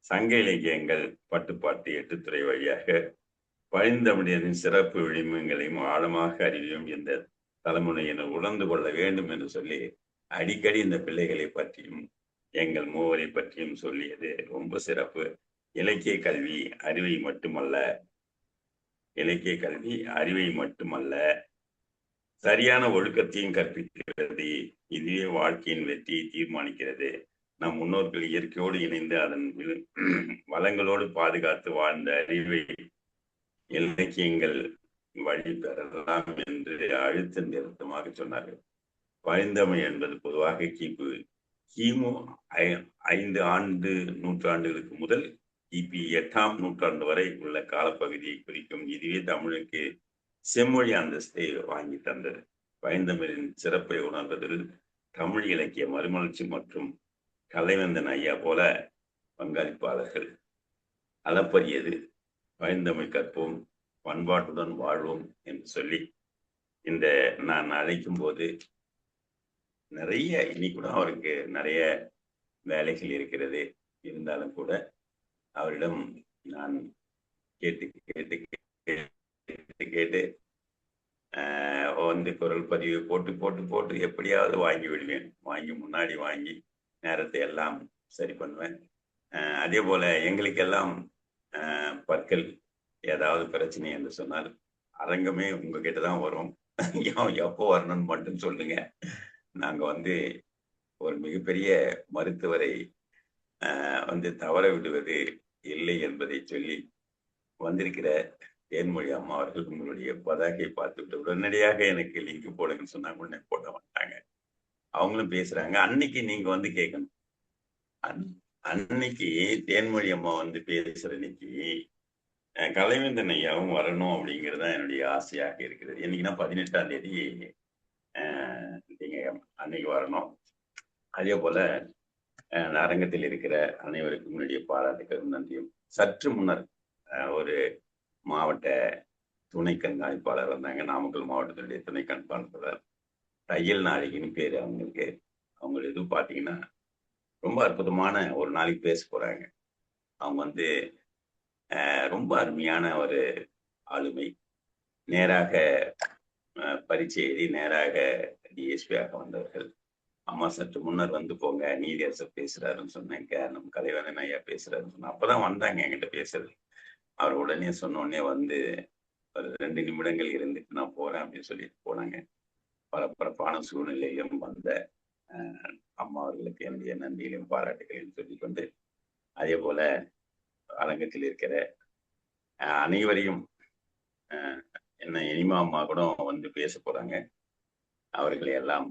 சங்க இலக்கியங்கள், பட்டுப்பாட்டு, எட்டுத்துறை வழியாக பழந்தமிழரின் சிறப்பு விளிம்புகளையும் ஆழமாக அறிவியும் இந்த தலைமுறையினர் உணர்ந்து கொள்ள வேண்டும் என்று சொல்லி அடிக்கடி இந்த பிள்ளைகளை பற்றியும் எங்கள் மூவரை பற்றியும் சொல்லியது ரொம்ப சிறப்பு. இலக்கிய கல்வி அறிவை மட்டுமல்ல சரியான ஒழுக்கத்தையும் கற்பிக்கிறது. இதுவே வாழ்க்கையின் வெற்றியை தீர்மானிக்கிறது. நம் முன்னோர்கள் இயற்கையோடு இணைந்து அதன் வளங்களோடு பாதுகாத்து வாழ்ந்த அறிவை இலக்கியங்கள் வழி பெறலாம் என்று அழுத்த நிறுத்தமாக சொன்னார்கள். பழந்தமிழ் என்பது பொதுவாக கிமு 5 நூற்றாண்டுகளுக்கு முதல் கிபி 8ஆம் நூற்றாண்டு வரை உள்ள காலப்பகுதியை குறிக்கும். இதுவே தமிழுக்கு செம்மொழி அந்தஸ்தை வாங்கி தந்தது. பழந்தமிழின் சிறப்பை உணர்வதில் தமிழ் இலக்கிய மறுமலர்ச்சி மற்றும் கலைவேந்தன் ஐயா போல பங்களிப்பாளர்கள் அளப்பரியது. பழந்தமிழ் கற்போம், பண்பாட்டுடன் வாழ்வோம் என்று சொல்லி இந்த நான் அழைக்கும் போது நிறைய இன்னைக்கு கூட அவருக்கு நிறைய வேலைகள் இருக்கிறது. இருந்தாலும் கூட அவரிடம் நான் கேட்டு குரல் பதிவு போட்டு எப்படியாவது வாங்கி விடுவேன். முன்னாடி வாங்கி நேரத்தை எல்லாம் சரி பண்ணுவேன். அதே போல எங்களுக்கெல்லாம் பற்கள் ஏதாவது பிரச்சனை என்று சொன்னால் அரங்கமே உங்ககிட்ட தான் வரும். எப்போ வரணும்னு மட்டும் சொல்லுங்க. நாங்க ஒரு மிகப்பெரிய மருத்துவரை தவற விடுவது இல்லை என்பதை சொல்லி வந்திருக்கிற தேன்மொழி அம்மா அவர்கள் உங்களுடைய பதாகை பார்த்துவிட்டு உடனடியாக எனக்கு லிங்க் போடுங்கன்னு சொன்னாங்க. உடனே போட மாட்டாங்க. அவங்களும் பேசுறாங்க. அன்னைக்கு நீங்க கேட்கணும். அன்னைக்கு தேன்மொழி அம்மா பேசுற அன்னைக்கு கலைவேந்தன் ஐயாவும் வரணும் அப்படிங்கிறது தான் என்னுடைய ஆசையாக இருக்கிறது. என்னைக்குன்னா 18ஆம் தேதி நீங்க அன்னைக்கு வரணும். அதே போல அரங்கத்தில் இருக்கிற அனைவருக்கும் என்னுடைய பாராட்டுகளும் நன்றியும். சற்று முன்னர் ஒரு மாவட்ட துணை கண்காணிப்பாளர் வந்தாங்க. நாமக்கல் மாவட்டத்தினுடைய துணை கண்காணிப்பாளர் தையல் நாளைக்குன்னு பேரு அவங்களுக்கு. அவங்க எதுவும் பார்த்தீங்கன்னா ரொம்ப அற்புதமான ஒரு நாளைக்கு பேச போறாங்க. அவங்க ரொம்ப அருமையான ஒரு ஆளுமை. நேராக பரீட்சை எழுதி நேராக டிஎஸ்பியாக வந்தவர்கள். அம்மா சற்று முன்னர் போங்க, நீதியரசர் பேசுறாருன்னு சொன்னேன், நம்ம கலைவேந்தன் ஐயா பேசுறாருன்னு சொன்னேன். அப்பதான் வந்தாங்க என்கிட்ட பேசுறது. அவர் உடனே சொன்ன உடனே ஒரு 2 நிமிடங்கள் இருந்துட்டு நான் போறேன் அப்படின்னு சொல்லிட்டு போனாங்க. பரபரப்பான சூழ்நிலையிலும் வந்த அம்மா அவர்களுக்கு என்னுடைய நன்றிகளையும் பாராட்டுகளையும் சொல்லிக்கொண்டு, அதே போல அரங்கத்தில் இருக்கிற அனைவரையும் என்ன இனிமா அம்மா கூட பேச போறாங்க. அவர்களை எல்லாம்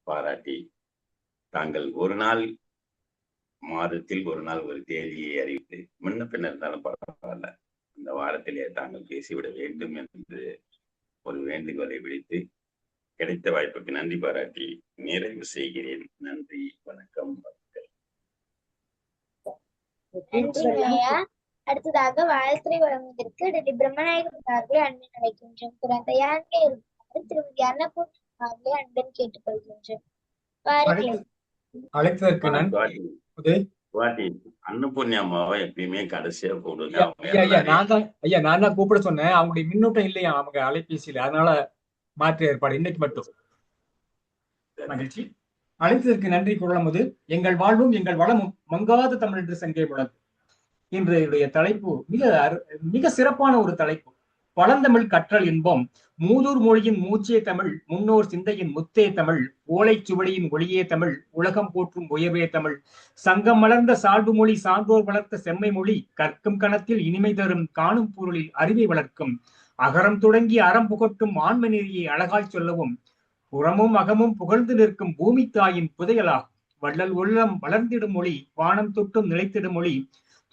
பாராட்டி தாங்கள் ஒரு நாள் மாதத்தில் ஒரு நாள் ஒரு தேதியை அறிவித்து முன்ன பின்ன இருந்தாலும் பரவாயில்ல, இந்த வாரத்திலே தாங்கள் பேசிவிட வேண்டும் என்று ஒரு வேண்டுகோளை விடுத்து கிடைத்த வாய்ப்புக்கு நன்றி பாராட்டி நிறைவு செய்கிறேன். நன்றி, வணக்கம். நன்றிங்கய்யா. அடுத்ததாக வாழ்த்துறை வழங்குவதற்கு டெல்லி பிரம்மநாயகம் அவர்களை அன்புடன் அழைக்கின்றோம். குழந்தையாண்டே இருக்குமாறு திருமதி அன்னபூர்ணா அவர்களை அன்புடன் கேட்டுக்கொள்கின்றோம். வாருங்கள். அழைத்ததற்கு நன்றி. அன்னபூர்ணி அம்மாவை எப்பயுமே கடைசியா போடுங்க. நான் தான் கூப்பிட சொன்னேன். அவங்களுடைய மின்னூட்டம் இல்லையா அவங்க அலைபேசியில, அதனால மாற்று ஏற்பாடு இன்னைக்கு மட்டும். மகிழ்ச்சி. அழைத்ததற்கு நன்றி. குரலமுது எங்கள் வாழ்வும் எங்கள் வளமும் மங்காத தமிழ் என்று சங்கே முழங்கு. இன்றைய தலைப்பு மிக சிறப்பான ஒரு தலைப்பு. பழந்தமிழ் கற்றல் இன்பம். மூதூர் மொழியின் மூச்சே தமிழ், முன்னோர் சிந்தையின் முத்தே தமிழ், ஓலை சுவடியின் ஒளியே தமிழ், உலகம் போற்றும் உயர்வே தமிழ், சங்கம் மலர்ந்த சால்பு மொழி, சான்றோர் வளர்த்த செம்மை மொழி, கற்கும் கணத்தில் இனிமை தரும், காணும் பொருளில் அறிவை வளர்க்கும், அகரம் தொடங்கி அறம் புகட்டும் ஆன்ம நெறியை அழகாய் சொல்லவும், புறமும் அகமும் புகழ்ந்து நிற்கும் பூமி தாயின் புதையலாகும், வள்ளல் உள்ளம் வளர்ந்திடும் மொழி, வானம் தொட்டும் நிலைத்திடும் மொழி,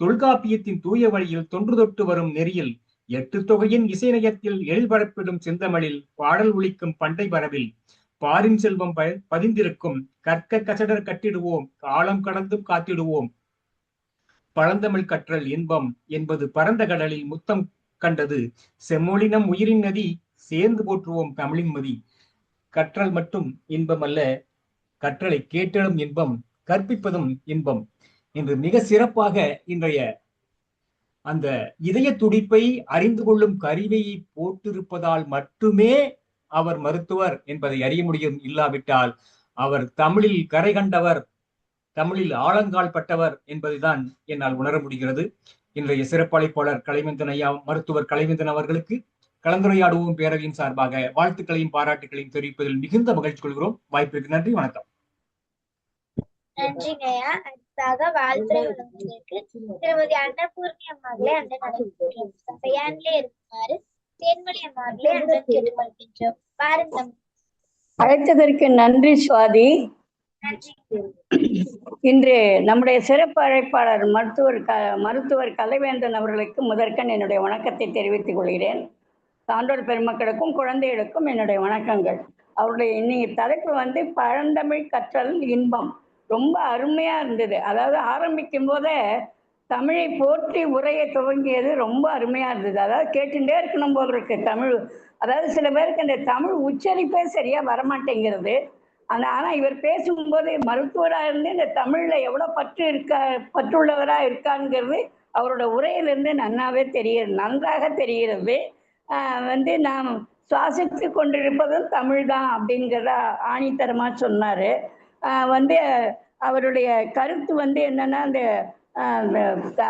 தொல்காப்பியத்தின் தூய வழியில் தொன்று தொட்டு வரும் நெறியில், எட்டு தொகையின் இசைநயத்தில் எழில்பரப்பிடும் செந்தமிழில், பாடல் ஒலிக்கும் பண்டை பரவில், பாரின் செல்வம் பதிந்திருக்கும், கற்க கசடர் கட்டிடுவோம், காலம் கடந்தும் காத்திடுவோம். பழந்தமிழ் கற்றல் இன்பம் என்பது பரந்த கடலில் முத்தம் கண்டது, செம்மொழினம் உயிரின் நதி, சேர்ந்து போற்றுவோம் தமிழின் மதி. கற்றல் மட்டும் இன்பம் அல்ல, கற்றலை கேட்டலும் இன்பம், கற்பிப்பதும் இன்பம் என்று மிக சிறப்பாக இன்றைய அந்த இதய துடிப்பை அறிந்து கொள்ளும் கருவியை போட்டிருப்பதால் மட்டுமே அவர் மருத்துவர் என்பதை அறிய முடியும். இல்லாவிட்டால் அவர் தமிழில் கரை கண்டவர், தமிழில் ஆழங்கால் பட்டவர் என்பதுதான் என்னால் உணர முடிகிறது. இன்றைய சிறப்பழைப்பாளர் கலைவேந்தன் ஐயா, மருத்துவர் கலைவேந்தன் அவர்களுக்கு கலந்துரையாடுவோம் பேரவையின் சார்பாக வாழ்த்துக்களையும் பாராட்டுகளையும் தெரிவிப்பதில் மிகுந்த மகிழ்ச்சி கொள்கிறோம். வாய்ப்பிற்கு நன்றி, வணக்கம். நன்றிங்கய்யா. அடுத்ததாக வாழ்த்துறை வழங்குவதற்கு திருமதி அன்னபூர்ணி அம்மாக்களை அன்புடன் அழைக்கின்றோம். சபையாண்டிலே இருக்குமாறு தேன்மொழி அம்மாக்களை அன்புடன் கேட்டுக்கொள்கின்றோம். பாருங்கள். அழைத்ததற்கு நன்றி சுவாதி. இன்று நம்முடைய சிறப்பு அழைப்பாளர் மருத்துவர் கலைவேந்தன் அவர்களுக்கு முதற்கண் என்னுடைய வணக்கத்தை தெரிவித்துக் கொள்கிறேன். சான்றோர் பெருமக்களுக்கும் குழந்தைகளுக்கும் என்னுடைய வணக்கங்கள். அவருடைய இன்னைக்கு தலைப்பு பழந்தமிழ் கற்றல் இன்பம். ரொம்ப அருமையா இருந்தது. அதாவது ஆரம்பிக்கும் போதே தமிழை போற்றி உரையை துவங்கியது ரொம்ப அருமையா இருந்தது. அதாவது கேட்டுட்டே இருக்கணும் போல் இருக்கு தமிழ். அதாவது சில பேருக்கு அந்த தமிழ் உச்சரிப்பே சரியா வரமாட்டேங்கிறது. ஆனா இவர் பேசும்போது மருத்துவராக இருந்து இந்த தமிழ்ல எவ்வளவு பற்றுள்ளவரா இருக்காங்கிறது அவரோட உரையிலிருந்து நன்றாக தெரிகிறது. நாம் சுவாசித்து கொண்டிருப்பதும் தமிழ் தான் அப்படிங்கிறத ஆணித்தரமா சொன்னாரு. அவருடைய கருத்து என்னன்னா,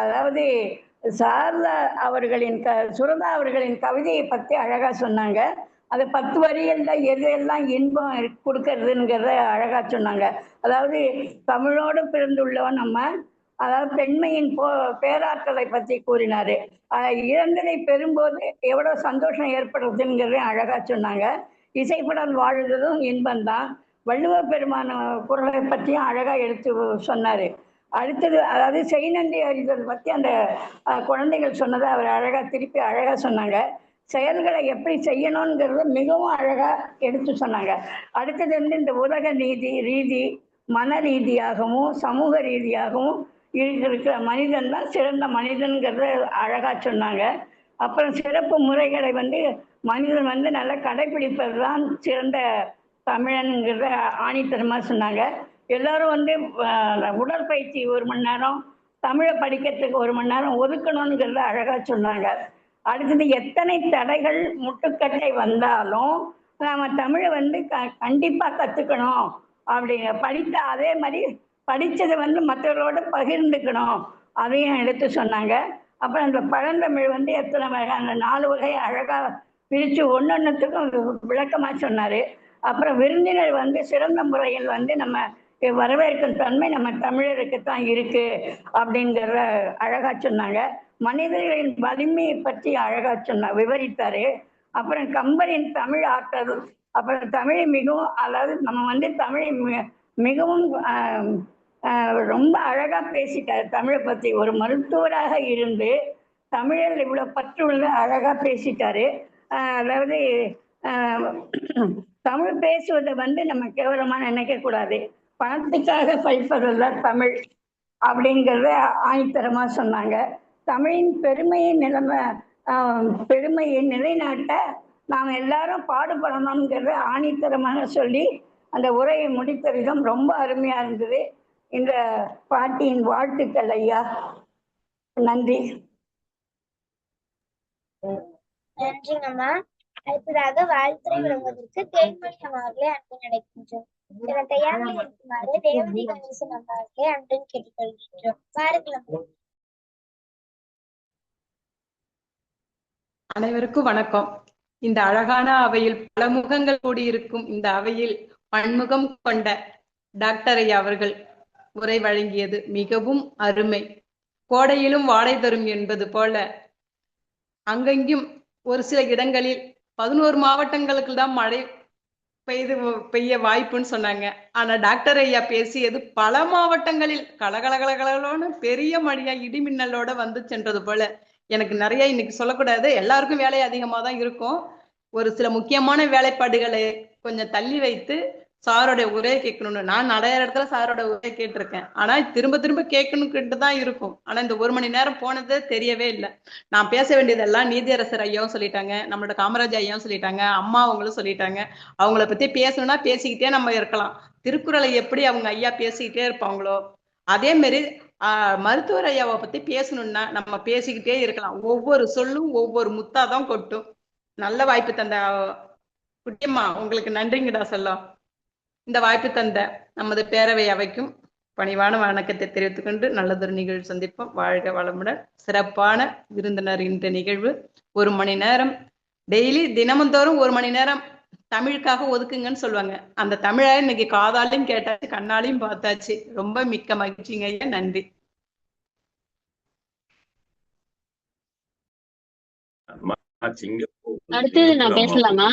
அதாவது சாரதா அவர்களின் சுரதா அவர்களின் கவிதையை பற்றி அழகா சொன்னாங்க. அது 10 வரிகள்ல எதெல்லாம் இன்பம் கொடுக்கறதுங்கிறத அழகா சொன்னாங்க. அதாவது தமிழோடு பிறந்துள்ளவன் நம்ம, அதாவது பெண்மையின் பேராற்றலை பற்றி கூறினாரு. இழந்ததை பெறும்போது எவ்வளவு சந்தோஷம் ஏற்படுறதுங்கிறத அழகா சொன்னாங்க. இசைப்படல் வாழ்வதும் இன்பம்தான். வள்ளுவ பெருமான குரலை பற்றியும் அழகா எடுத்து சொன்னாரு. அடுத்தது அதாவது செய்நன்றி அறிதல் பற்றி அந்த குழந்தைகள் சொன்னதை அவர் அழகா திருப்பி அழகா சொன்னாங்க. செயல்களை எப்படி செய்யணுங்கிறத மிகவும் அழகா எடுத்து சொன்னாங்க. அடுத்தது இந்த உலக ரீதி மன ரீதியாகவும் சமூக ரீதியாகவும் இருக்கிற மனிதன் தான் சிறந்த மனிதன்கிறத அழகா சொன்னாங்க. அப்புறம் சிறப்பு முறைகளை மனிதன் நல்லா கடைபிடிப்பது தான் சிறந்த தமிழனுங்கிறத ஆணித்தரமா சொன்னாங்க. எல்லாரும் உடற்பயிற்சி 1 மணி நேரம், தமிழை படிக்கிறதுக்கு 1 மணி நேரம் ஒதுக்கணுங்கிறத அழகா சொன்னாங்க. அடுத்தது எத்தனை தடைகள் முட்டுக்கட்டை வந்தாலும் நாம தமிழை கண்டிப்பா கத்துக்கணும் அப்படிங்க. அதே மாதிரி படிச்சதை மற்றவர்களோட பகிர்ந்துக்கணும், அதையும் எடுத்து சொன்னாங்க. அப்புறம் அந்த பழந்தமிழ் எத்தனை வகை, அந்த 4 வகை அழகா பிரிச்சு ஒன்னொன்னுத்துக்கும் விளக்கமா சொன்னாரு. அப்புறம் விருந்தினர் சிறந்த முறையில் நம்ம வரவேற்கும் தன்மை நம்ம தமிழருக்குத்தான் இருக்கு அப்படிங்கிறத அழகா சொன்னாங்க. மனிதர்களின் வலிமையை பற்றி அழகா விவரித்தாரு. அப்புறம் கம்பரின் தமிழ் ஆற்றல், அப்புறம் தமிழை மிகவும், அதாவது நம்ம தமிழை மிகவும் ரொம்ப அழகா பேசிட்டாரு தமிழை பற்றி. ஒரு மருத்துவராக இருந்து தமிழில் இவ்வளவு பற்றுள்ள அழகா பேசிட்டாரு. அதாவது தமிழ் பேசுவதை நம்ம கேவலமா நினைக்க கூடாது. பணத்துக்காக படிப்பதல்ல தமிழ் அப்படிங்கிறத ஆணித்தரமா சொன்னாங்க. தமிழின் பெருமையை நிலைநாட்ட நாம் எல்லாரும் பாடுபடணுங்கிறத ஆணித்தரமாக சொல்லி அந்த உரையை முடித்த விதம் ரொம்ப அருமையா இருந்தது. இந்த பாட்டியின் வாழ்த்துக்கள் ஐயா. நன்றி. நன்றிங்கம்மா. அடுத்ததாக வாழ்த்துறை வழங்குவதற்கு தேன்மொழி அம்மாவர்களே அன்புடன் அழைக்கின்றோம். சில தயாரில் இருக்குமாறு ரேவதி கணேசன் அம்மாவர்களே அன்புடன் கேட்டுக்கொள்கின்றோம். பாருங்கள். அனைவருக்கும் வணக்கம். இந்த அழகான அவையில் பல முகங்கள் கூடியிருக்கும் இந்த அவையில் பன்முகம் கொண்ட டாக்டர் ஐயா அவர்கள் உரை வழங்கியது மிகவும் அருமை. கோடையிலும் வாடை தரும் என்பது போல அங்கெங்கும் ஒரு சில இடங்களில் 11 மாவட்டங்களுக்கு தான் மழை பெய்ய வாய்ப்புன்னு சொன்னாங்க. ஆனா டாக்டர் ஐயா பேசியது பல மாவட்டங்களில் கலகலகலகலன்னு பெரிய மழையா இடி மின்னலோட வந்து சென்றது போல. எனக்கு நிறைய இன்னைக்கு சொல்லக்கூடாது, எல்லாருக்கும் வேலை அதிகமா தான் இருக்கும். ஒரு சில முக்கியமான வேலைப்பாடுகளை கொஞ்சம் தள்ளி வைத்து சாரோட உரையை கேட்கணும்னு நான் நிறைய இடத்துல சாரோட உரையை கேட்டிருக்கேன். ஆனா திரும்ப திரும்ப கேட்கணும்ட்டு தான் இருக்கும். ஆனா இந்த 1 மணி நேரம் போனது தெரியவே இல்லை. நான் பேச வேண்டியதெல்லாம் நீதியரசர் ஐயாவும் சொல்லிட்டாங்க, நம்மளோட காமராஜ் ஐயாவும் சொல்லிட்டாங்க, அம்மா அவங்களும் சொல்லிட்டாங்க. அவங்கள பத்தி பேசணும்னா பேசிக்கிட்டே நம்ம இருக்கலாம். திருக்குறளை எப்படி அவங்க ஐயா பேசிக்கிட்டே இருப்பாங்களோ அதே மாதிரி மருத்துவர் ஐயாவை பத்தி பேசணும்னா நம்ம பேசிக்கிட்டே இருக்கலாம். ஒவ்வொரு சொல்லும் ஒவ்வொரு முத்தாதான் கொட்டும். நல்ல வாய்ப்பு தந்த குட்டியம்மா உங்களுக்கு நன்றிங்கடா சொல்லம். இந்த வாய்ப்பு தந்த நமது பேரவை அவைக்கும் பணிவான வணக்கத்தை தெரிவித்துக் கொண்டு நல்லதொரு நிகழ்வு சந்திப்போம். வாழ்க வளமுடன். சிறப்பான விருந்தினர் இந்த நிகழ்வு 1 மணி நேரம் டெய்லி தினமுந்தோறும் 1 மணி நேரம் தமிழுக்காக ஒதுக்குங்கன்னு சொல்லுவாங்க. அந்த தமிழை இன்னைக்கு காதாலையும் கேட்டாச்சு, கண்ணாலையும் பார்த்தாச்சு. ரொம்ப மிக்க மகிழ்ச்சிங்க ஐயா. நன்றி. அடுத்தது நான் பேசலாமா?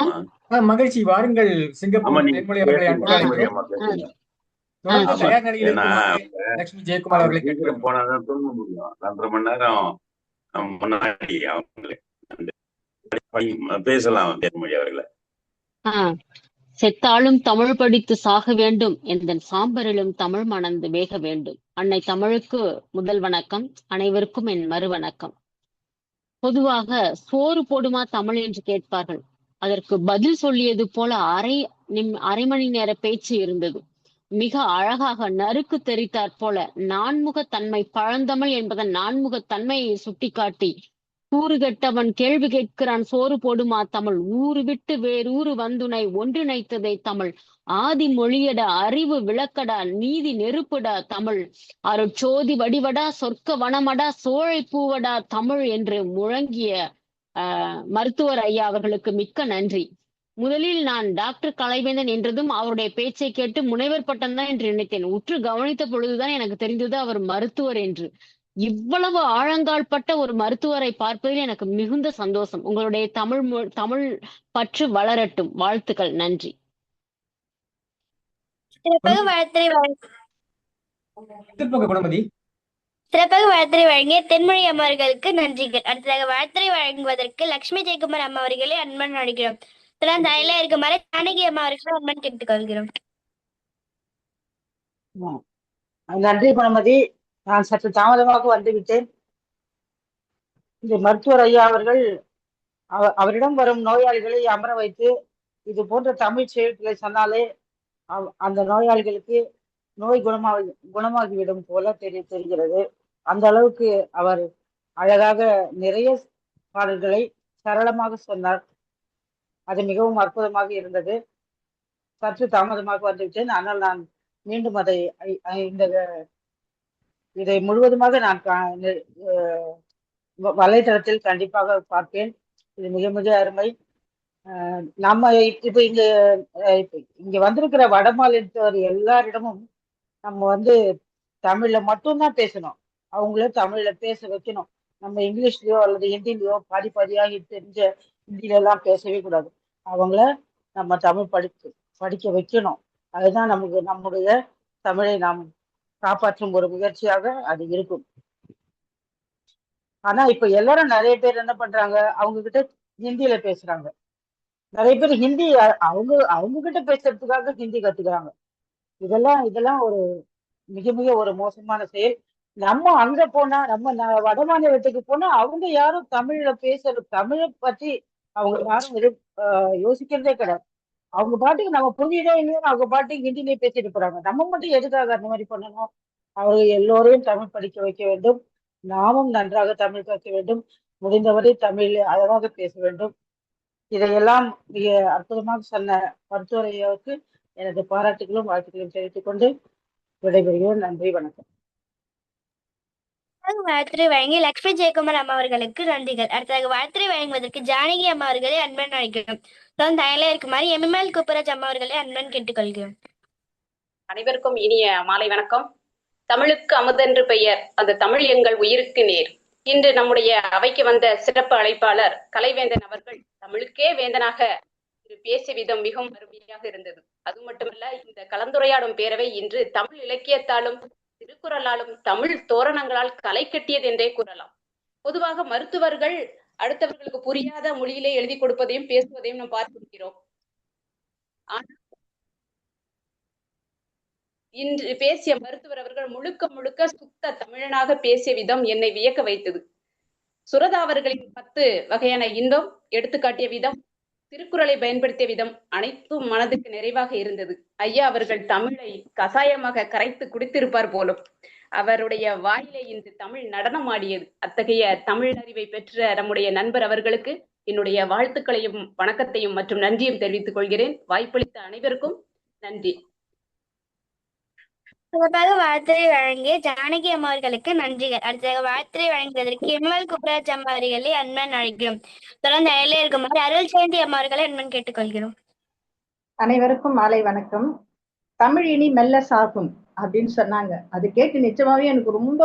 மகிழ்ச்சி. வாருங்கள் சிங்கப்பூர் தேன்மொழி அவர்களை லட்சுமி ஜெயக்குமார் அவர்களை கேட்கிறோம். போனாதான் தூங்க முடியும். 2.5 மணி நேரம் முன்னாடி பேசலாம் தேன்மொழி அவர்களை. செத்தாலும் தமிழ் படித்து சாக வேண்டும், எந்த சாம்பரிலும் தமிழ் மணந்து வேக வேண்டும். அன்னை தமிழுக்கு முதல் வணக்கம். அனைவருக்கும் என் மறு வணக்கம். பொதுவாக சோறு போடுமா தமிழ் என்று கேட்பார்கள். அதற்கு பதில் சொல்லியது போல அரை மணி நேர பேச்சு இருந்தது. மிக அழகாக நறுக்கு தெரித்தாற் போல நான்முகத்தன்மை பழந்தமிழ் என்பதன் நான்முகத்தன்மையை சுட்டிக்காட்டி, கூறுகெட்டவன் கேள்வி கேட்கிறான் சோறு போடுமா தமிழ், ஊரு விட்டு வேறூரு வந்துனை ஒன்றிணைத்ததை தமிழ், ஆதி மொழியடா அறிவு விளக்கடா நீதி நெருப்புடா தமிழ், அருட்சோதி வடிவடா சொர்க்க வனமடா சோழை பூவடா தமிழ் என்று முழங்கிய மருத்துவர் ஐயா அவர்களுக்கு மிக்க நன்றி. முதலில் நான் டாக்டர் கலைவேந்தன் என்றதும் அவருடைய பேச்சை கேட்டு முனைவர் பட்டம் தான் என்று நினைத்தேன். உற்று கவனித்த பொழுதுதான் எனக்கு தெரிந்தது அவர் மருத்துவர் என்று. இவ்வளவு ஆழங்கால் பட்ட ஒரு மருத்துவரை பார்ப்பதில் எனக்கு மிகுந்த சந்தோஷம். உங்களுடைய தமிழ் பற்று வளரட்டும். வாழ்த்துக்கள். நன்றி. சிறப்பாக வாழ்த்துறை வழங்கிய தென்மொழி அம்மாவர்களுக்கு நன்றிகள். அடுத்ததாக வாழ்த்துறை வழங்குவதற்கு லட்சுமி ஜெயக்குமார் அம்மா அவர்களே அன்பன் அழைக்கிறோம். தலையில இருக்குமாறு ஜானகி அம்மா அவர்களை அன்பன் கேட்டுக்கொள்கிறோம். நன்றி குணமதி. நான் சற்று தாமதமாக வந்துவிட்டேன். இந்த மருத்துவர் ஐயா அவர்கள் அவரிடம் வரும் நோயாளிகளை அமர வைத்து இது போன்ற தமிழ் செய்திகளை சொன்னாலே அந்த நோயாளிகளுக்கு நோய் குணமாகிவிடும் போல தெரிகிறது. அந்த அளவுக்கு அவர் அழகாக நிறைய பாடல்களை சரளமாக சொன்னார். அது மிகவும் அற்புதமாக இருந்தது. சற்று தாமதமாக வந்துவிட்டேன். ஆனால் நான் மீண்டும் இதை முழுவதுமாக நான் வலைத்தளத்தில் கண்டிப்பாக பார்ப்பேன். இது மிக மிக அருமை. நம்ம இப்ப இங்க வந்திருக்கிற வட மாநிலத்தவர் எல்லாரிடமும் நம்ம தமிழ்ல மட்டும்தான் பேசணும். அவங்கள தமிழ்ல பேச வைக்கணும். நம்ம இங்கிலீஷ்லயோ அல்லது ஹிந்திலயோ பாதியாக தெரிஞ்ச ஹிந்தில எல்லாம் பேசவே கூடாது. அவங்கள நம்ம தமிழ் படிக்க வைக்கணும். அதுதான் நம்முடைய தமிழை நாம் காப்பாற்றும் ஒரு முயற்சியாக அது இருக்கும். ஆனா இப்ப எல்லாரும் நிறைய பேர் என்ன பண்றாங்க, அவங்க கிட்ட ஹிந்தியில பேசுறாங்க. நிறைய பேர் ஹிந்தி அவங்க அவங்க கிட்ட பேசுறதுக்காக ஹிந்தி கத்துக்கிறாங்க. இதெல்லாம் ஒரு மிக மிக ஒரு மோசமான செயல். நம்ம அங்க போனா, நம்ம வட மாநிலத்துக்கு போனா அவங்க யாரும் தமிழ்ல தமிழை பற்றி அவங்க யாரும் எதுவும் யோசிக்கிறதே கிடையாது. அவங்க பாட்டுக்கு நம்ம புரியுதே இல்லைன்னு அவங்க பாட்டுக்கு ஹிந்திலே பேசிட்டு போறாங்க. நம்ம மட்டும் எதுக்காக அந்த மாதிரி பண்ணணும்? அவர்கள் எல்லோரையும் தமிழ் படிக்க வைக்க வேண்டும். நாமும் நன்றாக தமிழ் கற்க வேண்டும். முடிந்தவரை தமிழில் அழகாக பேச வேண்டும். இதையெல்லாம் மிக அற்புதமாக சொன்ன மருத்துவர் ஐயாவுக்கு எனது பாராட்டுகளும் வாழ்த்துக்களும் தெரிவித்துக் கொண்டு விடைபெறுகிறேன். நன்றி, வணக்கம். வாழ்த்துறை வழங்கி லட்சுமி ஜெயக்குமார் அம்மா அவர்களுக்கு நன்றிகள். அடுத்ததாக வாழ்த்துறை வழங்குவதற்கு ஜானகி அம்மா அவர்களை அன்பன் அழைக்கிறோம். தயாரில இருக்குமாறு எம்எம்எல் குப்பராஜ் அம்மா அவர்களை அன்பன் கேட்டுக்கொள்கிறோம். அனைவருக்கும் இனிய மாலை வணக்கம். தமிழுக்கு அமுதென்று பெயர், அந்த தமிழ் எங்கள் உயிருக்கு நேர். இன்று நம்முடைய அவைக்கு வந்த சிறப்பு அழைப்பாளர் கலைவேந்தன் அவர்கள் தமிழுக்கே வேந்தனாக பேசிய விதம் மிகவும் அருமையாக இருந்தது. அது மட்டுமல்ல, இந்த கலந்துரையாடும் பேரவை இன்று தமிழ் இலக்கியத்தாலும் திருக்குறளாலும் தமிழ் தோரணங்களால் களை கட்டியது என்றே கூறலாம். பொதுவாக மருத்துவர்கள் அடுத்தவர்களுக்கு புரியாத மொழியிலே எழுதி கொடுப்பதையும் பேசுவதையும் நாம் பார்த்திருக்கிறோம். ஆனால் இன்று பேசிய மருத்துவர் அவர்கள் முழுக்க முழுக்க சுத்த தமிழனாக பேசிய விதம் என்னை வியக்க வைத்தது. சுரதா அவர்களின் 10 வகையான இன்பம் எடுத்துக்காட்டிய விதம், திருக்குறளை பயன்படுத்திய விதம் அனைத்தும் மனதுக்கு நிறைவாக இருந்தது. ஐயா அவர்கள் தமிழை கசாயமாக கரைத்து குடித்திருப்பார் போலும். அவருடைய வாயிலே இன்று தமிழ் நடனம் ஆடியது. அத்தகைய தமிழ் அறிவை பெற்ற நம்முடைய நண்பர் அவர்களுக்கு என்னுடைய வாழ்த்துக்களையும் வணக்கத்தையும் மற்றும் நன்றியும் தெரிவித்துக் கொள்கிறேன். வாய்ப்பளித்த அனைவருக்கும் நன்றி. சிறப்பாக வாழ்த்துறை வழங்கிய ஜானகி அம்மா அவர்களுக்கு நன்றிகள். அடுத்ததாக வாழ்த்துறை வழங்குவதற்கு எம்எல் குப்பராஜ் அம்மா அவர்களை அன்பன் அழைக்கிறோம். தொடர்ந்து அயலே இருக்குமாறு அருள் ஜெயந்தி அம்மா அவர்களை அன்பன் கேட்டுக்கொள்கிறோம். அனைவருக்கும் மாலை வணக்கம். தமிழ் இனி மெல்ல சாகும் அப்படின்னு சொன்னாங்க. அது கேட்டு நிச்சயமாவே எனக்கு ரொம்ப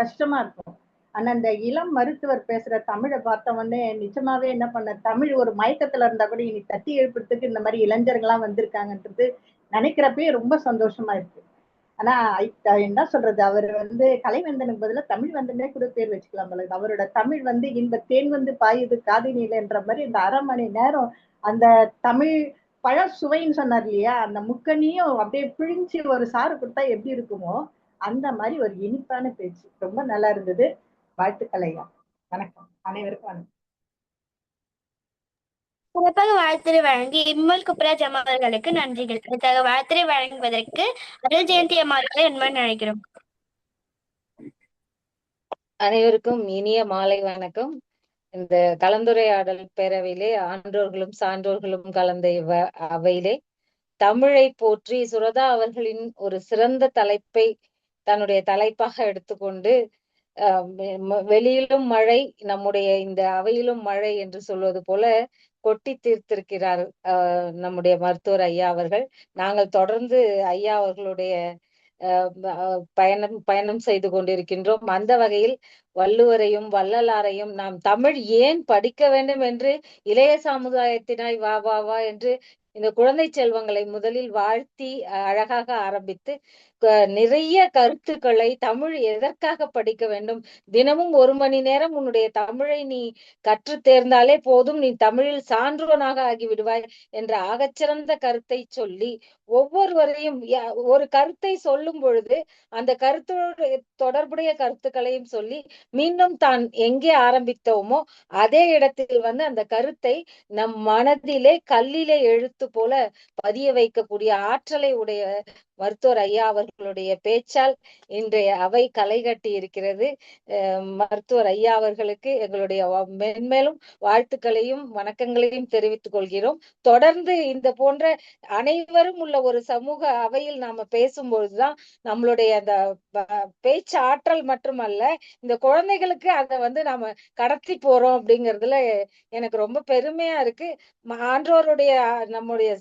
கஷ்டமா இருக்கும். ஆனா இந்த இளம் மருத்துவர் பேசுற தமிழை பார்த்த உடனே நிச்சயமாவே என்ன பண்ண, தமிழ் ஒரு மயக்கத்துல இருந்தா கூட இனி தட்டி எழுப்புறதுக்கு இந்த மாதிரி இளைஞர்கள்லாம் வந்திருக்காங்கன்றது நினைக்கிறப்பே ரொம்ப சந்தோஷமா இருக்கு. ஆனா என்ன சொல்றது, அவர் கலைவேந்தனுக்கு பதிலா தமிழ் வந்தனே கூட பேர் வச்சுக்கலாம். அவரோட தமிழ் இன்ப தேன் பாயுது காதினிலன்ற மாதிரி இந்த 1/2 மணி நேரம் அந்த தமிழ் பழ சுவைன்னு சொன்னார் இல்லையா, அந்த முக்கனியும் அப்படியே பிழிஞ்சு ஒரு சாறு கொடுத்தா எப்படி இருக்குமோ அந்த மாதிரி ஒரு இனிப்பான பேச்சு ரொம்ப நல்லா இருந்தது. வாழ்த்துக்களையா. வணக்கம் அனைவருக்கும். வணக்கம். சிறப்பாக வாழ்த்துறை வழங்கி எம்எல் குப்பராஜ் அம்மா அவர்களுக்கு நன்றிகள். அடுத்ததாக வாழ்த்துறை வழங்குவதற்கு அருள் ஜெயந்தி அம்மா அவர்களை அன்பன் அழைக்கிறோம். அனைவருக்கும் இனிய மாலை வணக்கம். இந்த கலந்துரையாடல் பேரவையிலே ஆன்றோர்களும் சான்றோர்களும் கலந்த அவையிலே தமிழை போற்றி சுரதா அவர்களின் ஒரு சிறந்த தலைப்பை தன்னுடைய தலைப்பாக எடுத்துக்கொண்டு வெளியிலும் மழை நம்முடைய இந்த அவையிலும் மழை என்று சொல்வது போல கொட்டி தீர்த்திருக்கிறார் நம்முடைய மருத்துவர் ஐயா அவர்கள். நாங்கள் தொடர்ந்து ஐயா அவர்களுடைய பயணம் செய்து கொண்டிருக்கின்றோம். அந்த வகையில் வள்ளுவரையும் வள்ளலாரையும் நாம் தமிழ் ஏன் படிக்க வேண்டும் என்று இளைய சமுதாயத்தினாய் வா வா வா என்று இந்த குழந்தை செல்வங்களை முதலில் வாழ்த்தி அழகாக ஆரம்பித்து நிறைய கருத்துக்களை தமிழ் எதற்காக படிக்க வேண்டும், தினமும் 1 மணி நேரம் உன்னுடைய தமிழை நீ கற்று தேர்ந்தாலே போதும், நீ தமிழில் சான்றோனாக ஆகிவிடுவாய் என்ற ஆகச்சிறந்த கருத்தை சொல்லி ஒவ்வொருவரையும் ஒரு கருத்தை சொல்லும் பொழுது அந்த கருத்தோடு தொடர்புடைய கருத்துக்களையும் சொல்லி மீண்டும் தான் எங்கே ஆரம்பித்தோமோ அதே இடத்தில் அந்த கருத்தை நம் மனதிலே கல்லிலே எழுத்து போல பதிய வைக்கக்கூடிய ஆற்றலை உடைய மருத்துவர் ஐயா அவர்களுடைய பேச்சால் இன்றைய அவை களை கட்டி இருக்கிறது. மருத்துவர் ஐயா அவர்களுக்கு எங்களுடைய மென்மேலும் வாழ்த்துக்களையும் வணக்கங்களையும் தெரிவித்துக் கொள்கிறோம். தொடர்ந்து இந்த போன்ற அனைவரும் உள்ள ஒரு சமூக அவையில் நாம பேசும்பொழுதுதான் நம்மளுடைய அந்த பேச்சு ஆற்றல் மட்டுமல்ல, இந்த குழந்தைகளுக்கு அதை நாம கடத்தி போறோம் அப்படிங்கிறதுல எனக்கு ரொம்ப பெருமையா இருக்கு. ஆன்றோருடைய நம்ம நம்முடைய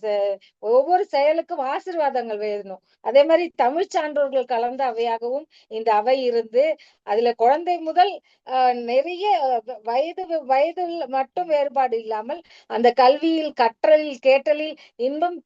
ஒவ்வொரு செயலுக்கும் ஆசீர்வாதங்கள் வேணும். அதே மாதிரி தமிழ் சான்றோர்கள் கலந்த அவையாகவும் இந்த அவை இருந்து அதுல குழந்தை முதல் நிறைய வயது மட்டும் வேறுபாடு இல்லாமல் அந்த கல்வியில் கற்றலில் கேட்டலில் இன்பம்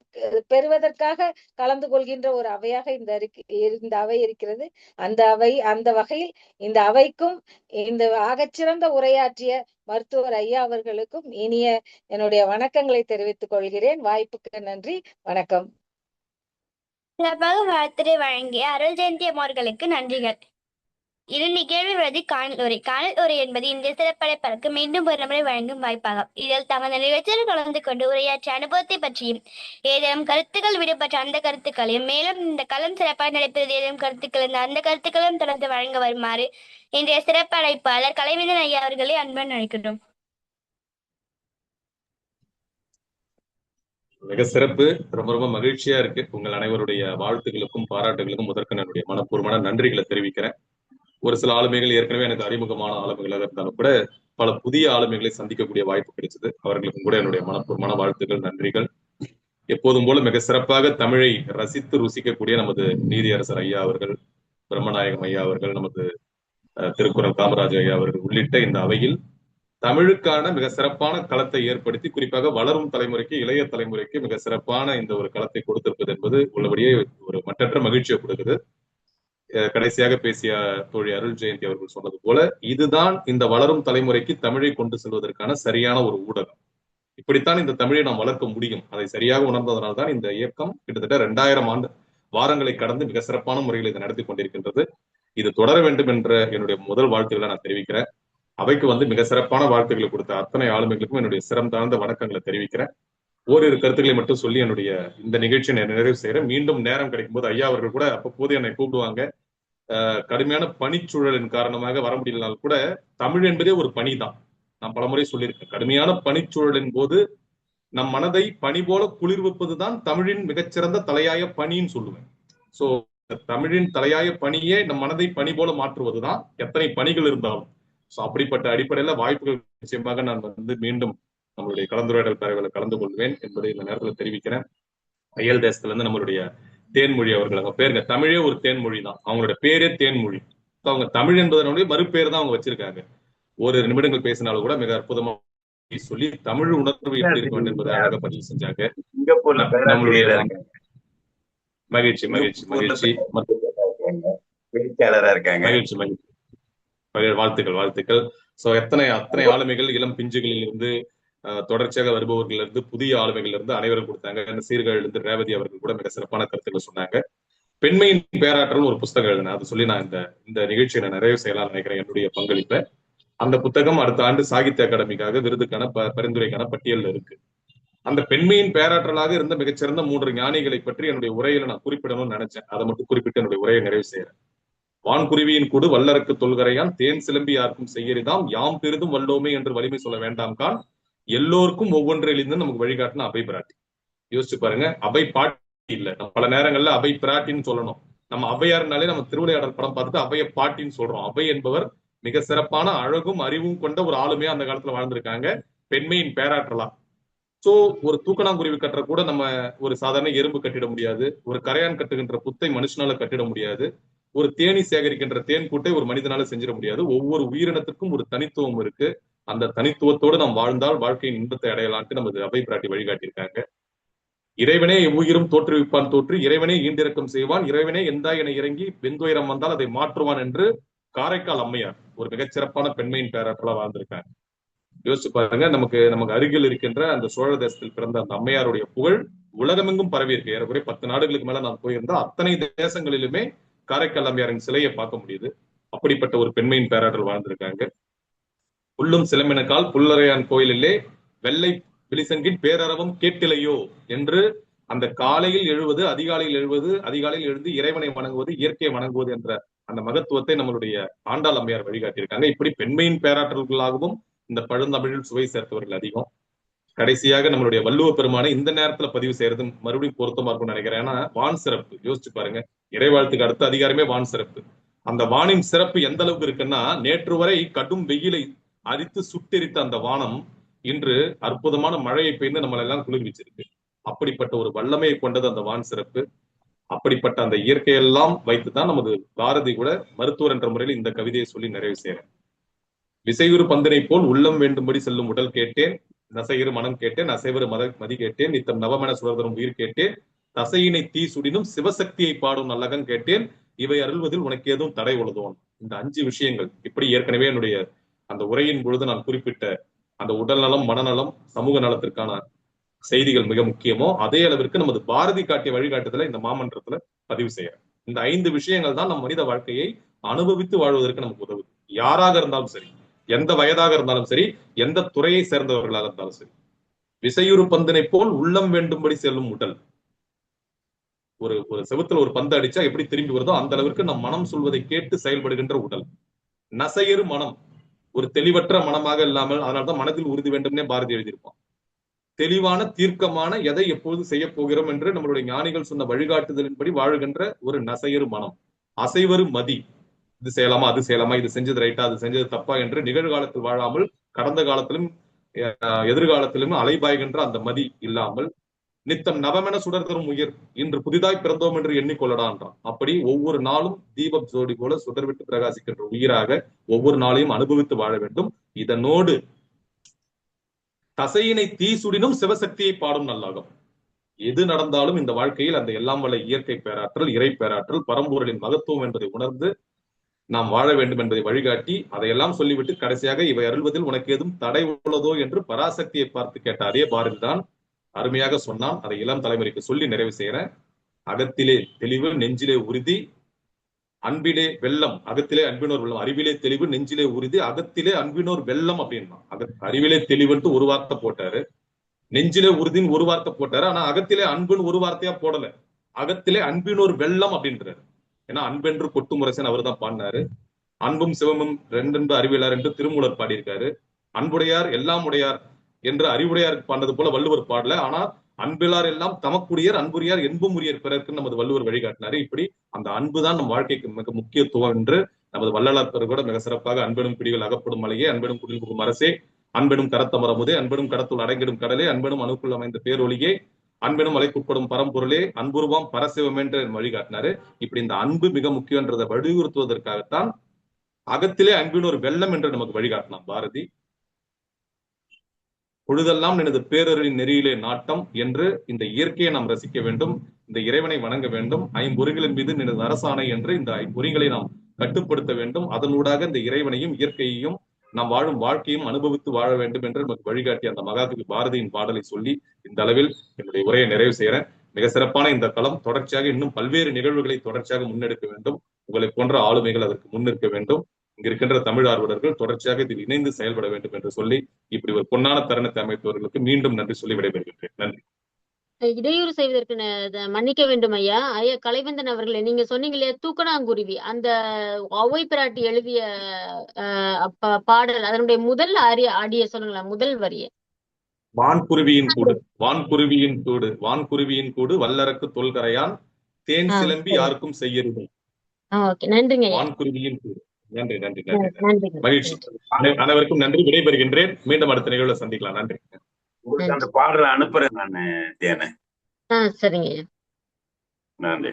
பெறுவதற்காக கலந்து கொள்கின்ற ஒரு அவையாக இந்த அவை இருக்கிறது. அந்த வகையில் இந்த அவைக்கும் இந்த ஆகச்சிறந்த உரையாற்றிய மருத்துவர் ஐயா அவர்களுக்கும் இனிய என்னுடைய வணக்கங்களை தெரிவித்துக் கொள்கிறேன். வாய்ப்புக்கு நன்றி, வணக்கம். சிறப்பாக வாழ்த்துரை வழங்கிய அருள் ஜெயந்தி அவர்களுக்கு நன்றிகள். இரண்டு கேள்வி விருது காணல் உரை என்பது இந்த சிறப்படைப்பதற்கு மீண்டும் ஒரு முறை வழங்கும் வாய்ப்பாகும். இதில் தமது நிகழ்ச்சியில் கலந்து கொண்டு உரையாற்றிய அனுபவத்தை பற்றியும் ஏதேனும் கருத்துக்கள் விடுபட்ட அந்த கருத்துக்களையும் மேலும் இந்த களம் சிறப்பாக நடைபெறுவது ஏதேனும் கருத்துக்கள் இருந்த அந்த கருத்துக்களும் தொடர்ந்து வழங்க வருமாறு இன்றைய சிறப்பு அழைப்பாளர் கலைவேந்தன் ஐயா அவர்களை அன்புடன் அழைக்கிறோம். மிக சிறப்பு. ரொம்ப ரொம்ப மகிழ்ச்சியா இருக்கு. உங்கள் அனைவருடைய வாழ்த்துக்களுக்கும் பாராட்டுகளுக்கும் முதற்க என்னுடைய மனப்பூர்வமான நன்றிகளை தெரிவிக்கிறேன். ஒரு சில ஆளுமைகள் ஏற்கனவே எனக்கு அறிமுகமான ஆளுமைகளாக இருந்தாலும் கூட பல புதிய ஆளுமைகளை சந்திக்கக்கூடிய வாய்ப்பு கிடைச்சது. அவர்களுக்கும் கூட என்னுடைய மனப்பூர்வமான வாழ்த்துக்கள், நன்றிகள். எப்போதும் போல மிக சிறப்பாக தமிழை ரசித்து ருசிக்கக்கூடிய நமது நீதியரசர் ஐயா அவர்கள், பிரம்மநாயகம் ஐயா அவர்கள், நமது திருக்குறள் காமராஜ் ஐயா அவர்கள் உள்ளிட்ட இந்த அவையில் தமிழுக்கான மிக சிறப்பான களத்தை ஏற்படுத்தி குறிப்பாக வளரும் தலைமுறைக்கு, இளைய தலைமுறைக்கு மிக சிறப்பான இந்த ஒரு களத்தை கொடுத்திருப்பது என்பது உள்ளபடியே ஒரு மற்றற்ற மகிழ்ச்சியை கொடுக்குது. கடைசியாக பேசிய தோழி அருள் ஜெயந்தி அவர்கள் சொன்னது போல இதுதான் இந்த வளரும் தலைமுறைக்கு தமிழை கொண்டு செல்வதற்கான சரியான ஒரு ஊடகம். இப்படித்தான் இந்த தமிழை நாம் வளர்க்க முடியும். அதை சரியாக உணர்ந்ததனால்தான் இந்த இயக்கம் கிட்டத்தட்ட 2000 ஆண்டு வாரங்களை கடந்து மிக சிறப்பான முறையில் இதை நடத்தி கொண்டிருக்கின்றது. இது தொடர வேண்டும் என்ற என்னுடைய முதல் வாழ்த்துக்களை நான் தெரிவிக்கிறேன். அவைக்கு மிக சிறப்பான வாழ்த்துக்களை கொடுத்த அத்தனை ஆளுமைகளுக்கும் என்னுடைய சிரம் தாழ்ந்த வணக்கங்களை தெரிவிக்கிறேன். ஓரிரு கருத்துக்களை மட்டும் சொல்லி என்னுடைய இந்த நிகழ்ச்சியை நிறைவு செய்யறேன். மீண்டும் நேரம் கிடைக்கும் போது ஐயா அவர்கள் கூட அப்போது என்னை கூப்பிடுவாங்க. கடுமையான பனிச்சூழலின் காரணமாக வர முடியலனாலும் கூட தமிழ் என்பதே ஒரு பனி தான். நான் பலமுறை சொல்லியிருக்கேன். கடுமையான பனிச்சூழலின் போது நம் மனதை பனி போல குளிர்விப்பதுதான் தமிழின் மிகச்சிறந்த தலையாய பனின்னு சொல்லுவேன். சோ தமிழின் தலையாய பனியே நம் மனதை பனி போல மாற்றுவதுதான், எத்தனை பணிகள் இருந்தாலும். சோ அப்படிப்பட்ட அடிப்படையில வாய்ப்புகள் நிச்சயமாக நான் மீண்டும் நம்மளுடைய கலந்துரையாடல் பேரவையில் கலந்து கொள்வேன் என்பதை இந்த நேரத்தில் தெரிவிக்கிறேன். அயல் தேசத்துல இருந்து நம்மளுடைய தேன்மொழி அவர்கள், அவங்க பேருங்க தமிழே ஒரு தேன்மொழி தான். அவங்களோட பேரே தேன்மொழி. அவங்க தமிழ் என்பதனுடைய மறுபேர் தான் அவங்க வச்சிருக்காங்க. ஒரு நிமிடங்கள் பேசினாலும் கூட மிக அற்புதமா சொல்லி தமிழ் உணர்வு எப்படி இருக்க வேண்டும் என்பதை அழகாக பதிவு செஞ்சாங்க. நம்மளுடைய மகிழ்ச்சி மகிழ்ச்சி மகிழ்ச்சி மகிழ்ச்சி மகிழ்ச்சி வாழ்த்துக்கள் வாழ்த்துக்கள். சோ அத்தனை ஆளுமைகள் இளம் பிஞ்சுகளில் இருந்து தொடர்ச்சியாக வருபவர்கள் இருந்து புதிய ஆளுமைகள் இருந்து அனைவரும் கொடுத்தாங்க. சீர்காழில இருந்து ரேவதி அவர்கள் கூட மிக சிறப்பான கருத்துக்கள் சொன்னாங்க. பெண்மையின் பேராற்றல் ஒரு புத்தகம் எழுதினேன். அதை சொல்லி நான் இந்த நிகழ்ச்சியை நான் நிறைவு செய்யலாம் நினைக்கிறேன். என்னுடைய பங்களிப்பை அந்த புத்தகம் அடுத்த ஆண்டு சாகித்ய அகாடமிக்காக விருதுக்கான பரிந்துரைக்கான பட்டியலில் இருக்கு. அந்த பெண்மையின் பேராற்றலாக இருந்த மிகச்சிறந்த 3 ஞானிகளை பற்றி என்னுடைய உரையில நான் குறிப்பிடணும்னு நினைச்சேன். அதை மட்டும் குறிப்பிட்டு என்னுடைய உரையை நிறைவு செய்யறேன். வான்குருவியின் கூடு வல்லரக்கு தொல்கரையான் தேன் சிலம்பி யாருக்கும் செய்யறிதாம் யாம் பெரிதும் வல்லோமே என்று வலிமை சொல்ல வேண்டாம் கான் எல்லோருக்கும் ஒவ்வொன்றிலிருந்து நமக்கு வழிகாட்டின அபை பிராட்டி. யோசிச்சு பாருங்க, அபை பாட்டி இல்ல. நம்ம பல நேரங்கள்ல அபை பிராட்டின்னு சொல்லணும். நம்ம அபையாருனாலே நம்ம திருவிளையாடல் படம் பார்த்துட்டு அபைய பாட்டின்னு சொல்றோம். அபை என்பவர் மிக சிறப்பான அழகும் அறிவும் கொண்ட ஒரு ஆளுமையா அந்த காலத்துல வாழ்ந்திருக்காங்க, பெண்மையின் பேராற்றலா. சோ ஒரு தூக்கணாங்குருவி கட்டுற கூட நம்ம ஒரு சாதாரண எறும்பு கட்டிட முடியாது. ஒரு கரையான் கட்டுகின்ற புத்தை மனுஷனால கட்டிட முடியாது. ஒரு தேனி சேகரிக்கின்ற தேன் கூட்டை ஒரு மனிதனால செஞ்சிட முடியாது. ஒவ்வொரு உயிரினத்துக்கும் ஒரு தனித்துவம் இருக்கு. அந்த தனித்துவத்தோடு நாம் வாழ்ந்தால் வாழ்க்கையின் இன்பத்தை அடையலான்ட்டு நமது அபை பிராட்டி வழிகாட்டியிருக்காங்க. இறைவனே எவ்வுயிரும் தோற்றுவிப்பான் தோற்று இறைவனே ஈண்டிறக்கம் செய்வான் இறைவனே எந்தாய் என இறங்கி வெந்துயரம் வந்தால் அதை மாற்றுவான் என்று காரைக்கால் அம்மையார் ஒரு மிகச்சிறப்பான பெண்மையின் பேராற்றலா வாழ்ந்திருக்காங்க. யோசிச்சு பாருங்க, நமக்கு அருகில் இருக்கின்ற அந்த சோழ தேசத்தில் பிறந்த அந்த அம்மையாருடைய புகழ் உலகமெங்கும் பரவி இருக்கு. ஏறக்குறைய 10 நாடுகளுக்கு மேல நான் போயிருந்தா அத்தனை தேசங்களிலுமே காரைக்கால் அம்மையாரின் சிலையை பார்க்க முடியுது. அப்படிப்பட்ட ஒரு பெண்மையின் பேராற்றல் வாழ்ந்திருக்காங்க. புல்லும் சிலம்பினக்கால் புல்லறையான் கோயிலிலே வெள்ளை விழிசங்கின் பேரறவும் கேட்டிலையோ என்று அந்த காலையில் எழுவது, அதிகாலையில் எழுந்து இறைவனை வணங்குவது, இயற்கையை வணங்குவது என்ற அந்த மகத்துவத்தை நம்மளுடைய ஆண்டாள் அம்மையார் வழிகாட்டியிருக்காங்க. இப்படி பெண்மையின் பேராற்றல்களாகவும் இந்த பழந்தமிழில் சுவை சேர்த்தவர்கள் அதிகம். கடைசியாக நம்மளுடைய வள்ளுவ பெருமானை இந்த நேரத்துல பதிவு செய்யறது மறுபடியும் பொருத்தமா இருக்கும்னு நினைக்கிறேன். ஏன்னா வான் சிறப்பு யோசிச்சு பாருங்க, இறைவாழ்த்துக்கு அடுத்த அதிகாரமே வான் சிறப்பு. அந்த வானின் சிறப்பு எந்த அளவுக்கு இருக்குன்னா, நேற்று வரை கடும் வெயிலை அரித்து சுட்டெரித்த அந்த வானம் இன்று அற்புதமான மழையை பெய்து நம்மளை எல்லாம் குளிர்விச்சிருக்கு. அப்படிப்பட்ட ஒரு வல்லமையை கொண்டது அந்த வான் சிறப்பு. அப்படிப்பட்ட அந்த இயற்கையெல்லாம் வைத்துதான் நமது பாரதி கூட மருத்துவர் என்ற முறையில் இந்த கவிதையை சொல்லி நிறைவு செய்யறேன். விசையுறு பந்தினை போல் உள்ளம் வேண்டும்படி செல்லும் உடல் கேட்டேன், நசையிறு மனம் கேட்டேன், அசைவரு மதி கேட்டேன், நித்தம் நவமென சுடர்தரும் உயிர் கேட்டேன், தசையினை தீ சுடினும் சிவசக்தியை பாடும் நல்லகம் கேட்டேன், இவை அருள்வதில் உனக்கு ஏதும் தடை உள்ளதோன். இந்த 5 விஷயங்கள் இப்படி ஏற்கனவே என்னுடைய அந்த உரையின் பொழுது நான் குறிப்பிட்ட அந்த உடல் நலம், மனநலம், சமூக நலத்திற்கான செய்திகள் மிக முக்கியமோ அதே அளவிற்கு நமது பாரதி காட்டிய வழிகாட்டுதலை இந்த மாமன்றத்துல பதிவு செய்யறேன். இந்த 5 விஷயங்கள் தான் நம் மனித வாழ்க்கையை அனுபவித்து வாழ்வதற்கு நமக்கு உதவுது. யாராக இருந்தாலும் சரி, எந்த வயதாக இருந்தாலும் சரி, எந்த துறையை சேர்ந்தவர்களாக இருந்தாலும் சரி. விசையுறு பந்தினை போல் உள்ளம் வேண்டும்படி செல்லும் உடல். ஒரு செவுத்துல ஒரு பந்து அடிச்சா எப்படி திரும்பி வருதோ அந்த அளவிற்கு நம் மனம் சொல்வதை கேட்டு செயல்படுகின்ற உடல். நசையறு மனம், ஒரு தெளிவற்ற மனமாக இல்லாமல், அதனால்தான் மனதில் உறுதி வேண்டும்னே பாரதி எழுதியிருப்பான். தெளிவான தீர்க்கமான எதை எப்போது செய்ய போகிறோம் என்று நம்மளுடைய ஞானிகள் சொன்ன வழிகாட்டுதலின்படி வாழுகின்ற ஒரு நசையறு மனம். அசைவரு மதி, இது செய்யலாமா அது செய்யலாமா, இது செஞ்சது ரைட்டா அது செஞ்சது தப்பா என்று நிகழ்காலத்தில் வாழாமல் கடந்த காலத்திலும் எதிர்காலத்திலும் அலைபாய்கின்ற அந்த மதி இல்லாமல், நித்தம் நவமென சுடர் தரும் உயிர், இன்று புதிதாய் பிறந்தோம் என்று எண்ணிக்கொள்ளடான்றான். அப்படி ஒவ்வொரு நாளும் தீபம் ஜோடி போல சுடர்விட்டு பிரகாசிக்கின்ற உயிராக ஒவ்வொரு நாளையும் அனுபவித்து வாழ வேண்டும். இதனோடு தசையினை தீ சுடினும் சிவசக்தியை பாடும் நல்லாகும். எது நடந்தாலும் இந்த வாழ்க்கையில் அந்த எல்லாம் வல்ல இயற்கை பேராற்றல், இறை பேராற்றல், பரம்பொருளின் மகத்துவம் என்பதை உணர்ந்து நாம் வாழ வேண்டும் என்பதை வழிகாட்டி அதையெல்லாம் சொல்லிவிட்டு கடைசியாக இவை அருள்வதில் உனக்கு ஏதும் தடை உள்ளதோ என்று பராசக்தியை பார்த்து கேட்ட அதே பாரதிதான் அருமையாக சொன்னான். அதை இளம் தலைமுறைக்கு சொல்லி நிறைவு செய்யறேன். அகத்திலே தெளிவு, நெஞ்சிலே உறுதி, அன்பிலே வெள்ளம். அகத்திலே அன்பினோர் வெள்ளம், அறிவிலே தெளிவு, நெஞ்சிலே உறுதி, அகத்திலே அன்பினோர் வெள்ளம் அப்படின்னா. அறிவிலே தெளிவுன்ட்டு ஒரு வார்த்தை போட்டாரு, நெஞ்சிலே உறுதின்னு ஒரு வார்த்தை போட்டாரு. ஆனா அகத்திலே அன்புன்னு ஒரு வார்த்தையா போடல, அகத்திலே அன்பினோர் வெள்ளம் அப்படின்றாரு. ஏன்னா அன்பென்று கொட்டு முரசன் அவர் தான் பாடினாரு. அன்பும் சிவமும் ரெண்டென்று அறிவியலார் என்று திருமூலர் பாடியிருக்காரு. அன்புடையார் எல்லாம் உடையார் என்று அறிவுடையாருக்கு பாடினது போல வள்ளுவர் பாடல. ஆனா அன்பிலார் எல்லாம் தமக்குரியர், அன்புரியார் என்பும் உரியர் பிறருக்கு நமது வள்ளுவர் வழிகாட்டினாரு. இப்படி அந்த அன்புதான் நம் வாழ்க்கைக்கு மிக முக்கியத்துவம் என்று நமது வள்ளலார் கூட மிக சிறப்பாக அன்பெனும் பிடிகள் அகப்படும் மலையே, அன்பெனும் குடில் புகும் அரசே, அன்பெனும் கரத்தமரமுதே, அன்பெனும் கடத்துள் அடங்கிடும் கடலே, அன்பெனும் அணுக்குள் அமைந்த பேரொழியே, அன்பெனும் மலைக்குட்படும் பரம்பொருளே, அன்புருவாம் பரசிவம் என்று வழிகாட்டினாரு. இப்படி இந்த அன்பு மிக முக்கியன்றதை வலியுறுத்துவதற்காகத்தான் அகத்திலே அன்பின் ஒரு வெள்ளம் என்று நமக்கு வழிகாட்டினான் பாரதி. பொழுதெல்லாம் எனது பேரறிவின் நெறியிலே நாட்டம் என்று இந்த இயற்கையை நாம் ரசிக்க வேண்டும், இந்த இறைவனை வணங்க வேண்டும். 5 பொறிகளின் மீது எனது அரசாணை என்று இந்த 5 பொறிகளை நாம் கட்டுப்படுத்த வேண்டும். அதனூடாக இந்த இறைவனையும் இயற்கையையும் நாம் வாழும் வாழ்க்கையும் அனுபவித்து வாழ வேண்டும் என்று நமக்கு வழிகாட்டிய அந்த மகாகவி பாரதியின் பாடலை சொல்லி இந்த அளவில் என்னுடைய உரையை நிறைவு செய்கிறேன். மிக சிறப்பான இந்த களம் தொடர்ச்சியாக இன்னும் பல்வேறு நிகழ்வுகளை தொடர்ச்சியாக முன்னெடுக்க வேண்டும். உங்களை போன்ற ஆளுமைகள் அதற்கு முன்னிற்க வேண்டும். இங்க இருக்கின்ற தமிழ் ஆர்வலர்கள் தொடர்ச்சியாக இதில் இணைந்து செயல்பட வேண்டும் என்று சொல்லி இப்படி ஒரு பொன்னான தருணத்தை அமைத்தவர்களுக்கு மீண்டும் நன்றி சொல்லி விடைபெறுகின்றேன். நன்றி. இடையூறு செய்வதற்கு மன்னிக்க வேண்டும் ஐயா. ஐயா கலைவந்தன் அவர்களே, நீங்க சொன்னீங்க இல்லையா தூக்கணாங்குருவி, அந்த ஒளவை பிராட்டி எழுதிய பாடல், அதனுடைய முதல் அடிய சொல்லுங்களா, முதல் வரிய. வான்குருவியின் கூடு, வான்குருவியின் கூடு, வான்குருவியின் கூடு வல்லரக்கு தொல்கரையான், தேன் சிலம்பி யாருக்கும் செய்யருது. நன்றிங்க. வான்குருவியின் கூடு. நன்றி நன்றி நன்றி, மகிழ்ச்சி. அனைவருக்கும் நன்றி. விடைபெறுகின்றேன். மீண்டும் அடுத்த நிகழ்வுல சந்திக்கலாம். நன்றி. உங்களுக்கு அந்த பாடலை அனுப்புறேன் நானு தேனை. சரிங்க. நன்றி.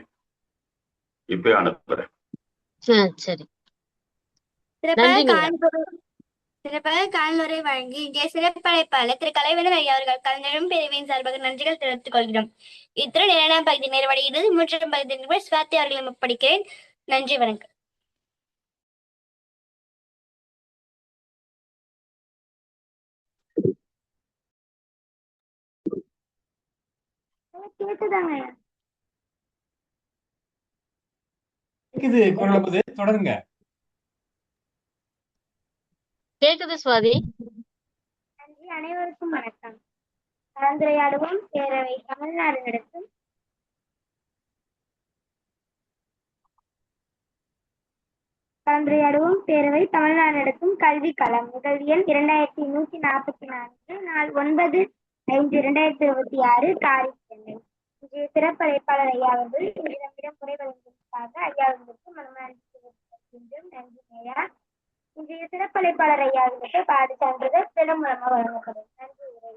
இப்ப அனுப்புறேன். சரி. சிறப்பாக காணொரை வழங்கி இங்கே சிறப்பழைப்பாளர் திரு கலைவந்தன் ஐயா அவர்கள் கலைஞரும் பிரிவின் சார்பாக நன்றிகள் தெரிவித்துக் கொள்கிறோம். இத்துடன் 2ஆம் பகுதி நிறைவடைகிறது. 3ஆம் பகுதி சுவாதி அவர்களை படிக்கிறேன். நன்றி, வணக்கம். தொடருங்க. கேக்குது சுவாதி. நன்றி. அனைவருக்கும் வணக்கம். கலந்துரையாடுவோம் பேரவை தமிழ்நாடு நடத்தும் கல்வி களம் நிகழ்வியல் 2144 நாள் 9/5/2026 காரி சென்னை. இன்றைய சிறப்பழைப்பாளர் ஐயா அவர்கள் நம்மிடம் உரை வழங்குவதற்காக ஐயா அவர்களுக்கு மனமார்ந்த நன்றி ஐயா. இன்றைய சிறப்பழைப்பாளர் ஐயா அவர்களுக்கு பாடு சான்றிதழ் தினம் மூலமாக வழங்கப்படும். நன்றி உரை.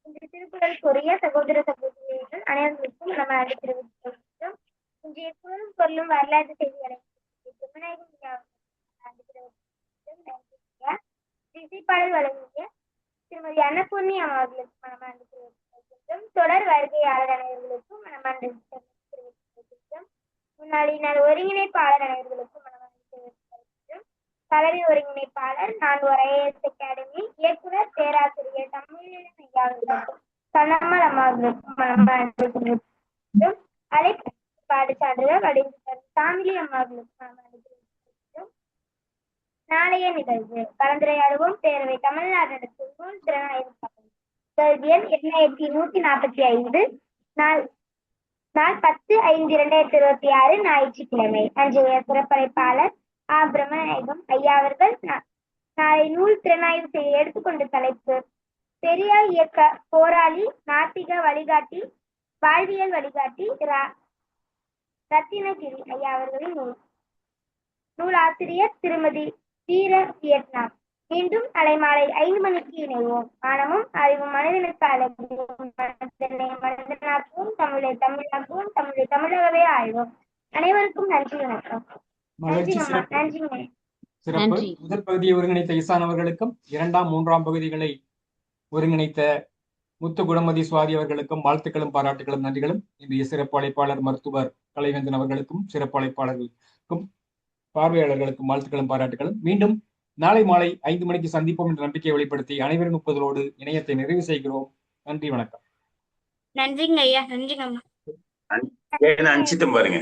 இன்று திருக்குறளுக்குரிய சகோதர சகோதரிகள் அனைவருக்கும் மனமார்ந்த தெரிவித்துக் இன்றைய குரலும் பொருளும் வரலாற்று செய்திகளை இசைப்பாடல் வழங்கிய திருமதி அன்னபூர்ணி அவர்களுக்கு மனமார்ந்த தெரிவித்துக் தொடர் வருகையாளர் அனைவர்களுக்கும் மனமார்ந்த தெரிவித்துக் முன்னாள் ஒருங்கிணைப்பாளர் அனைவர்களுக்கும் மனமார்ந்த தெரிவித்துக் கல்வி ஒருங்கிணைப்பாளர் நான் ஒரு ஐஏஎஸ் அகாடமி இயக்குனர் பேராசிரியர் தமிழினம் ஐயா அவர்களுக்கும் கண்ணம்மாள் அம்மா அவர்களுக்கும் மனமார்ந்த தெரிவித்துக் அழைப்பு பாடசாலைகள் வடிவமைப்பு தாமிலி அம்மா அவர்களுக்கும் மனமார்ந்த தெரிவித்துக் நாளைய நிகழ்வு கலந்துரையாடுவோம் பேரவை தமிழ்நாடு நடத்தும் நூல் திறனாய்வு கேள்வி எண் 2145 நாள் 10/5/2026 ஞாயிற்றுக்கிழமை. அன்றைய சிறப்பழைப்பாளர் பிரம்மநாயகம் ஐயா அவர்கள் நாளை நூல் திறனாய்வு செய்ய எடுத்துக்கொண்ட தலைப்பு பெரியார் இயக்க போராளி நாத்திக வழிகாட்டி வாழ்வியல் வழிகாட்டி ரத்தினகிரி ஐயா அவர்களின் நூலாசிரியர் திருமதி வீர வியட்நாம். மீண்டும் அலைமாலை 5 மணிக்கு இணைவோம். மானமும் அறிவும் மனிதனுக்கு அழகும் மனிதனாகவும் தமிழை தமிழாகவும் தமிழை தமிழகவே ஆழ்வோம். அனைவருக்கும் நன்றி, வணக்கம். சிறப்பு. முதல் பகுதியை ஒருங்கிணைத்த ஈசான் அவர்களுக்கும் 2ஆம் 3ஆம் பகுதிகளை ஒருங்கிணைத்த முத்து குணமதி சுவாதி அவர்களுக்கும் வாழ்த்துக்களும் பாராட்டுகளும் நன்றிகளும். இன்றைய சிறப்பு அழைப்பாளர் மருத்துவர் கலைவேந்தன் அவர்களுக்கும் சிறப்பு அழைப்பாளர்களுக்கும் பார்வையாளர்களுக்கும் வாழ்த்துக்களும் பாராட்டுகளும். மீண்டும் நாளை மாலை 5 மணிக்கு சந்திப்போம் என்ற நம்பிக்கையை வெளிப்படுத்தி அனைவரும் ஒப்புதலோடு இணையத்தை நிறைவு செய்கிறோம். நன்றி, வணக்கம். நன்றிங்க ஐயா. நன்றிங்க அம்மா. அனுப்பிச்சிட்டோம் பாருங்க.